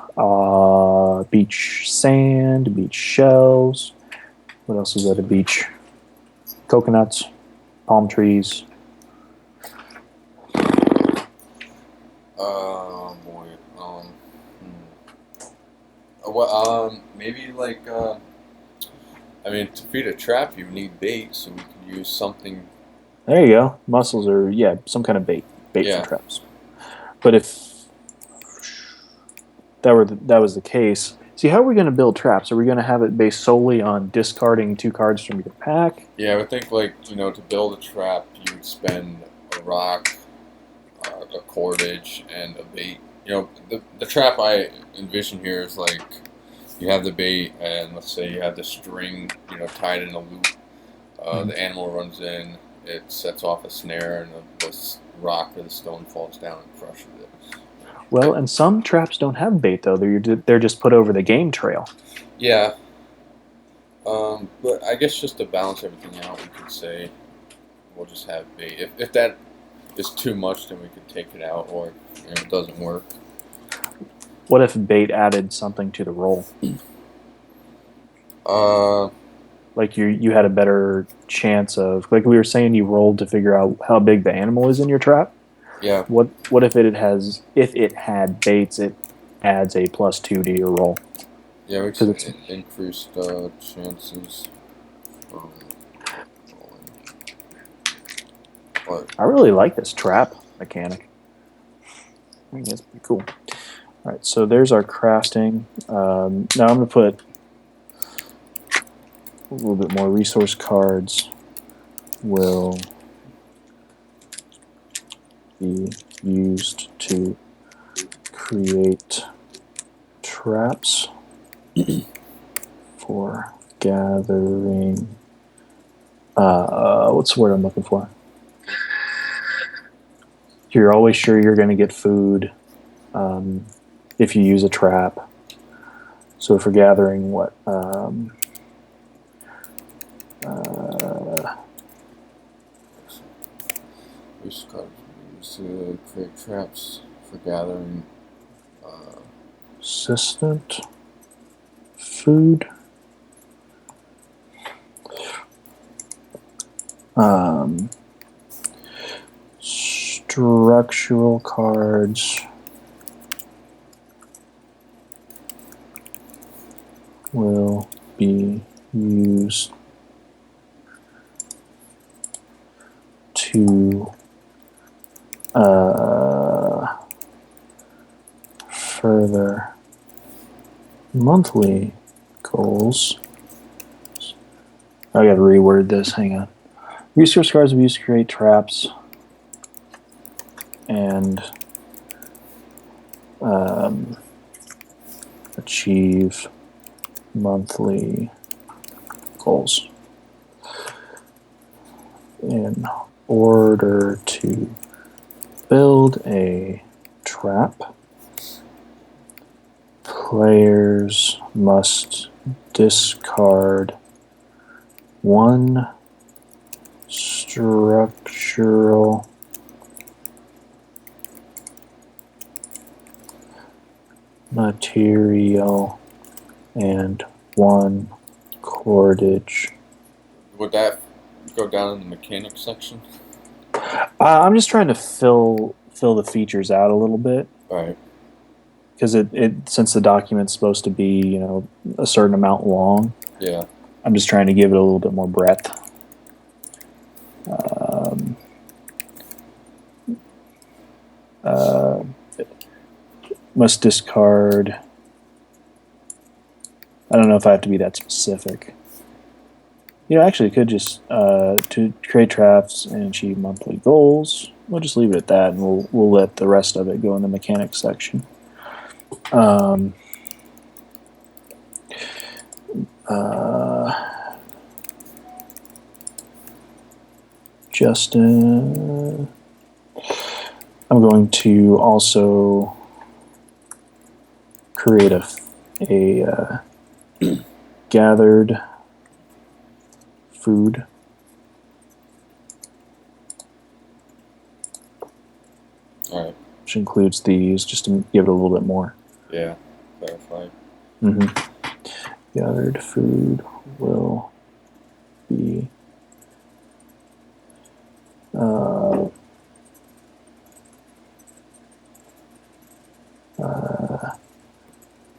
Beach sand, beach shells. What else is at a beach? Coconuts, palm trees. Maybe like, I mean, to feed a trap, you need bait, so we could use something. There you go. Mussels are, some kind of bait for traps. But if that was the case, see, how are we going to build traps? Are we going to have it based solely on discarding 2 cards from your pack? Yeah, I would think, like, to build a trap, you would spend a rock, a cordage, and a bait. The trap I envision here is like, you have the bait, and let's say you have the string, tied in a loop. The animal runs in, it sets off a snare, and the rock or the stone falls down and crushes it. Well, and some traps don't have bait, though. They're just put over the game trail. Yeah. But I guess just to balance everything out, we could say we'll just have bait. If that is too much, then we could take it out, or it doesn't work. What if bait added something to the roll? Like you had a better chance of, like we were saying, you rolled to figure out how big the animal is in your trap. Yeah. What if it had baits, it adds a +2 to your roll. Yeah, we could increase the chances from rolling. I really like this trap mechanic. I think that's pretty cool. All right, so there's our crafting. Now I'm going to put a little bit more resource cards. Will be used to create traps for gathering. What's the word I'm looking for? You're always sure you're going to get food if you use a trap. So for gathering what? Resource cards used to create traps for gathering. Assistant food. Structural cards will be used to further monthly goals. I gotta reword this, hang on. Resource cards will be used to create traps and achieve monthly goals. In order to build a trap, players must discard one structural material and one cordage. Would that go down in the mechanics section? I'm just trying to fill the features out a little bit. Right. Because it since the document's supposed to be, a certain amount long. Yeah. I'm just trying to give it a little bit more breadth. Must discard. I don't know if I have to be that specific. Actually, it could just to create traps and achieve monthly goals. We'll just leave it at that, and we'll let the rest of it go in the mechanics section. Justin, I'm going to also create a gathered food. All right. Which includes these, just to give it a little bit more. Yeah, clarify. Gathered food will be I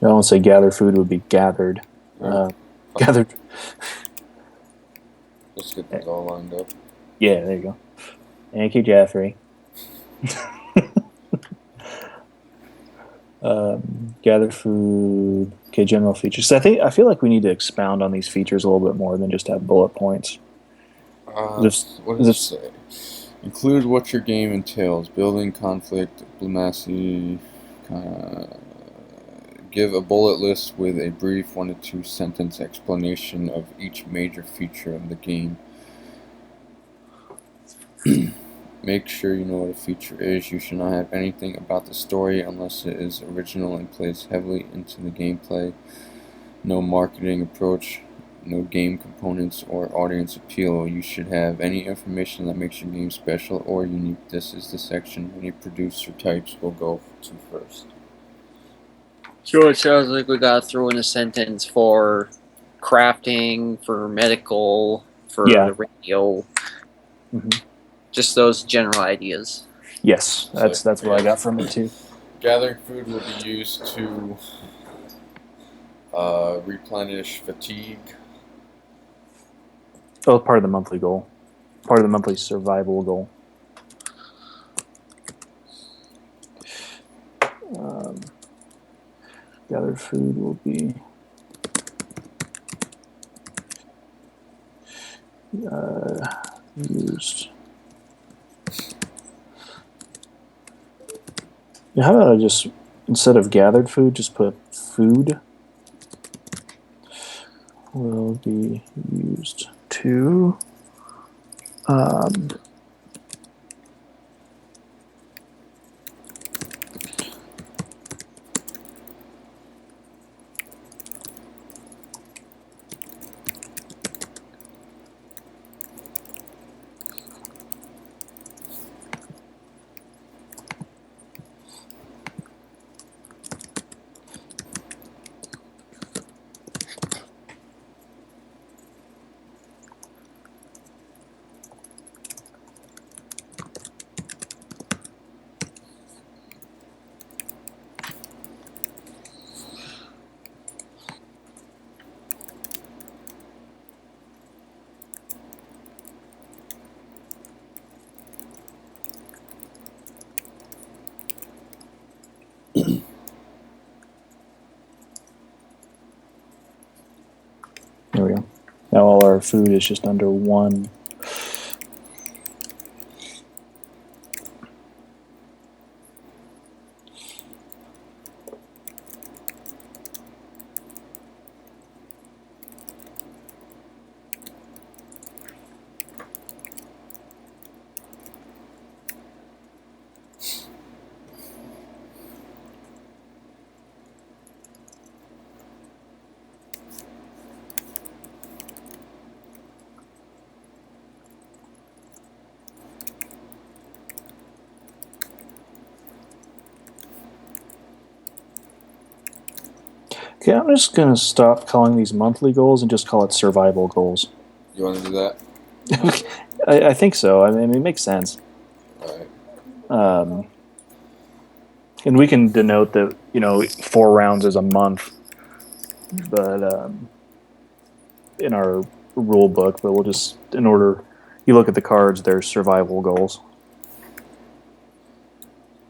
don't want to say gathered food would be gathered. Right. Gathered. Let's get these all lined up. Yeah, there you go. Thank you, Jeffrey. Gathered food. Okay, general features. So I feel like we need to expound on these features a little bit more than just have bullet points. What does it say? Include what your game entails: building, conflict, diplomacy. Give a bullet list with a brief 1 to 2 sentence explanation of each major feature of the game. Make sure you know what a feature is. You should not have anything about the story unless it is original and plays heavily into the gameplay. No marketing approach no game components or audience appeal. You should have any information that makes your game special or unique. This is the section any producer types will go to first. So it sounds like we gotta throw in a sentence for crafting, for medical, for Yeah. the radio. Mhm. Just those general ideas. Yes, that's what I got from it too. Gathering food will be used to replenish fatigue. Oh, part of the monthly goal. Part of the monthly survival goal. Gathered food will be used. Yeah, how about I just, instead of gathered food, just put food will be used to there we go. Now all our food is just under one. Okay, I'm just going to stop calling these monthly goals and just call it survival goals. You want to do that? I think so. I mean, it makes sense. All right. And we can denote that, 4 rounds is a month, but in our rule book, but we'll just, in order, you look at the cards, there's survival goals.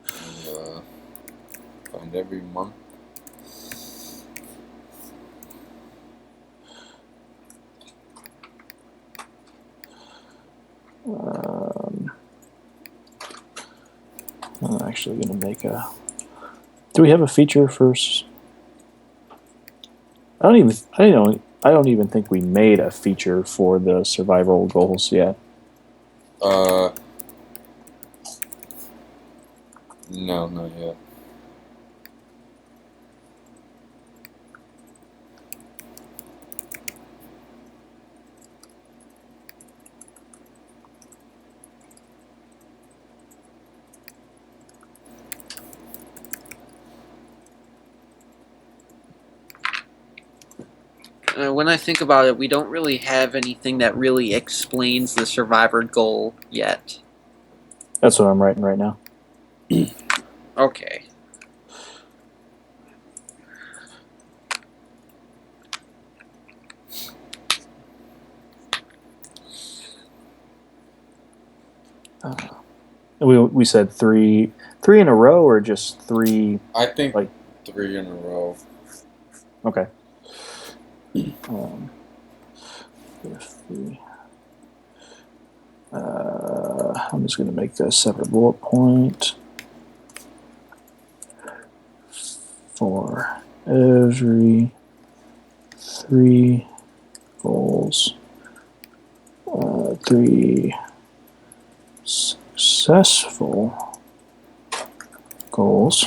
And, find every month. I'm actually going to make a... Do we have a feature first? I don't even think we made a feature for the survival goals yet. No, not yet. When I think about it, we don't really have anything that really explains the survivor goal yet. That's what I'm writing right now. Okay. We said three in a row, or just 3? I think like 3 in a row. Okay. I'm just going to make a separate bullet point for every 3 goals, 3 successful goals.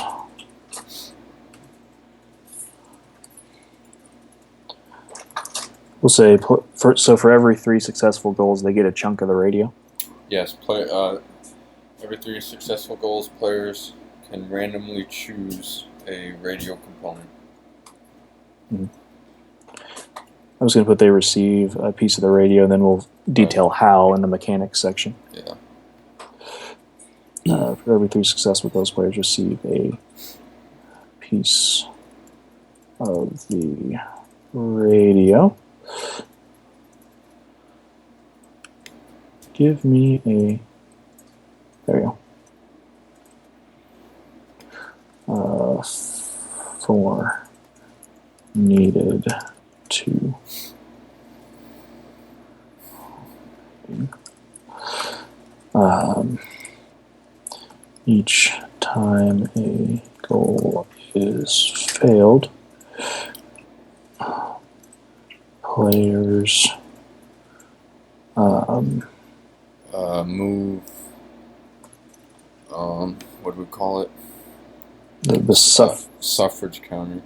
We'll say for every 3 successful goals, they get a chunk of the radio. Yes, every 3 successful goals, players can randomly choose a radio component. I was going to put they receive a piece of the radio, and then we'll detail how in the mechanics section. Yeah. For every 3 successful goals, players receive a piece of the radio. Give me a... There we go. 4 needed to... each time a goal is failed, players move. What do we call it? The suffrage counter.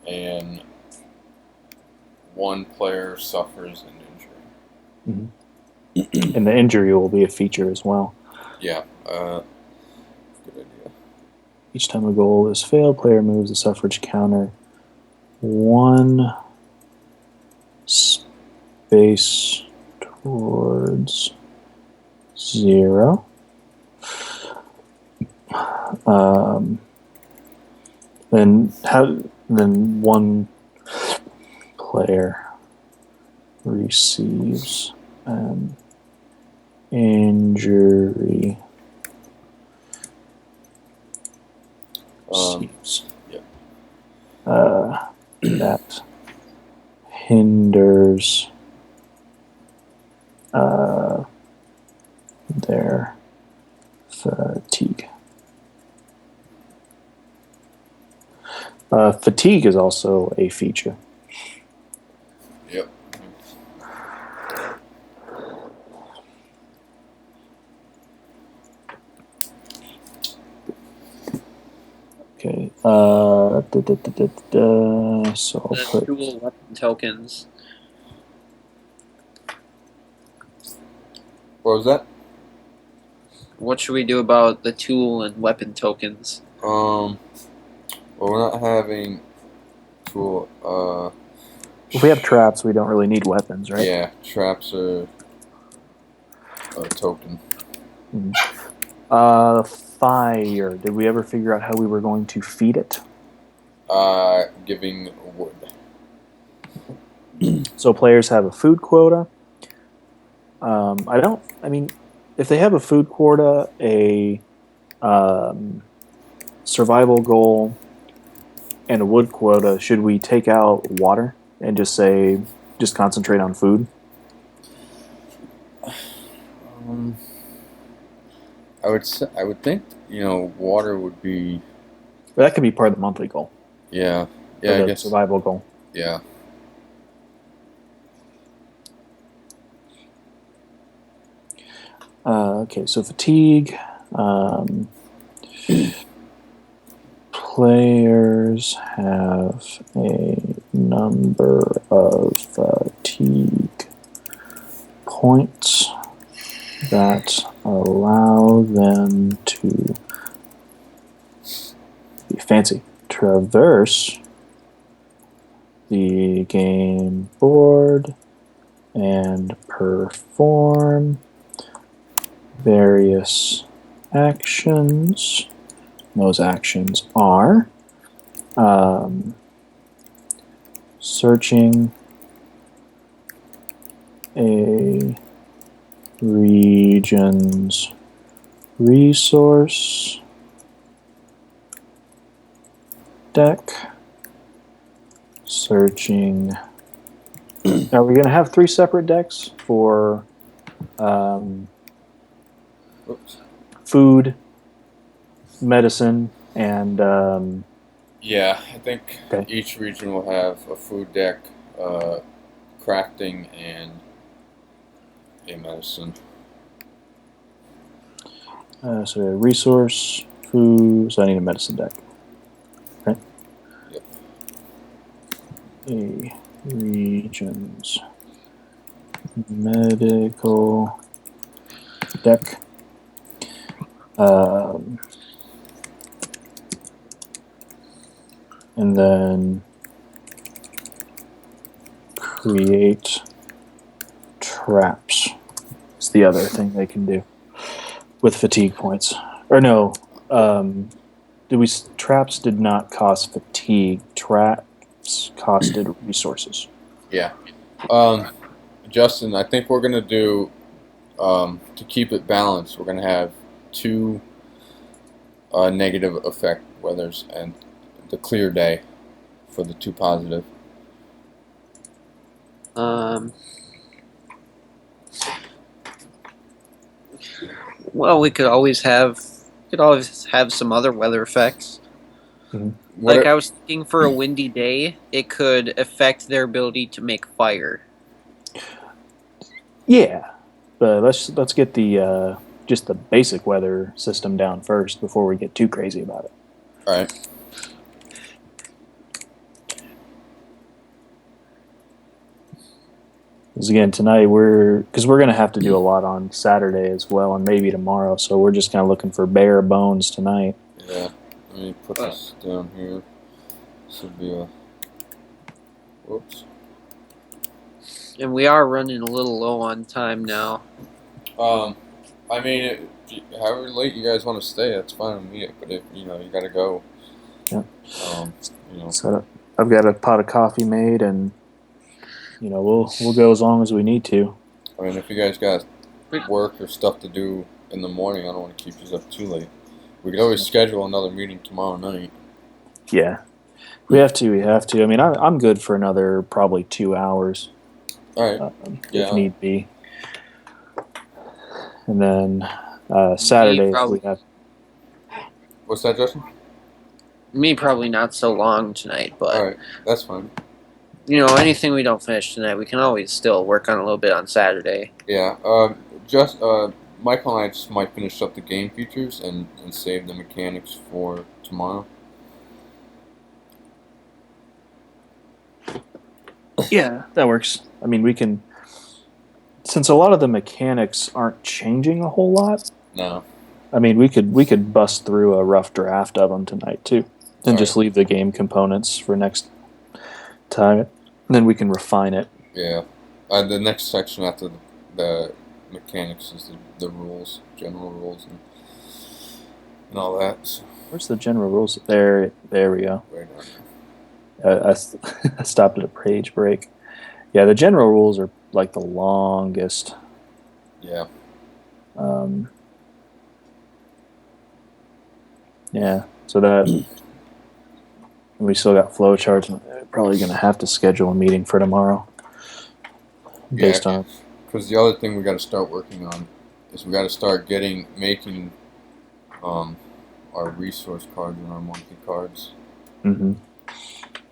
And one player suffers an injury. Mm-hmm. And the injury will be a feature as well. Yeah. Good idea. Each time a goal is failed, player moves the suffrage counter 1 space towards 0. Then one player receives an injury. That hinders their fatigue. Fatigue is also a feature. Yep. Okay. So I'll put dual weapon tokens. What was that? What should we do about the tool and weapon tokens? Well, we're not having tool. if we have traps, we don't really need weapons, right? Yeah, traps are a token. Fire. Did we ever figure out how we were going to feed it? Giving wood. So players have a food quota. If they have a food quota, a survival goal, and a wood quota, should we take out water and just concentrate on food? I would think, water would be. But that could be part of the monthly goal. Yeah. I guess survival goal. Yeah. Okay, so fatigue. Players have a number of fatigue points that allow them to be fancy. Traverse the game board and perform various actions. Those actions are searching a region's resource deck, searching. Are we going to have 3 separate decks for food, medicine, and yeah, I think each region will have a food deck, crafting, and a medicine. So we have resource, food. So I need a medicine deck. Okay. Yep. A regions medical deck. And then create traps. It's the other thing they can do with fatigue points. Or no, traps did not cost fatigue. Traps costed resources. Yeah. Justin, I think we're gonna do to keep it balanced. We're gonna have 2 negative effect weathers and the clear day for the 2 positive. Well, we could always have some other weather effects. Mm-hmm. Like I was thinking, for a windy day, it could affect their ability to make fire. Yeah, but let's get the just the basic weather system down first before we get too crazy about it. All right. Because again, tonight we're going to have to do a lot on Saturday as well, and maybe tomorrow. So we're just kind of looking for bare bones tonight. Yeah. Let me put this down here. This would be a. Whoops. And we are running a little low on time now. I mean, however late you guys want to stay, that's fine with me. But if you gotta go. Yeah. So I've got a pot of coffee made, and we'll go as long as we need to. I mean, if you guys got work or stuff to do in the morning, I don't want to keep you up too late. We could always schedule another meeting tomorrow night. Yeah, we have to. I mean, I'm good for another probably 2 hours. All right. If need be. And then Saturday we have. What's that, Justin? Me probably not so long tonight, but all right, that's fine. Anything we don't finish tonight, we can always still work on a little bit on Saturday. Yeah. Michael and I just might finish up the game features and save the mechanics for tomorrow. Yeah, that works. I mean, we can, since a lot of the mechanics aren't changing a whole lot. No. I mean, we could bust through a rough draft of them tonight too, and just leave the game components for next time. And then we can refine it. Yeah. The next section after the mechanics is the rules, general rules, and all that. So. Where's the general rules? There we go. Right on there. I stopped at a page break. Yeah, the general rules are like the longest. Yeah. Yeah, so that we still got flowcharts. Probably going to have to schedule a meeting for tomorrow. Based on, because the other thing we got to start working on is we got to start making our resource cards and our monthly cards. Mm-hmm.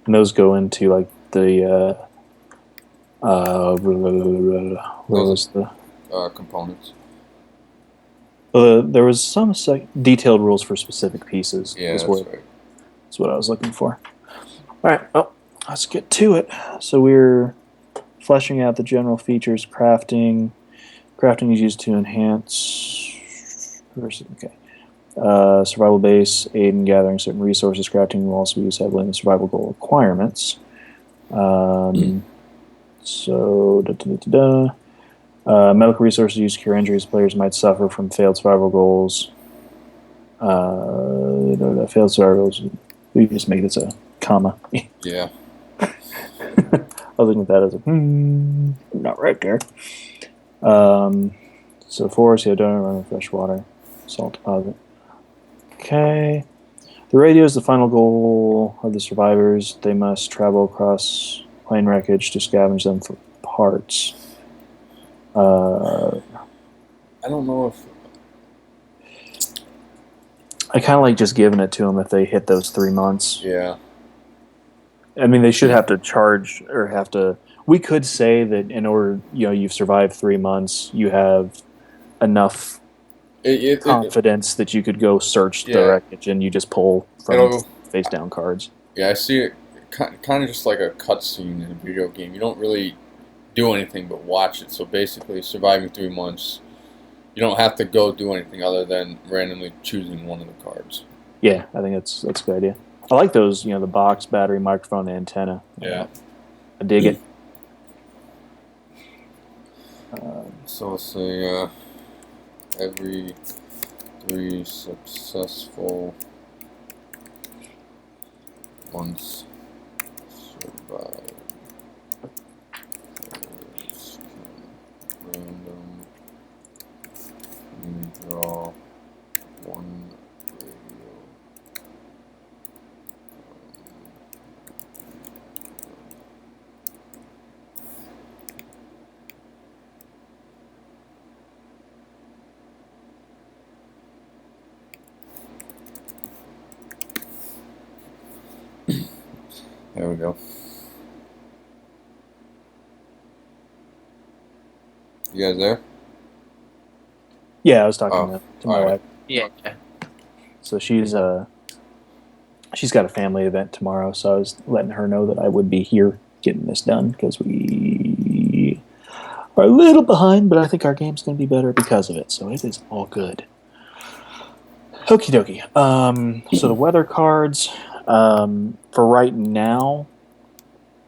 And those go into like the components. There was some detailed rules for specific pieces. Yeah, that's right. That's what I was looking for. All right, well, let's get to it. So we're fleshing out the general features. Crafting is used to enhance. Okay. Survival base, aid in gathering certain resources. Crafting will also be used heavily in the survival goal requirements. So, medical resources used to cure injuries players might suffer from failed survival goals. Failed survival goals. We just make this a comma. Yeah. I was looking at that as not right there. So forest, don't run fresh water, salt deposit. Okay. The radio is the final goal of the survivors. They must travel across plane wreckage to scavenge them for parts. I don't know if I kind of like just giving it to them if they hit those 3 months. Yeah. I mean, they should have to charge or have to. We could say that in order, you've survived 3 months, you have enough confidence that you could go search the Yeah. wreckage and you just pull from It'll- face down cards. Yeah, I see it kind of just like a cutscene in a video game. You don't really do anything but watch it. So basically, surviving 3 months, you don't have to go do anything other than randomly choosing one of the cards. Yeah, I think that's a good idea. I like those, the box, battery, microphone, and antenna. Yeah. I dig it. So let's say every 3 successful months survive. Players can randomly draw 1 radio. There we go. You guys there? Yeah, I was talking to my alright. wife. Yeah. So she's got a family event tomorrow, so I was letting her know that I would be here getting this done because we are a little behind, but I think our game's going to be better because of it. So it is all good. Okie dokie. So the weather cards, for right now,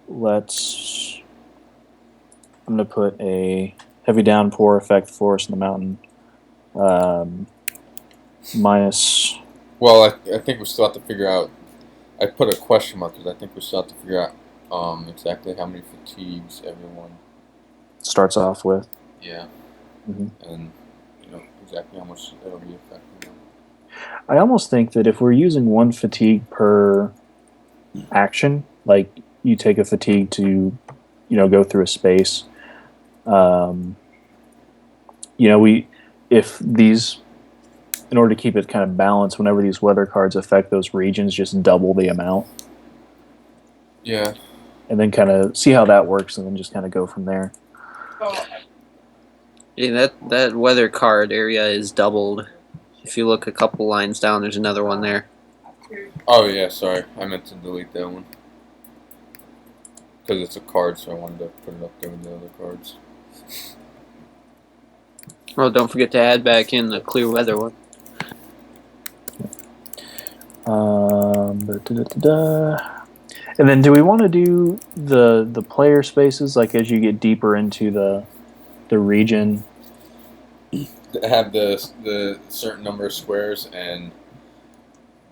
I'm going to put a heavy downpour effect force in the mountain. Minus. Well, I think we still have to figure out. I put a question mark because I think we still have to figure out exactly how many fatigues everyone. Starts off with. Yeah. Mm-hmm. And exactly how much it'll be affecting them. I almost think that if we're using 1 fatigue per action, like you take a fatigue to, go through a space, if these, in order to keep it kind of balanced, whenever these weather cards affect those regions, just double the amount. Yeah. And then kind of see how that works, and then just kind of go from there. Yeah, that weather card area is doubled. If you look a couple lines down, there's another one there. Oh yeah, sorry, I meant to delete that one because it's a card, so I wanted to put it up there with the other cards. Oh, don't forget to add back in the clear weather one. And then, do we want to do the player spaces, like as you get deeper into the region? Have the certain number of squares, and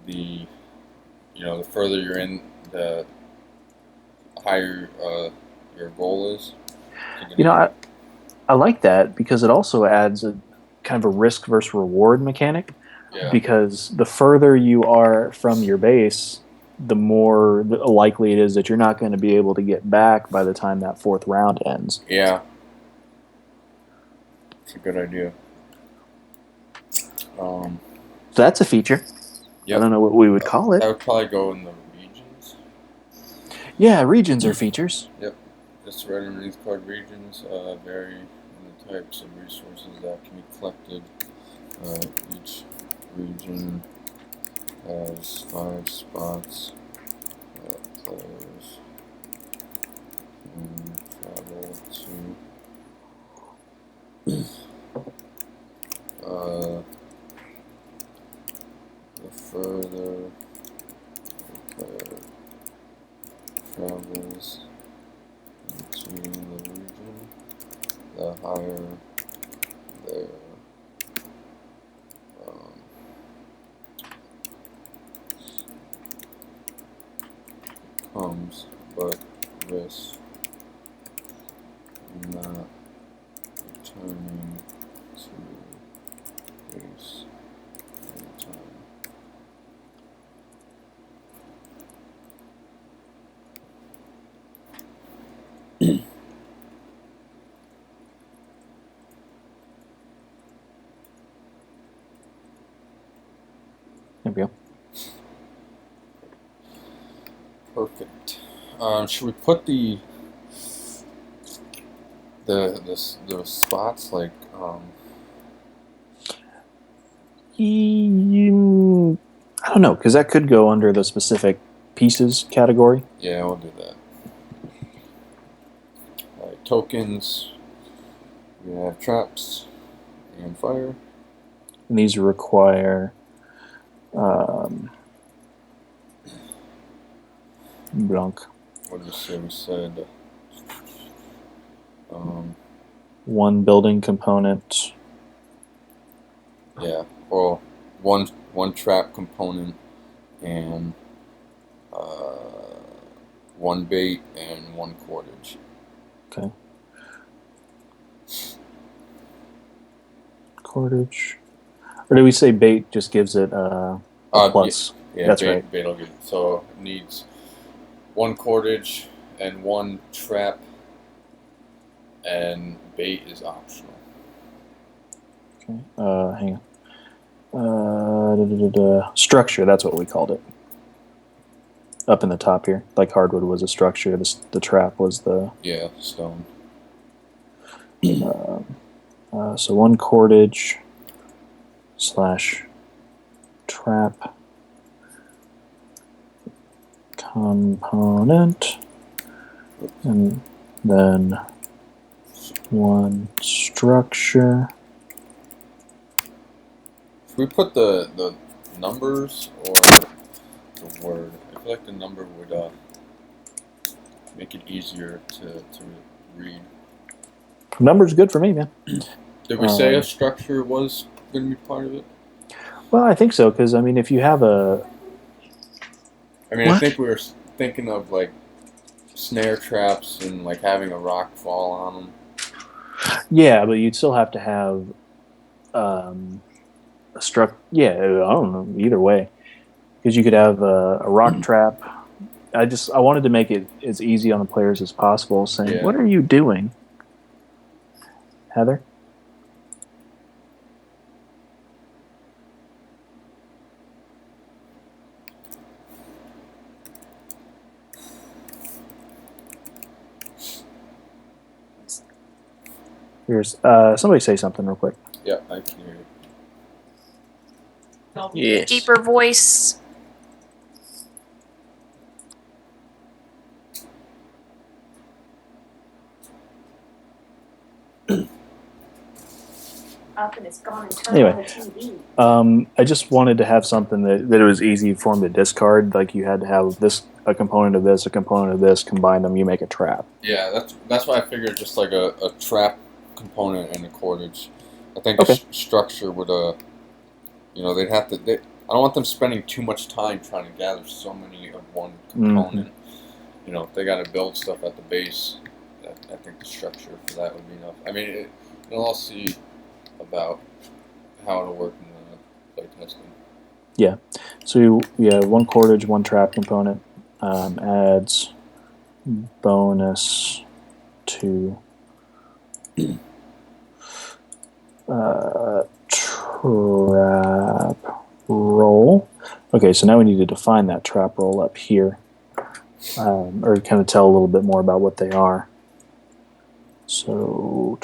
the further you're in, the higher your goal is. I like that because it also adds a kind of a risk versus reward mechanic. Yeah. Because the further you are from your base, the more likely it is that you're not going to be able to get back by the time that 4th round ends. Yeah. It's a good idea. So that's a feature. Yep. I don't know what we would call it. That would probably go in the regions. Yeah, regions are features. Yep. Just right underneath card regions vary in the types of resources that can be collected. Each region has 5 spots that players can travel to. The further the player travels into the region, the higher their comes, but risk not returning to base in time. There we go. Perfect. Should we put the spots like I don't know, because that could go under the specific pieces category. Yeah, we'll do that. Alright, tokens. We have traps and fire. And these require blank. What did we say? We said one building component. yeah. Well, one trap component and one bait and one cordage. Okay. Cordage. Or did we say bait just gives it a plus? Yeah, that's bait, right. Bait will give it. So it needs one cordage and one trap, and bait is optional. Okay. Hang on. Structure, that's what we called it. Up in the top here. Like hardwood was a structure, the trap was the... Yeah, stone. So one cordage / trap component, and then one structure. Should we put the numbers or the word? I feel like the number would make it easier to read. Number's good for me, man. Did we say a structure was going to be part of it? Well, I think so, because, I mean, if you have a... I mean, I think we were thinking of, like, snare traps and, like, having a rock fall on them. Yeah, but you'd still have to have a yeah, I don't know, either way. Because you could have a rock trap. I wanted to make it as easy on the players as possible, saying, Yeah. What are you doing? Heather? Here's somebody say something real quick. Yeah, I can hear you. Yes. Deeper voice. Up and it's gone and turned Anyway. on the TV. I just wanted to have something that it was easy for them to discard. Like you had to have a component of this, a component of this, combine them, you make a trap. Yeah, that's why I figured just like a trap component and a cordage. I think Okay. structure would they'd have to. I don't want them spending too much time trying to gather so many of one component. You know, if they got to build stuff at the base, I think the structure for that would be enough. I mean, you'll all see about how it'll work in the playtesting. So we have one cordage, one trap component, adds bonus to trap roll. Okay, so now we need to define that trap roll up here, or kind of tell a little bit more about what they are. So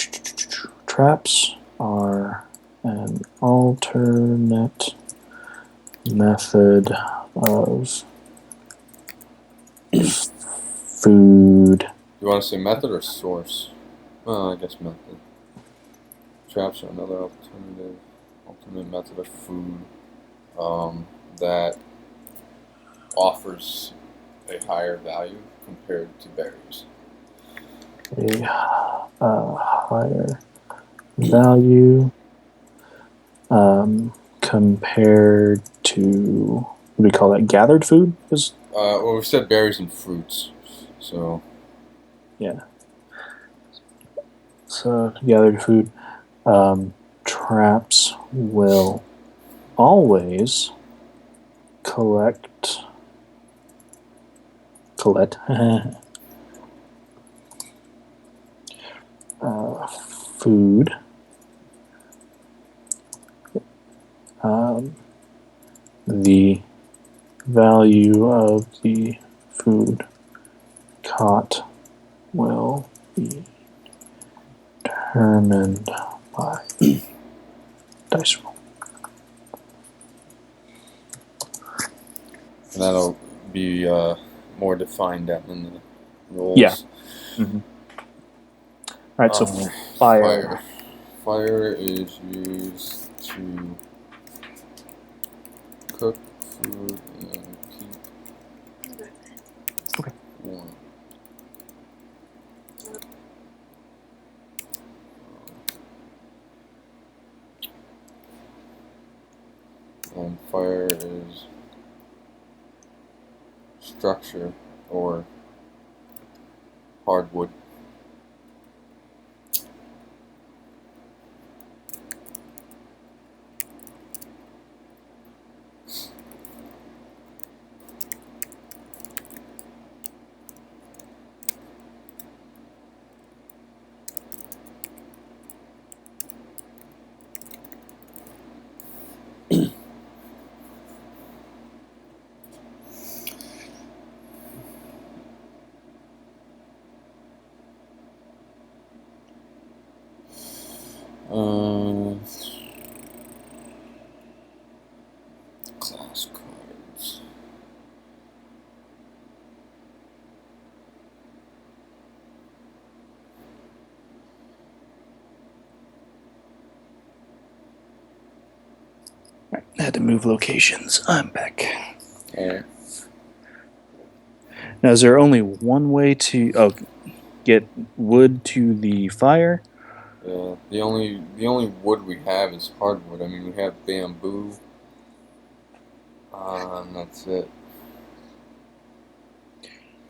traps are an alternate method of food. You want to say method or source? Well, I guess method. Traps are another alternate method of food that offers a higher value compared to berries. A higher value compared to, what do we call that, gathered food? Well, we said berries and fruits, so Yeah. So gathered food. Traps will always collect food the value of the food caught will be determined by dice roll. And that'll be more defined down in the rules. Yeah. Mm-hmm. All right, so fire. Fire is used to cook food and keep Okay. warm. Fire is structure or hardwood. Class cards. I had to move locations. I'm back. Alright. Now, is there only one way to get wood to the fire? The only wood we have is hardwood. I mean, we have bamboo. And that's it.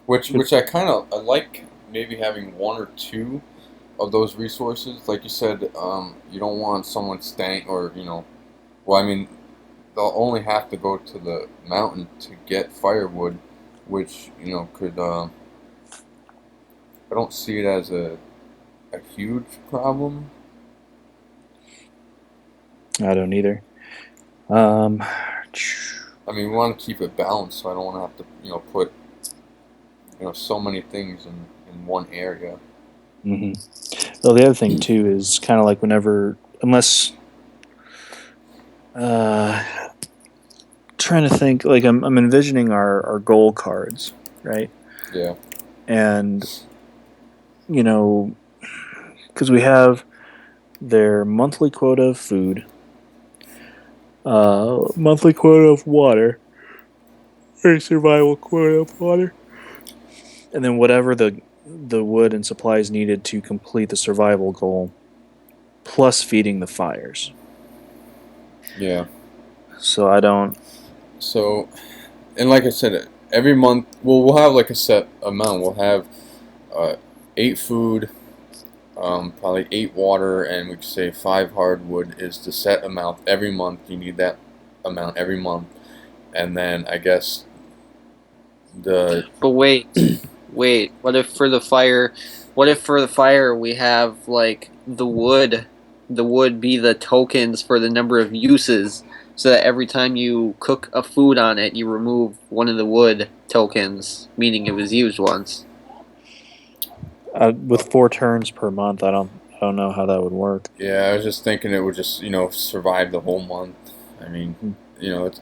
Which I kind of like maybe having one or two of those resources. Like you said, you don't want someone staying or well, I mean, they'll only have to go to the mountain to get firewood, which could. I don't see it as a huge problem. I don't either. I mean, we want to keep it balanced, so I don't want to have to, put, so many things in one area. Mm-hmm. Well, the other thing too is kind of like unless, trying to think, like I'm envisioning our goal cards, right? Yeah. And because we have their monthly quota of food, monthly quota of water, or survival quota of water, and then whatever the wood and supplies needed to complete the survival goal, plus feeding the fires. Yeah. So I don't. So, and like I said, every month we'll have like a set amount. We'll have 8 food, probably 8 water, and we could say 5 hardwood is the set amount every month. You need that amount every month, and then I guess But wait. What if for the fire we have like the wood be the tokens for the number of uses, so that every time you cook a food on it, you remove one of the wood tokens, meaning it was used once. With 4 turns per month, I don't know how that would work. Yeah, I was just thinking it would just survive the whole month. I mean,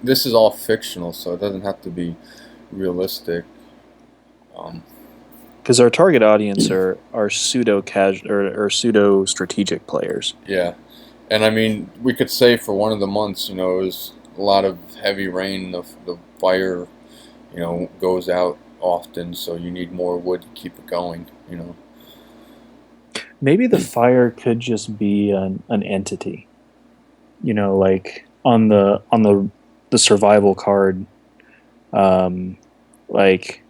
this is all fictional, so it doesn't have to be realistic. Because our target audience are pseudo casual or pseudo strategic players. Yeah, and I mean, we could say for one of the months, it was a lot of heavy rain. The fire, goes out often, so you need more wood to keep it going. Maybe the fire could just be an entity. Like on the survival card, like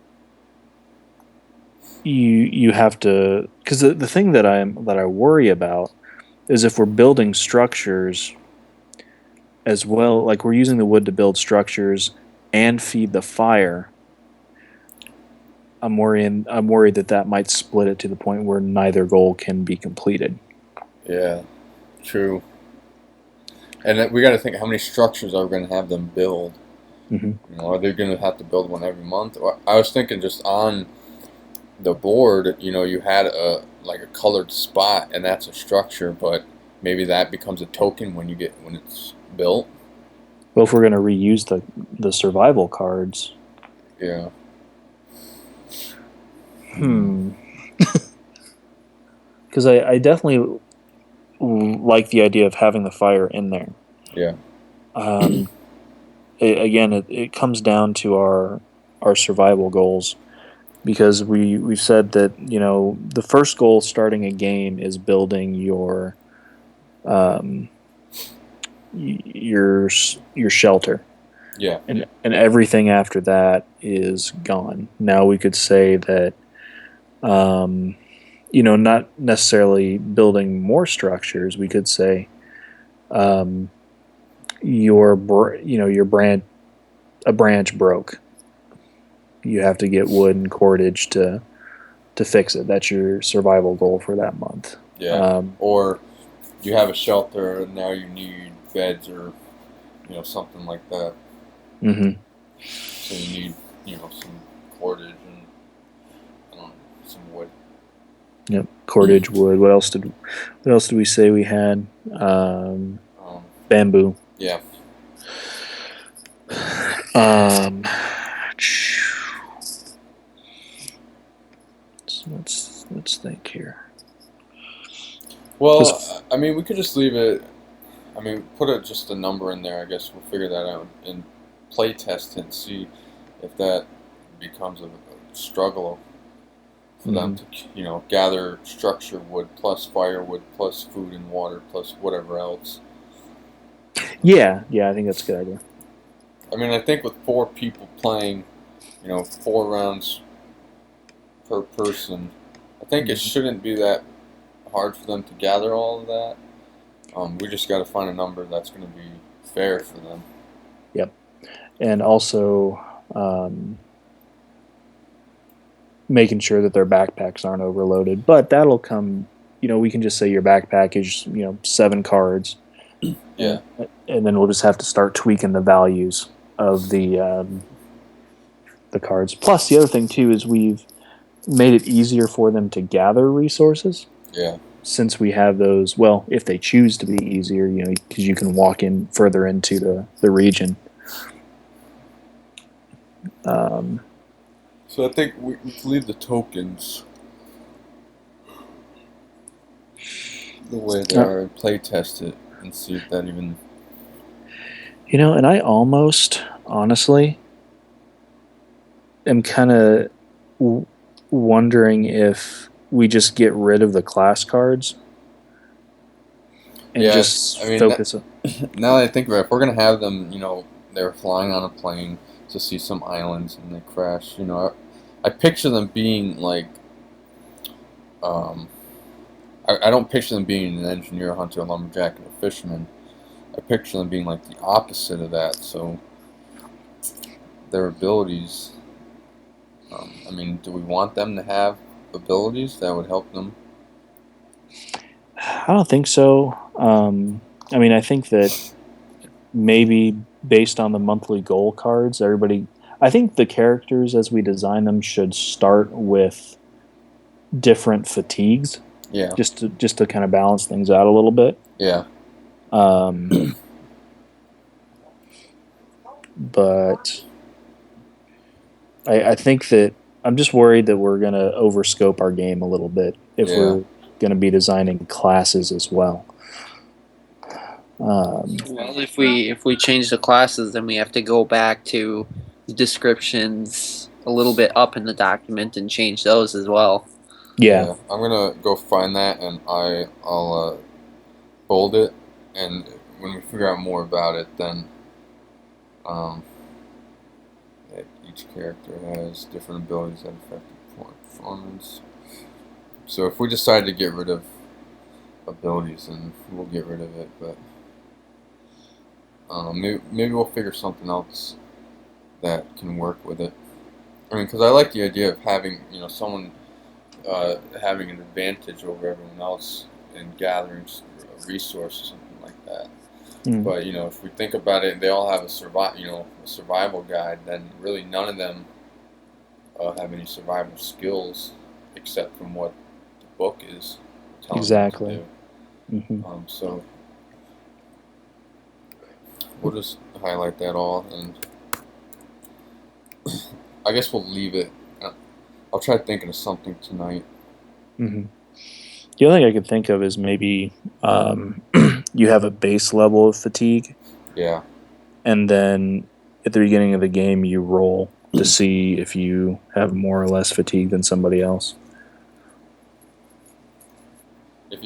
you have to, because the thing that I worry about is if we're building structures as well, like we're using the wood to build structures and feed the fire. I'm worried that might split it to the point where neither goal can be completed. Yeah, true. And then we got to think, how many structures are we going to have them build? Mm-hmm. Are they going to have to build one every month? Or I was thinking just on the board, you had a colored spot, and that's a structure, but maybe that becomes a token when it's built. Well, if we're going to reuse the survival cards, Yeah. Because I definitely like the idea of having the fire in there. Yeah. It comes down to our survival goals, because we've said that, you know, the first goal starting a game is building your your shelter. Yeah. And everything after that is gone. Now we could say that, you know, not necessarily building more structures. We could say, your a branch broke. You have to get wood and cordage to fix it. That's your survival goal for that month. Yeah. Or you have a shelter and now you need beds or, you know, something like that. Mm-hmm. So you need, you know, some cordage and I don't know, some wood. Yep, cordage, wood. What else did we say we had? Bamboo. Yeah. Let's think here. Well, I mean, we could just leave it. I mean, put just a number in there. I guess we'll figure that out and play test it and see if that becomes a struggle for them to, you know, gather structure wood plus firewood plus food and water plus whatever else. Yeah, I think that's a good idea. I mean, I think with 4 people playing, you know, 4 rounds per person, I think it shouldn't be that hard for them to gather all of that. We just got to find a number that's going to be fair for them. Yep, and also making sure that their backpacks aren't overloaded. But that'll come. You know, we can just say your backpack is, you know, 7 cards. Yeah. And then we'll just have to start tweaking the values of the cards. Plus, the other thing too is we've made it easier for them to gather resources. Yeah. Since we have those, well, if they choose to be easier, you know, because you can walk in further into the region. So I think we leave the tokens the way they are and play test it and see if that even. You know, and I almost, honestly, am kind of wondering if we just get rid of the class cards and just focus on. Now that I think about it, if we're going to have them, you know, they're flying on a plane to see some islands and they crash, you know, I picture them being like, I don't picture them being an engineer, a hunter, a lumberjack, and a fisherman. I picture them being like the opposite of that, so their abilities, I mean, do we want them to have abilities that would help them? I don't think so. I mean, I think that maybe based on the monthly goal cards, I think the characters as we design them should start with different fatigues. Yeah. Just to kind of balance things out a little bit. Yeah. But I think that I'm just worried that we're going to overscope our game a little bit if we're going to be designing classes as well. Well, if we change the classes, then we have to go back to the descriptions a little bit up in the document and change those as well. Yeah. I'm gonna go find that and I'll bold it, and when we figure out more about it, then each character has different abilities that affect performance. So if we decide to get rid of abilities, then we'll get rid of it. But maybe we'll figure something else that can work with it. I mean, because I like the idea of having, you know, someone having an advantage over everyone else in gathering resources, something like that. But, you know, if we think about it, they all have a survival guide. Then really none of them have any survival skills except from what the book is telling exactly. them to do. So we'll just highlight that all, and I guess we'll leave it. I'll try thinking of something tonight. Mm-hmm. The only thing I could think of is maybe you have a base level of fatigue. Yeah. And then at the beginning of the game, you roll to see if you have more or less fatigue than somebody else.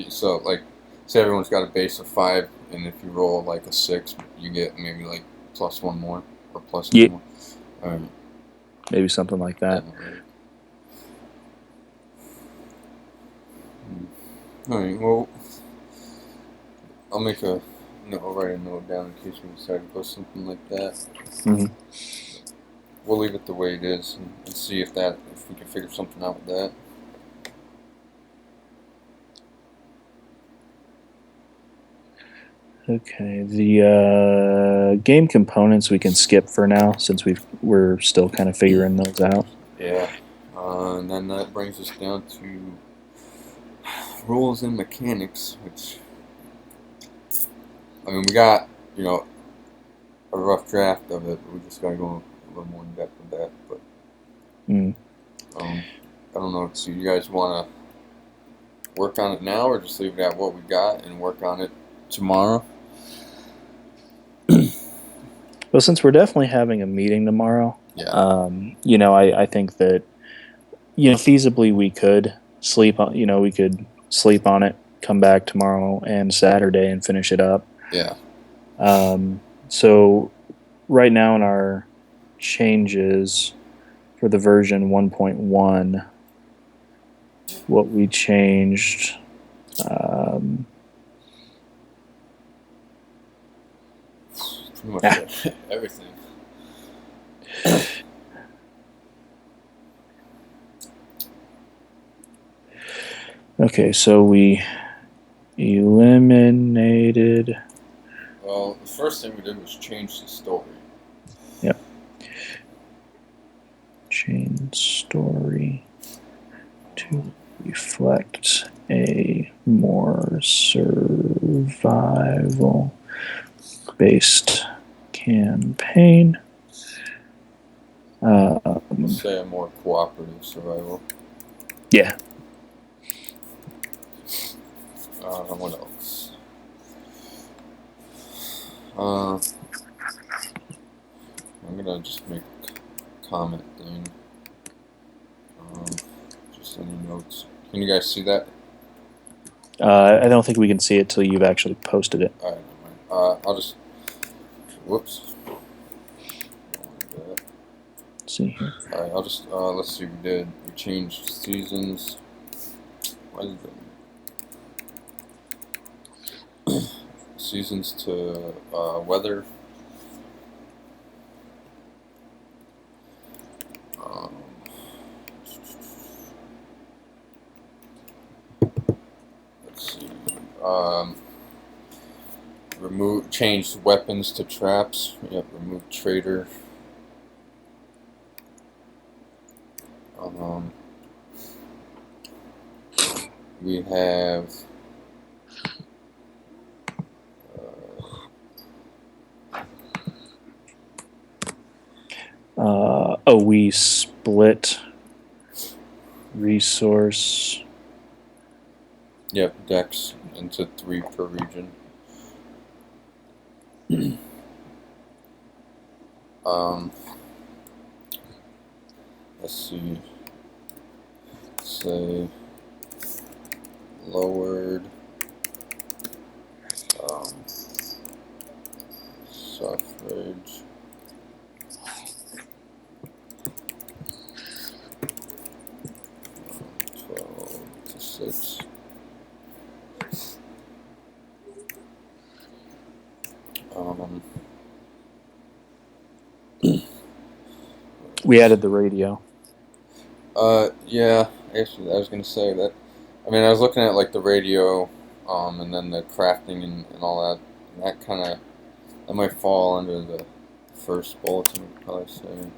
So, like, say everyone's got a base of 5, and if you roll like a 6, you get maybe like plus 1 more or plus 1 more. Maybe something like that. All right. Well, I'll make a note. I'll write a note down in case we decide to go something like that. Mm-hmm. We'll leave it the way it is and see if we can figure something out with that. Okay, the game components we can skip for now since we're still kind of figuring those out. Yeah, and then that brings us down to rules and mechanics, which, I mean, we got, a rough draft of it. We just got to go a little more in depth with that. But I don't know. So you guys want to work on it now, or just leave it at what we got and work on it tomorrow? Well, since we're definitely having a meeting tomorrow, I think that feasibly we could sleep on it, come back tomorrow and Saturday and finish it up. Yeah. So right now in our changes for the version 1.1, what we changed. Pretty much everything. Okay, so we eliminated. Well, the first thing we did was change the story. Yep. Change story to reflect a more survival-based campaign. Let's say a more cooperative survival. Yeah. What else? I'm gonna just make a comment thing. Just any notes. Can you guys see that? I don't think we can see it till you've actually posted it. Alright, never mind. I'll just. Whoops. Let's see here. Alright, I'll just. Let's see. We changed seasons. Why did that? Seasons to weather. Let's see. Change weapons to traps. Yep. Remove traitor. We have. We split resource. Yep, decks into 3 per region. Let's see. Say lowered suffrage. We added the radio. Yeah, actually, I was gonna say that. I mean, I was looking at like the radio, and then the crafting and all that. And that might fall under the first bulletin. We'd probably say.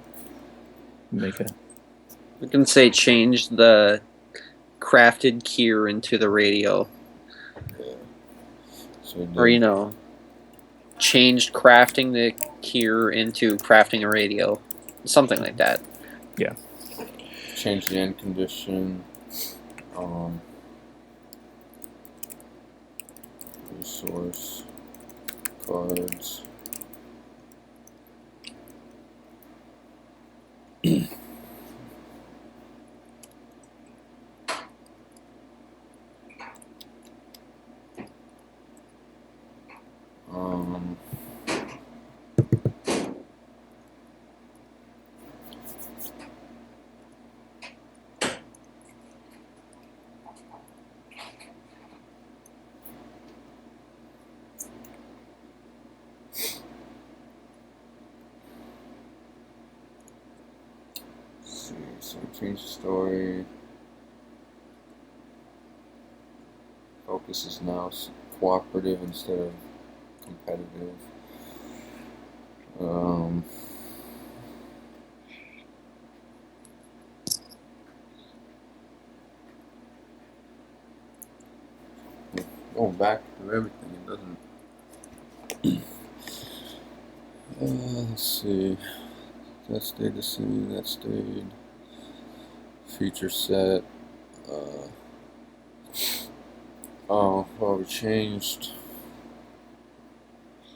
We can say change the crafted gear into the radio. Yeah. So or changed crafting the gear into crafting a radio, something like that. Yeah. Change the end condition. Resource cards. So change the story. Focus is now cooperative instead of competitive. Going back to everything, it doesn't. Let's see. That stayed the same. That stayed. Feature set. Well, we changed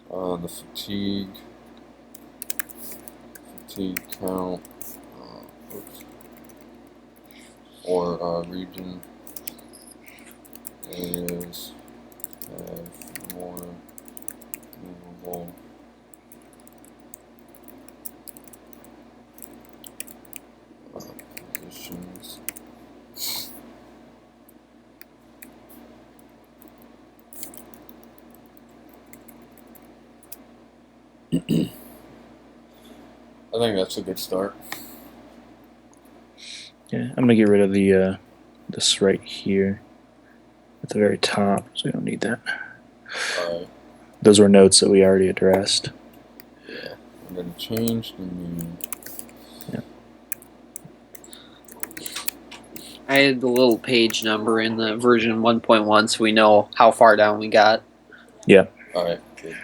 the fatigue count, or region is have more movable positions. I think that's a good start. Yeah, I'm gonna get rid of the this right here at the very top, so we don't need that. Alright. Those were notes that we already addressed. Yeah. I'm gonna change the mean. Yeah. I had the little page number in the version 1.1 so we know how far down we got. Yeah. Alright, good.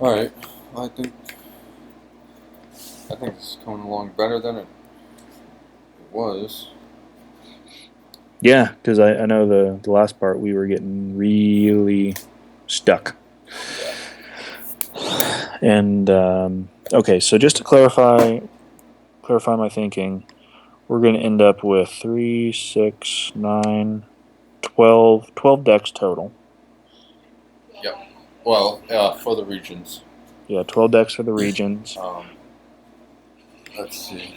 Alright, I think it's coming along better than it was. Yeah, because I know the last part we were getting really stuck. And okay, so just to clarify my thinking, we're going to end up with 3, 6, 9, 12 decks total. Yep. Well, for the regions. Yeah, 12 decks for the regions. Let's see.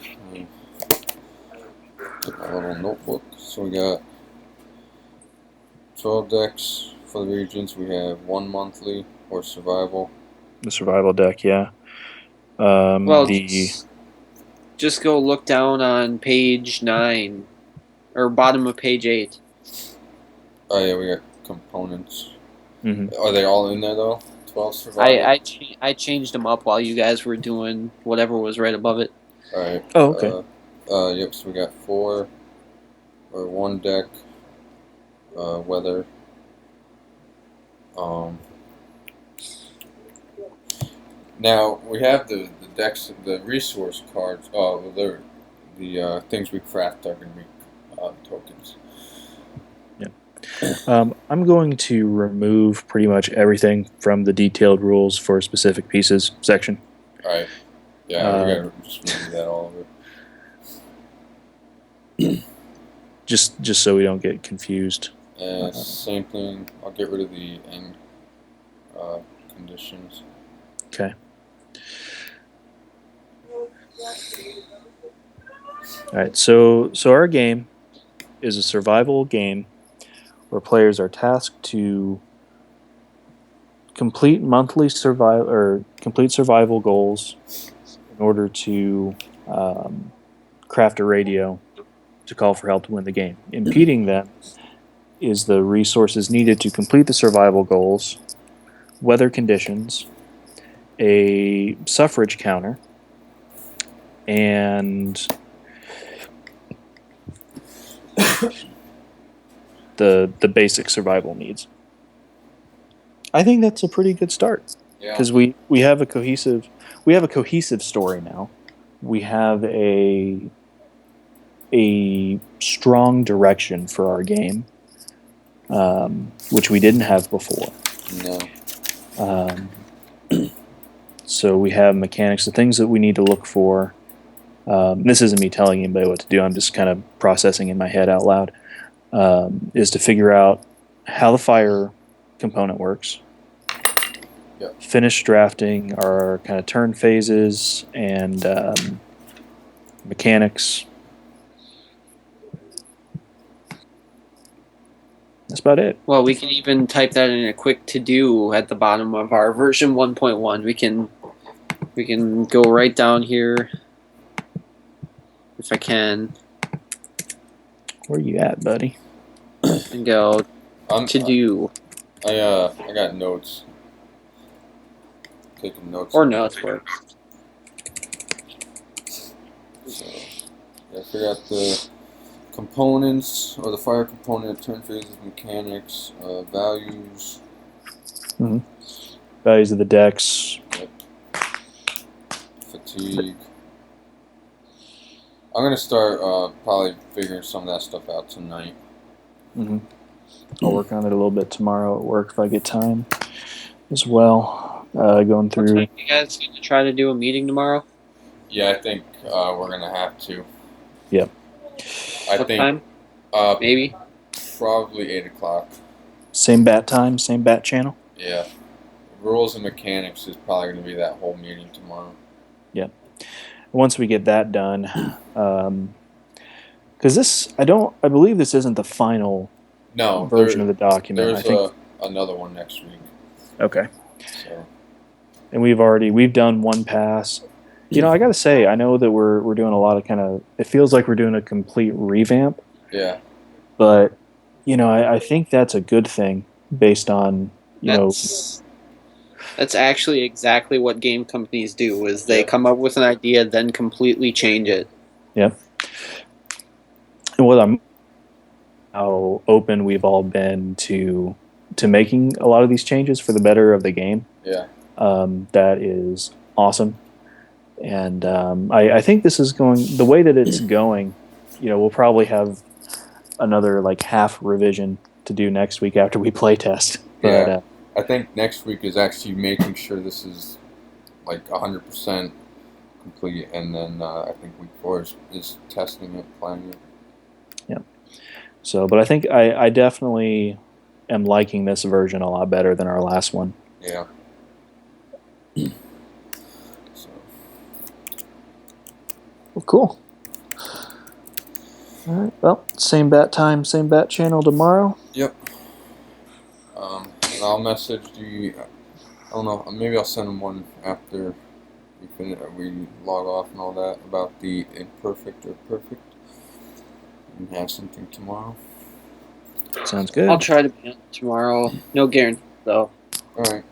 Get my little notebook. So we got 12 decks for the regions. We have 1 monthly or survival. The survival deck, yeah. Well, just go look down on page 9 or bottom of page 8. Oh yeah, we got components. Mm-hmm. Are they all in there though? 12 survival. I changed them up while you guys were doing whatever was right above it. All right. Oh, okay. Yep. So we got 4 or 1 deck. Weather. Now we have the decks, the resource cards. The things we craft are going to be tokens. I'm going to remove pretty much everything from the detailed rules for specific pieces section. All right. Yeah, we got to just remove that all over. Just so we don't get confused. Same thing. I'll get rid of the end conditions. Okay. All right. So our game is a survival game where players are tasked to complete monthly survival goals in order to craft a radio to call for help to win the game. Impeding them is the resources needed to complete the survival goals, weather conditions, a suffrage counter, and the basic survival needs. I think that's a pretty good start because we have a cohesive story now we have a strong direction for our game, which we didn't have before. No. So we have mechanics, the things that we need to look for. This isn't me telling anybody what to do. I'm just kind of processing in my head out loud. Is to figure out how the fire component works. Yep. Finish drafting our kind of turn phases and mechanics. That's about it. Well, we can even type that in a quick to-do at the bottom of our version 1.1. We can go right down here, if I can, Where you at, buddy? and go to-do. I got notes. Taking notes. Or notes work. So, I figure out the components, or the fire component, turn phases, mechanics, values. Values of the decks. Fatigue. I'm gonna start probably figuring some of that stuff out tonight. I'll work on it a little bit tomorrow at work if I get time as well. Going through. You guys going to try to do a meeting tomorrow? Yeah, I think we're gonna have to. Yep. What time? Maybe. Probably 8 o'clock. Same bat time, same bat channel. Yeah. Rules and mechanics is probably gonna be that whole meeting tomorrow. Once we get that done, because I believe this isn't the final version of the document. There's I think another one next week. okay. So. And we've done one pass. You know, I got to say, I know that we're doing a lot of kind of. It feels like we're doing a complete revamp. Yeah. But you know, I think that's a good thing based on That's actually exactly what game companies do. Is they come up with an idea, then completely change it. Yeah. And how open we've all been to making a lot of these changes for the better of the game. Yeah. That is awesome. And I think this is going the way that it's going. You know, we'll probably have another like half revision to do next week after we play test. But, yeah. I think next week is actually making sure this is like 100% complete, and then I think week 4 is testing it, playing it. Yeah. So, but I think I definitely am liking this version a lot better than our last one. Yeah. So. Well, cool. All right. Well, same bat time, same bat channel tomorrow. Yep. And I'll message the. I don't know. Maybe I'll send them one after we log off and all that about the imperfect or perfect. And have something tomorrow. Sounds good. I'll try to be on tomorrow. No guarantee though. All right.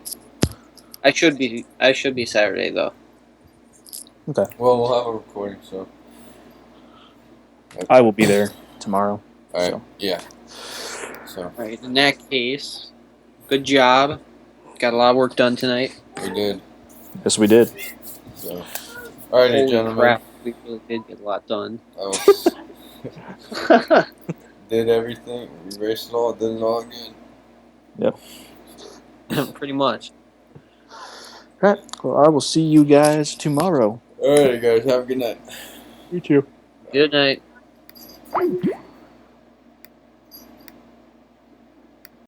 I should be Saturday though. Okay. Well, we'll have a recording, so. I will be there tomorrow. All right. So. Yeah. So. All right. In that case, good job. Got a lot of work done tonight. We did. Yes, we did. So. All righty, Holy gentlemen. crap, we really did get a lot done. Did everything. We raced it all. Did it all again. Yep. Pretty much. All right. Well, I will see you guys tomorrow. All right, guys. Have a good night. You too. Good night.